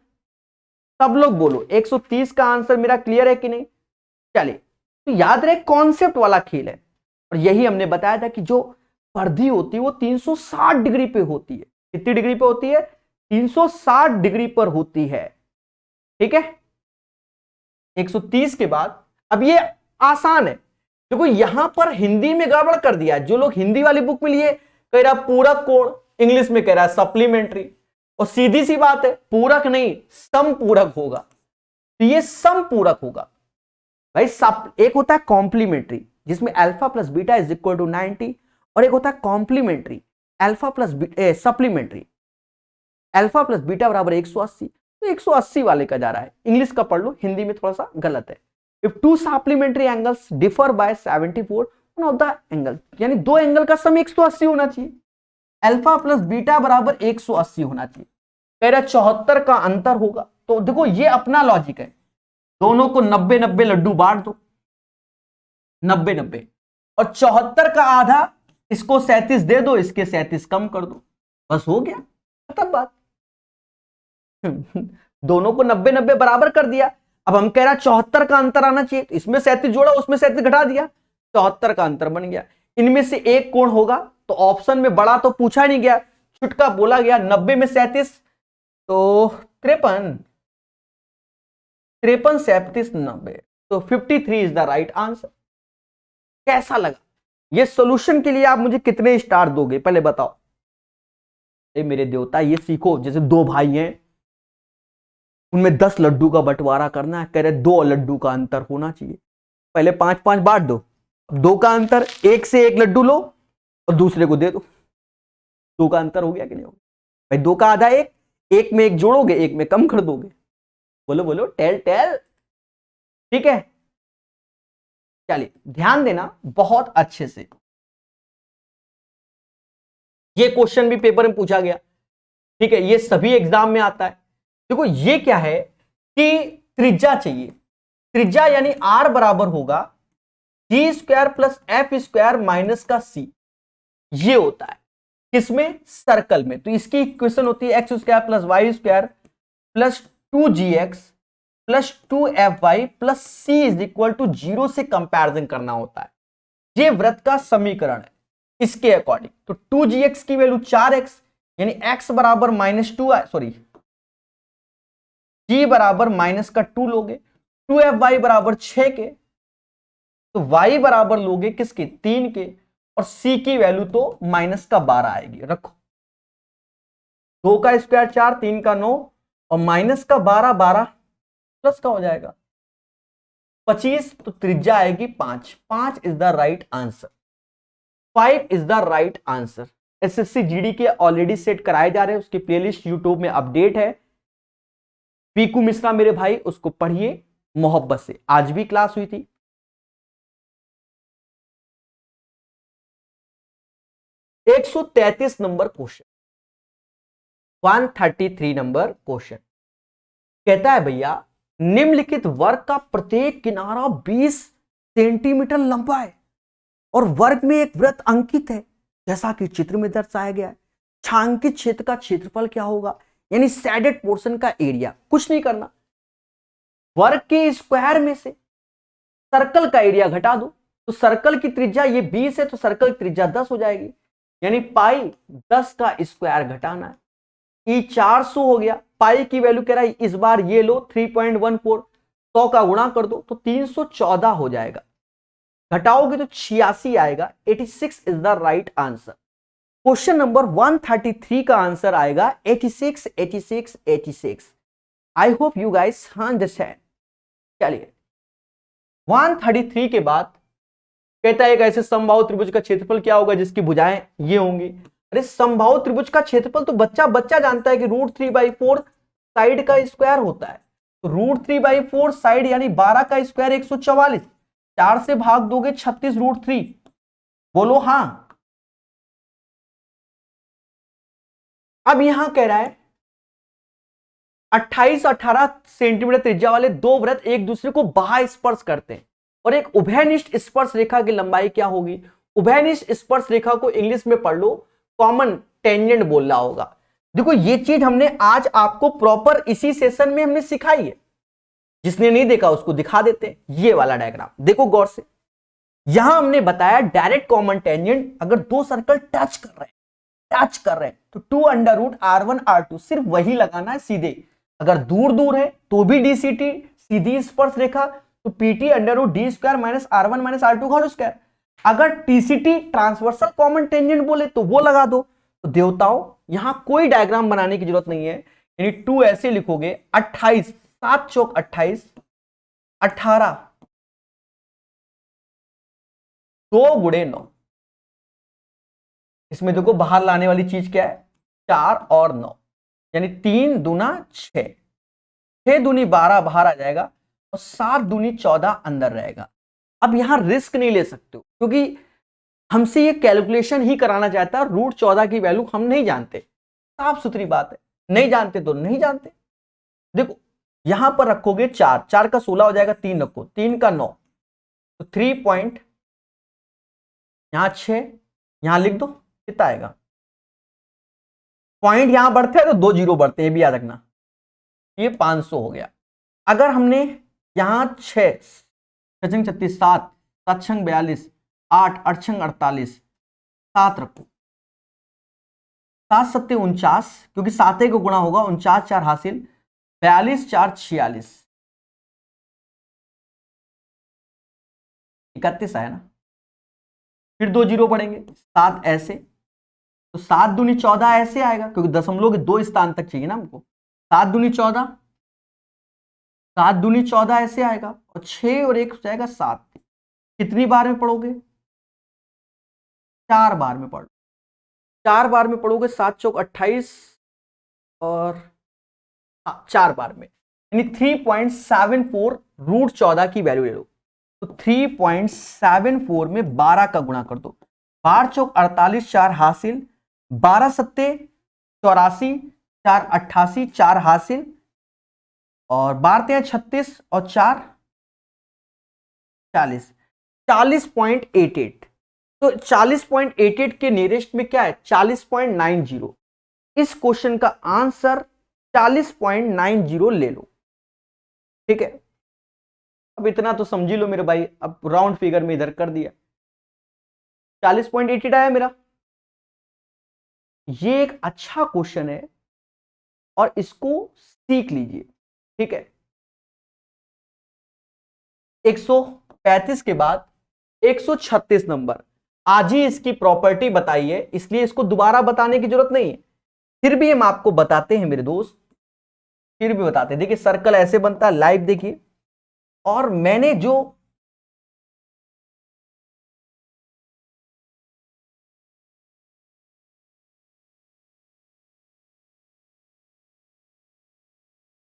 सब लोग बोलो 130 का आंसर मेरा क्लियर है कि नहीं? चलिए, तो याद रहे कॉन्सेप्ट वाला खेल है, और यही हमने बताया था कि जो परिधि होती है वो 360 डिग्री पे होती है। कितनी डिग्री पे होती है? 360 डिग्री पर होती है, ठीक है। 130 के बाद अब ये आसान है, देखो यहां पर हिंदी में गड़बड़ कर दिया है। जो लोग हिंदी वाली बुक में लिए, कह रहा पूरक कोण, इंग्लिश में कह रहा है सप्लीमेंट्री। और सीधी सी बात है, पूरक नहीं समपूरक होगा, तो ये समपूरक होगा भाई। एक होता है कॉम्प्लीमेंट्री जिसमें alpha plus beta is equal to 90, और एक होता है complementary alpha plus supplementary alpha plus beta बराबर 180। तो 180 वाले का जा रहा है, इंग्लिश का पढ़ लो, हिंदी में थोड़ा सा गलत है। If two supplementary angles differ by 74 one of the angle, यानी दो एंगल का सम 180 होना चाहिए। अल्फा प्लस बीटा बराबर 180 होना चाहिए। कह रहा 74 का अंतर होगा। तो देखो ये अपना लॉजिक है, दोनों को 90-90 लड्डू बांट दो, 90-90, और 74 का आधा इसको 37 दे दो, इसके 37 कम कर दो, बस हो गया, खत्म बात। दोनों को 90-90 बराबर कर दिया। अब हम कह रहा 74 का अंतर आना चाहिए, तो इसमें 37 जोड़ा, उसमें 37 घटा दिया, 74 का अंतर बन गया। इनमें से एक कोण होगा, तो ऑप्शन में बड़ा तो पूछा नहीं गया, छुटका बोला गया। 90 में 37 तो 53, 37, 90, तो 53 इज द राइट आंसर। कैसा लगा ये सॉल्यूशन के लिए? आप मुझे कितने स्टार दोगे पहले बताओ। मेरे देवता, ये सीखो, जैसे दो भाई हैं, उनमें 10 लड्डू का बंटवारा करना है, कह रहे 2 लड्डू का अंतर होना चाहिए, पहले 5-5 बांट दो। अब 2 का अंतर, एक से एक लड्डू लो और दूसरे को दे दो। 2 का अंतर हो गया कि नहीं हो गया भाई? 2 का आधा एक, एक में एक जोड़ोगे, एक में कम कर दोगे। बोलो बोलो, टेल टेल, ठीक है। चलिए ध्यान देना बहुत अच्छे से, ये क्वेश्चन भी पेपर में पूछा गया, ठीक है, ये सभी एग्जाम में आता है। देखो ये क्या है कि त्रिज्या चाहिए, त्रिज्या यानी आर बराबर होगा G square plus F square minus का सी, ये होता है किसमें? सर्कल में। तो इसकी इक्वेशन होती है x square plus y square plus 2gx plus 2fy plus C is equal to 0 से कंपैरिजन करना होता है। ये वृत्त का समीकरण है इसके अकॉर्डिंग। तो 2gx की वैल्यू 4x, यानी x बराबर -2, सॉरी g बराबर माइनस का 2 लोगे, 2fy बराबर 6 के, तो y बराबर लोगे किसके? 3 के, और c की वैल्यू तो माइनस का 12 आएगी। रखो, 2 का स्क्वायर 4, 3 का 9, और माइनस का 12, 12 प्लस का हो जाएगा 25, तो त्रिज्या आएगी 5। 5 is the right answer, 5 is the right answer. SSC GD के ऑलरेडी सेट कराए जा रहे हैं, उसकी प्लेलिस्ट यूट्यूब में अपडेट है। पीकू मिश्रा मेरे भाई, उसको पढ़िए मोहब्बत से, आज भी क्लास हुई थी। एक 133 नंबर क्वेश्चन, 133 नंबर क्वेश्चन कहता है भैया निम्नलिखित वर्ग का प्रत्येक किनारा 20 सेंटीमीटर लंबा है। और वर्ग में एक वृत्त अंकित है जैसा कि चित्र में दर्शाया गया है। छांकित क्षेत्र का क्षेत्रफल क्या होगा, यानी शेडेड पोर्शन का एरिया। कुछ नहीं करना, वर्ग के स्क्वायर में से सर्कल का एरिया घटा दो, तो सर्कल की त्रिज्या ये 20 है तो सर्कल की त्रिज्या 10 हो जाएगी, यानी पाई 10 का स्क्वायर घटाना है। ई 400 हो गया, पाई की वैल्यू कह रहा है इस बार ये लो 3.14, 100 का गुणा कर दो तो 314 हो जाएगा, घटाओगे तो 86 आएगा। 86 is the right answer. Question number 133 का आंसर आएगा 86, 86, 86। I hope you guys understand. चलिए 133 के बाद कहता है एक ऐसे समबाहु त्रिभुज का क्षेत्रफल क्या होगा जिसकी भुजाएं ये होंगी। अरे समबाहु त्रिभुज का क्षेत्रफल तो बच्चा बच्चा जानता है कि √3/4 साइड का स्क्वायर होता है, तो √3/4 साइड यानी 12 का स्क्वायर 144, 4 से भाग दोगे 36√3। बोलो हाँ। अब यहां कह रहा है 28-18 सेंटीमीटर त्रिज्या वाले दो वृत्त एक दूसरे को बाह्य स्पर्श करते हैं और एक उभयनिष्ठ स्पर्श रेखा की लंबाई क्या होगी। उभयनिष्ठ स्पर्श रेखा को इंग्लिश में पढ़ लो, कॉमन टेंजेंट बोल रहा होगा। देखो ये चीज हमने आज आपको प्रॉपर इसी सेशन में हमने सिखाई है, जिसने नहीं देखा उसको दिखा देते हैं। ये वाला डायग्राम देखो गौर से, यहां हमने बताया डायरेक्ट कॉमन टेंजेंट अगर दो सर्कल टच कर रहे हैं तो 2√r1r2 सिर्फ वही लगाना है सीधे। अगर दूर दूर है तो भी DCT सीधी स्पर्श रेखा तो PT √d² - r1 - r2 whole square. अगर TCT ट्रांसवर्सल कॉमन टेंजेंट बोले तो वो लगा दो। तो देवताओं यहां कोई डायग्राम बनाने की जरूरत नहीं है, यानी 2 ऐसे लिखोगे 28, 7 चौक 28, 18, 2 गुणे 9। इसमें देखो बाहर लाने वाली चीज क्या है, 4 और 9, यानी 3 दूना 6, 6 दूनी 12 बाहर आ जाएगा और 7 दूनी 14 अंदर रहेगा। अब यहां रिस्क नहीं ले सकते हो क्योंकि हमसे ये कैलकुलेशन ही कराना चाहता है, √14 की वैल्यू हम नहीं जानते, साफ सुथरी बात है, नहीं जानते तो नहीं जानते। देखो यहां पर रखोगे 4, 4 का 16 हो जाएगा, 3 रखो, 3 का 9, तो 3 पॉइंट, यहां 6, यहां लिख दो कितना आएगा। पॉइंट यहां बढ़ते हैं तो 2 जीरो बढ़ते हैं, ये भी याद रखना। ये 500 हो गया। अगर हमने यहां 6, 6 36, 7, 7 42, 8, 8 48, 7 रखो, 7 7 49, क्योंकि 7 को गुणा होगा, 49 4 हासिल, 42 4 46, 31 आया ना। फिर 2 जीरो पड़ेंगे, 7 ऐसे, तो 7 दूनी 14 ऐसे आएगा क्योंकि दशमलव के 2 स्थान तक चाहिए ना हमको। 7 दूनी 14, 7 दूनी 14 ऐसे आएगा और 6 और 1 हो जाएगा 7। कितनी बार में पढ़ोगे, 4 बार में पढ़ो, 4 बार में पढ़ोगे, 7 चौक 28 और 4 बार में, यानी 3.74 √14 की वैल्यू ले लो। तो 3.74 में 12 का गुणा कर दो, 12 चौक 48, 4 हासिल, 12 सत्ते 84, 4 88, 4 हासिल, और 12 36 और 4 40, 40.88। तो 40.88 के नियरेस्ट में क्या है, 40.90। इस क्वेश्चन का आंसर 40.90 ले लो, ठीक है। अब इतना तो समझी लो मेरे भाई, अब राउंड फिगर में इधर कर दिया, 40.88 आया मेरा। ये एक अच्छा क्वेश्चन है और इसको सीख लीजिए, ठीक है। 135 के बाद 136 नंबर, आज ही इसकी प्रॉपर्टी बताई है, इसलिए इसको दोबारा बताने की जरूरत नहीं है, फिर भी हम आपको बताते हैं मेरे दोस्त, फिर भी बताते हैं। देखिए सर्कल ऐसे बनता है, लाइव देखिए, और मैंने जो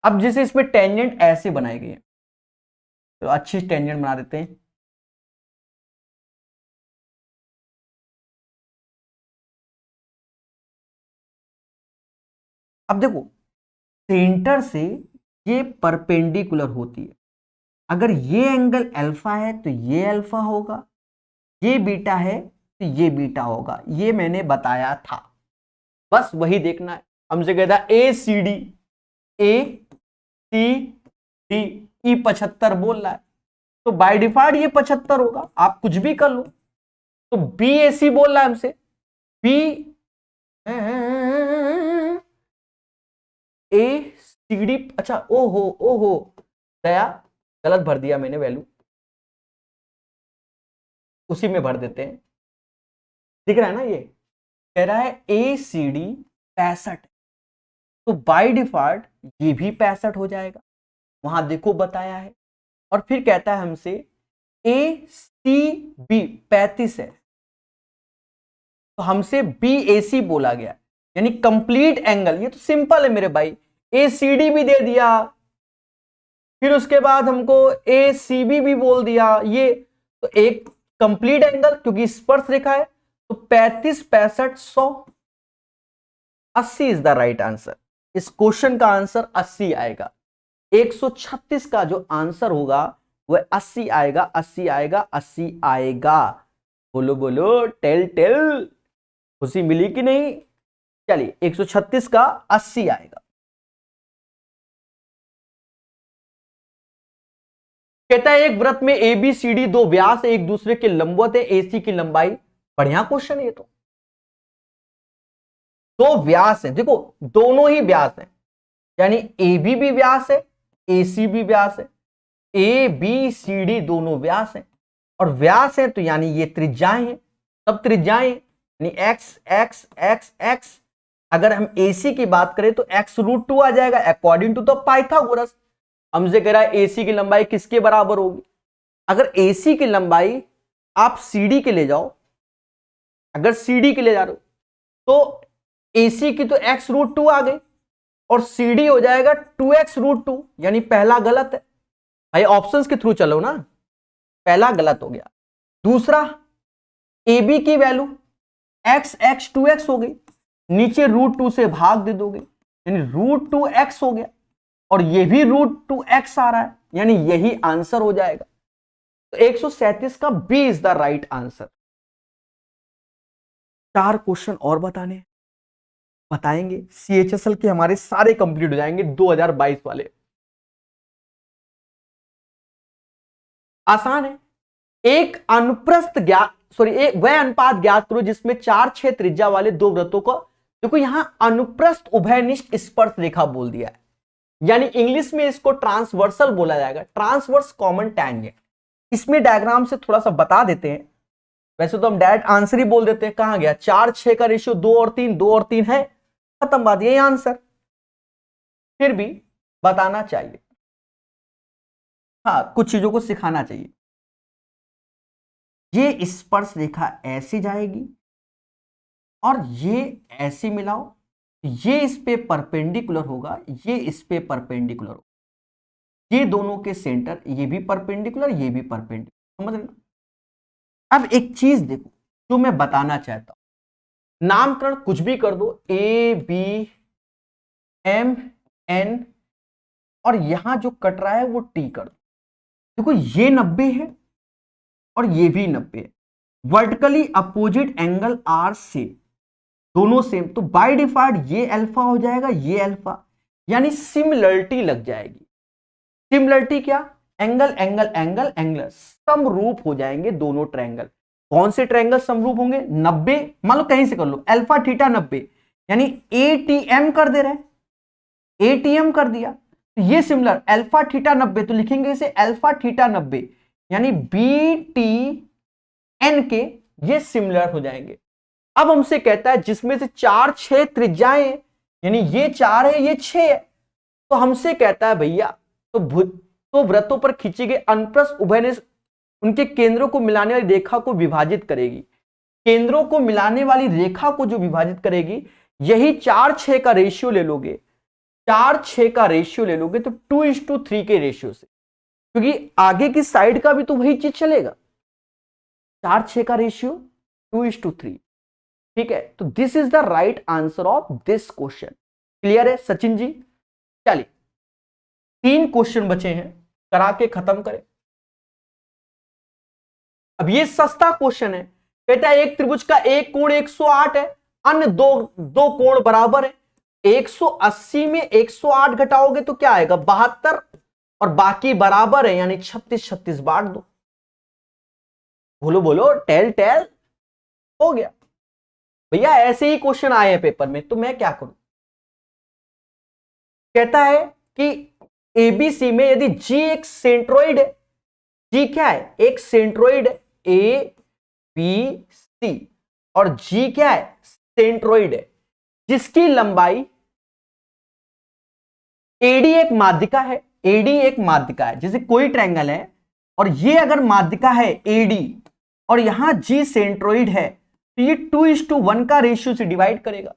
अब जैसे इसमें टेंजेंट ऐसे बनाई गई है, तो अच्छी टेंजेंट बना देते हैं। अब देखो सेंटर से ये परपेंडिकुलर होती है, अगर ये एंगल अल्फा है तो ये अल्फा होगा, ये बीटा है तो ये बीटा होगा, ये मैंने बताया था, बस वही देखना है। हमसे कहता है ACD, ACD ई 75 बोल रहा है, तो बाय डिफॉल्ट ये 75 होगा, आप कुछ भी कर लो। तो BAC बोल रहा है हमसे, बी ACD, अच्छा ओहो ओहो दया, गलत भर दिया मैंने वैल्यू, उसी में भर देते हैं, दिख रहा है ना, ये कह रहा है ACD 65, तो बाय डिफॉल्ट ये भी 65 हो जाएगा, वहां देखो बताया है। और फिर कहता है हमसे ACB 35 है, तो हमसे BAC बोला गया, यानी कंप्लीट एंगल, ये तो सिंपल है मेरे भाई, ACD भी दे दिया, फिर उसके बाद हमको ACB भी बोल दिया, ये तो एक कंप्लीट एंगल क्योंकि स्पर्श रेखा है, तो 35, 65, 100, 80 इज द राइट आंसर। इस क्वेश्चन का आंसर 80 आएगा। 136 का जो आंसर होगा वह 80 आएगा, 80 आएगा, 80 आएगा। बोलो बोलो, टेल टेल, खुशी मिली कि नहीं? चलिए 136 का 80 आएगा। कहता है एक वृत्त में ABCD दो व्यास एक दूसरे के लंबवत है, AC की लंबाई, बढ़िया क्वेश्चन है ये तो। दो व्यास है, देखो दोनों ही व्यास है, यानी AB भी व्यास है, AC भी व्यास है, ABCD दोनों व्यास है, और व्यास है तो यानी ये त्रिज्याएं हैं, सब त्रिज्याएं यानी x x x x। अगर हम AC की बात करें तो x√2 आ जाएगा अकॉर्डिंग टू द पाइथागोरस। हमसे कह रहा है AC की लंबाई किसके बराबर होगी? अगर AC की लंबाई आप CD के ले जाओ, अगर CD के ले जा रहे हो तो AC की तो x√2 आ गई और CD हो जाएगा 2x√2, यानी पहला गलत है भाई, ऑप्शंस के थ्रू चलो ना, पहला गलत हो गया। दूसरा AB की वैल्यू x x 2x हो गई, नीचे √2 से भाग दे दोगे यानी √2x हो गया, और ये भी √2x आ रहा है, यानी यही आंसर हो जाएगा। तो 137 का B is the right answer. 4 question और बताएंगे, CHSL के हमारे सारे कंप्लीट हो जाएंगे 2022 वाले। आसान है। एक अनुप्रस्थ ज्ञात एक वह अनुपात ज्ञात करो जिसमें 4/6 त्रिज्या वाले दो वृत्तों को, देखो यहां अनुप्रस्थ उभयनिष्ठ स्पर्श रेखा बोल दिया है, यानी इंग्लिश में इसको ट्रांसवर्सल बोला जाएगा, ट्रांसवर्स कॉमन टैंजेंट। इसमें डायग्राम से थोड़ा सा बता देते हैं, वैसे तो हम डायरेक्ट आंसर ही बोल देते हैं, कहां गया 4/6 का रेशियो 2 और 3, 2 और 3 है, खत्म बात, यही आंसर। फिर भी बताना चाहिए, हाँ कुछ चीजों को सिखाना चाहिए। ये स्पर्श रेखा ऐसी जाएगी और ये ऐसे मिलाओ, ये इस पे परपेंडिकुलर होगा, ये इस पे परपेंडिकुलर होगा, ये दोनों के सेंटर, ये भी परपेंडिकुलर, ये भी परपेंडिकुलर, समझ लेना। अब एक चीज देखो जो मैं बताना चाहता हूं, नामकरण कुछ भी कर दो, ABMN, और यहां जो कट रहा है वो T कर दो। देखो ये 90 है और ये भी 90 है, वर्टिकली अपोजिट एंगल आर से, दोनों सेम, तो बाय डिफॉल्ट ये अल्फा हो जाएगा, ये अल्फा, यानी सिमिलरिटी लग जाएगी। सिमिलरिटी क्या? एंगल एंगल एंगल एंगल समरूप हो जाएंगे दोनों ट्रायंगल। कौन से ट्रायंगल समरूप होंगे? 90, मान लो कहीं से कर लो, अल्फा थीटा 90, यानी ATM कर दे रहे हैं, ATM कर दिया, तो ये सिमिलर अल्फा थीटा 90, तो लिखेंगे इसे अल्फा थीटा 90, यानी BTN के ये सिमिलर हो जाएंगे। अब हमसे कहता है जिसमें से 4/6 त्रिज्याएं, यानी ये 4 है ये 6 है, तो हमसे कहता है भैया तो वृत्तों पर खींची गई अनुप्रस्थ उभयनिष्ठ उनके केंद्रों को मिलाने वाली रेखा को विभाजित करेगी। केंद्रों को मिलाने वाली रेखा को जो विभाजित करेगी, यही 4/6 का रेशियो ले लोगे, 4/6 का रेशियो ले लोगे तो 2:3 के रेशियो से, क्योंकि आगे की साइड का भी तो वही चीज चलेगा, 4/6 का रेशियो 2:3, ठीक है। तो this is the right answer of this question. Clear है सचिन जी? चलिए 3 क्वेश्चन बचे हैं, करा के खत्म करें। अब ये सस्ता क्वेश्चन है, कहता है एक त्रिभुज का एक कोण 108 है, अन्य दो कोण बराबर है। 180 में 108 घटाओगे तो क्या आएगा 72, और बाकी बराबर है यानी 36 36 बांट दो। बोलो बोलो, टेल टेल, हो गया भैया। ऐसे ही क्वेश्चन आए हैं पेपर में, तो मैं क्या करूं। कहता है कि एबीसी में यदि जी एक सेंट्रोइड है, जी क्या है, एक सेंट्रोइड है, ए बी सी, और जी क्या है, सेंट्रोइड है, जिसकी लंबाई एडी एक माध्यिका है, एडी एक माध्यिका है, जैसे कोई ट्रायंगल है और ये अगर माध्यिका है एडी और यहां जी सेंट्रोइड है, तो ये 2:1 का रेशियो से डिवाइड करेगा,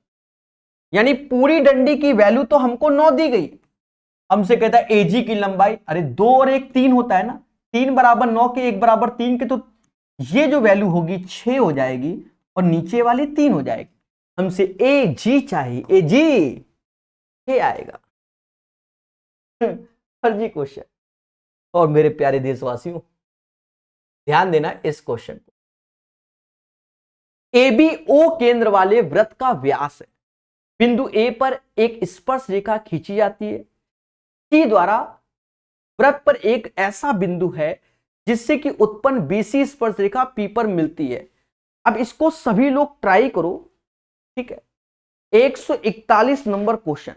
यानी पूरी डंडी की वैल्यू तो हमको 9 दी गई। हमसे कहता है एजी की लंबाई, अरे 2 और 1 3 होता है ना, 3 बराबर 9 के 1 बराबर 3 के, तो ये जो वैल्यू होगी 6 हो जाएगी और नीचे वाली 3 हो जाएगी। हमसे ए जी चाहिए, ए जी ये आएगा। फर्जी क्वेश्चन। और मेरे प्यारे देशवासियों ध्यान देना इस क्वेश्चन को। ए बी ओ केंद्र वाले वृत्त का व्यास है, बिंदु ए पर एक स्पर्श रेखा खींची जाती है, सी द्वारा वृत्त पर एक ऐसा बिंदु है जिससे कि उत्पन्न बीसी स्पर्श रेखा पी पर मिलती है। अब इसको सभी लोग ट्राई करो, ठीक है। 141 नंबर क्वेश्चन,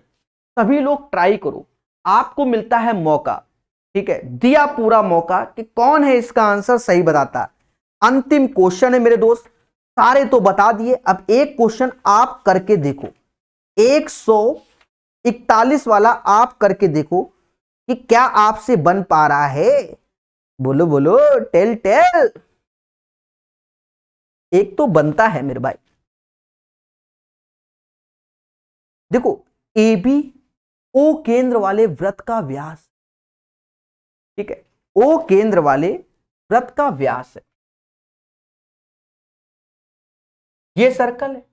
सभी लोग ट्राई करो, आपको मिलता है मौका, ठीक है, दिया पूरा मौका कि कौन है इसका आंसर सही बताता है। अंतिम क्वेश्चन है मेरे दोस्त, सारे तो बता दिए, अब एक क्वेश्चन आप करके देखो, 141 वाला आप करके देखो कि क्या आपसे बन पा रहा है। बोलो बोलो, टेल टेल। एक तो बनता है मेरे भाई। देखो, ए बी ओ केंद्र वाले वृत्त का व्यास, ठीक है, ओ केंद्र वाले वृत्त का व्यास है, ये सर्कल है।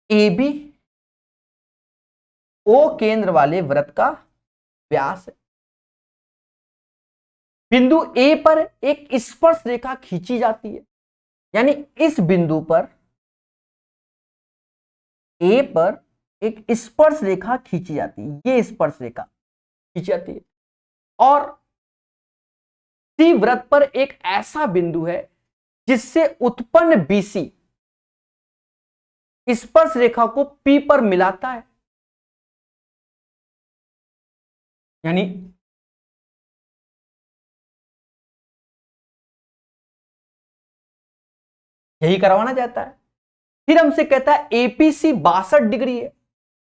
ए बी ओ केंद्र वाले वृत्त का व्यास है, बिंदु ए पर एक स्पर्श रेखा खींची जाती है, यानी इस बिंदु पर ए पर एक स्पर्श रेखा खींची जाती है, ये स्पर्श रेखा खींची जाती है, और सी वृत्त पर एक ऐसा बिंदु है जिससे उत्पन्न बीसी स्पर्श रेखा को पी पर मिलाता है, यानी यही करवाना चाहता है। फिर हमसे कहता है एपीसी 62 डिग्री है,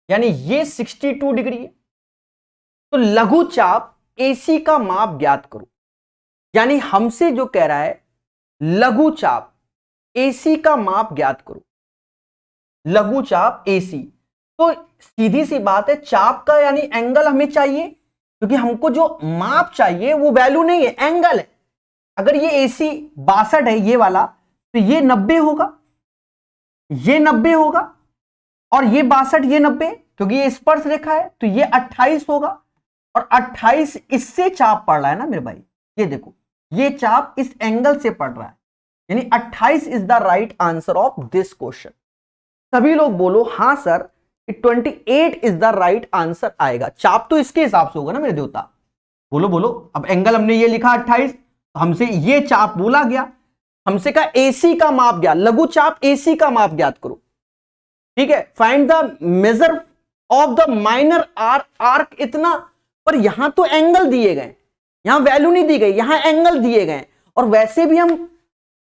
यानी ये 62 डिग्री है, तो लघु चाप एसी का माप ज्ञात करो। यानी हमसे जो कह रहा है लघु चाप एसी का माप ज्ञात करो, लघु चाप एसी। तो सीधी सी बात है, चाप का यानी एंगल हमें चाहिए, क्योंकि हमको जो माप चाहिए वो वैल्यू नहीं है, एंगल है। अगर ये एसी 62 है ये वाला, तो ये 90 होगा, ये 90 होगा, और ये 62 ये 90, क्योंकि ये स्पर्श रेखा है, तो ये 28 होगा, और 28 इससे चाप पड़ रहा है ना मेरे भाई, ये देखो ये चाप इस एंगल से पड़ रहा है, यानी 28 is the right answer of this question. सभी लोग बोलो हाँ sir, 28 is the right answer आएगा। चाप तो इसके हिसाब से होगा ना मेरे देवता, बोलो बोलो। अब एंगल हमने ये लिखा 28, हमसे ये चाप बोला गया, हमसे कहा एसी का माप ज्ञात, लघु चाप एसी का माप ज्ञात करो, ठीक है। Find the measure of the minor arc इतना, पर यहां तो एंगल दिए गए, यहां वैल्यू नहीं दी गई, यहां एंगल दिए गए, और वैसे भी हम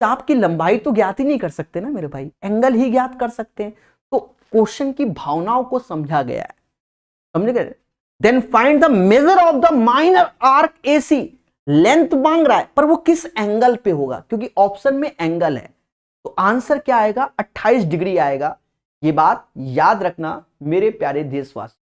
चाप की लंबाई तो ज्ञात ही नहीं कर सकते ना मेरे भाई, एंगल ही ज्ञात कर सकते हैं। तो क्वेश्चन की भावनाओं को समझा गया है, समझ गए। Then find the measure of the minor arc AC, length मांग रहा है, पर वो किस एंगल पे होगा, क्योंकि ऑप्शन में एंगल है, तो आंसर क्या आएगा 28 डिग्री आएगा। ये बात याद रखना मेरे प्यारे देशवासी।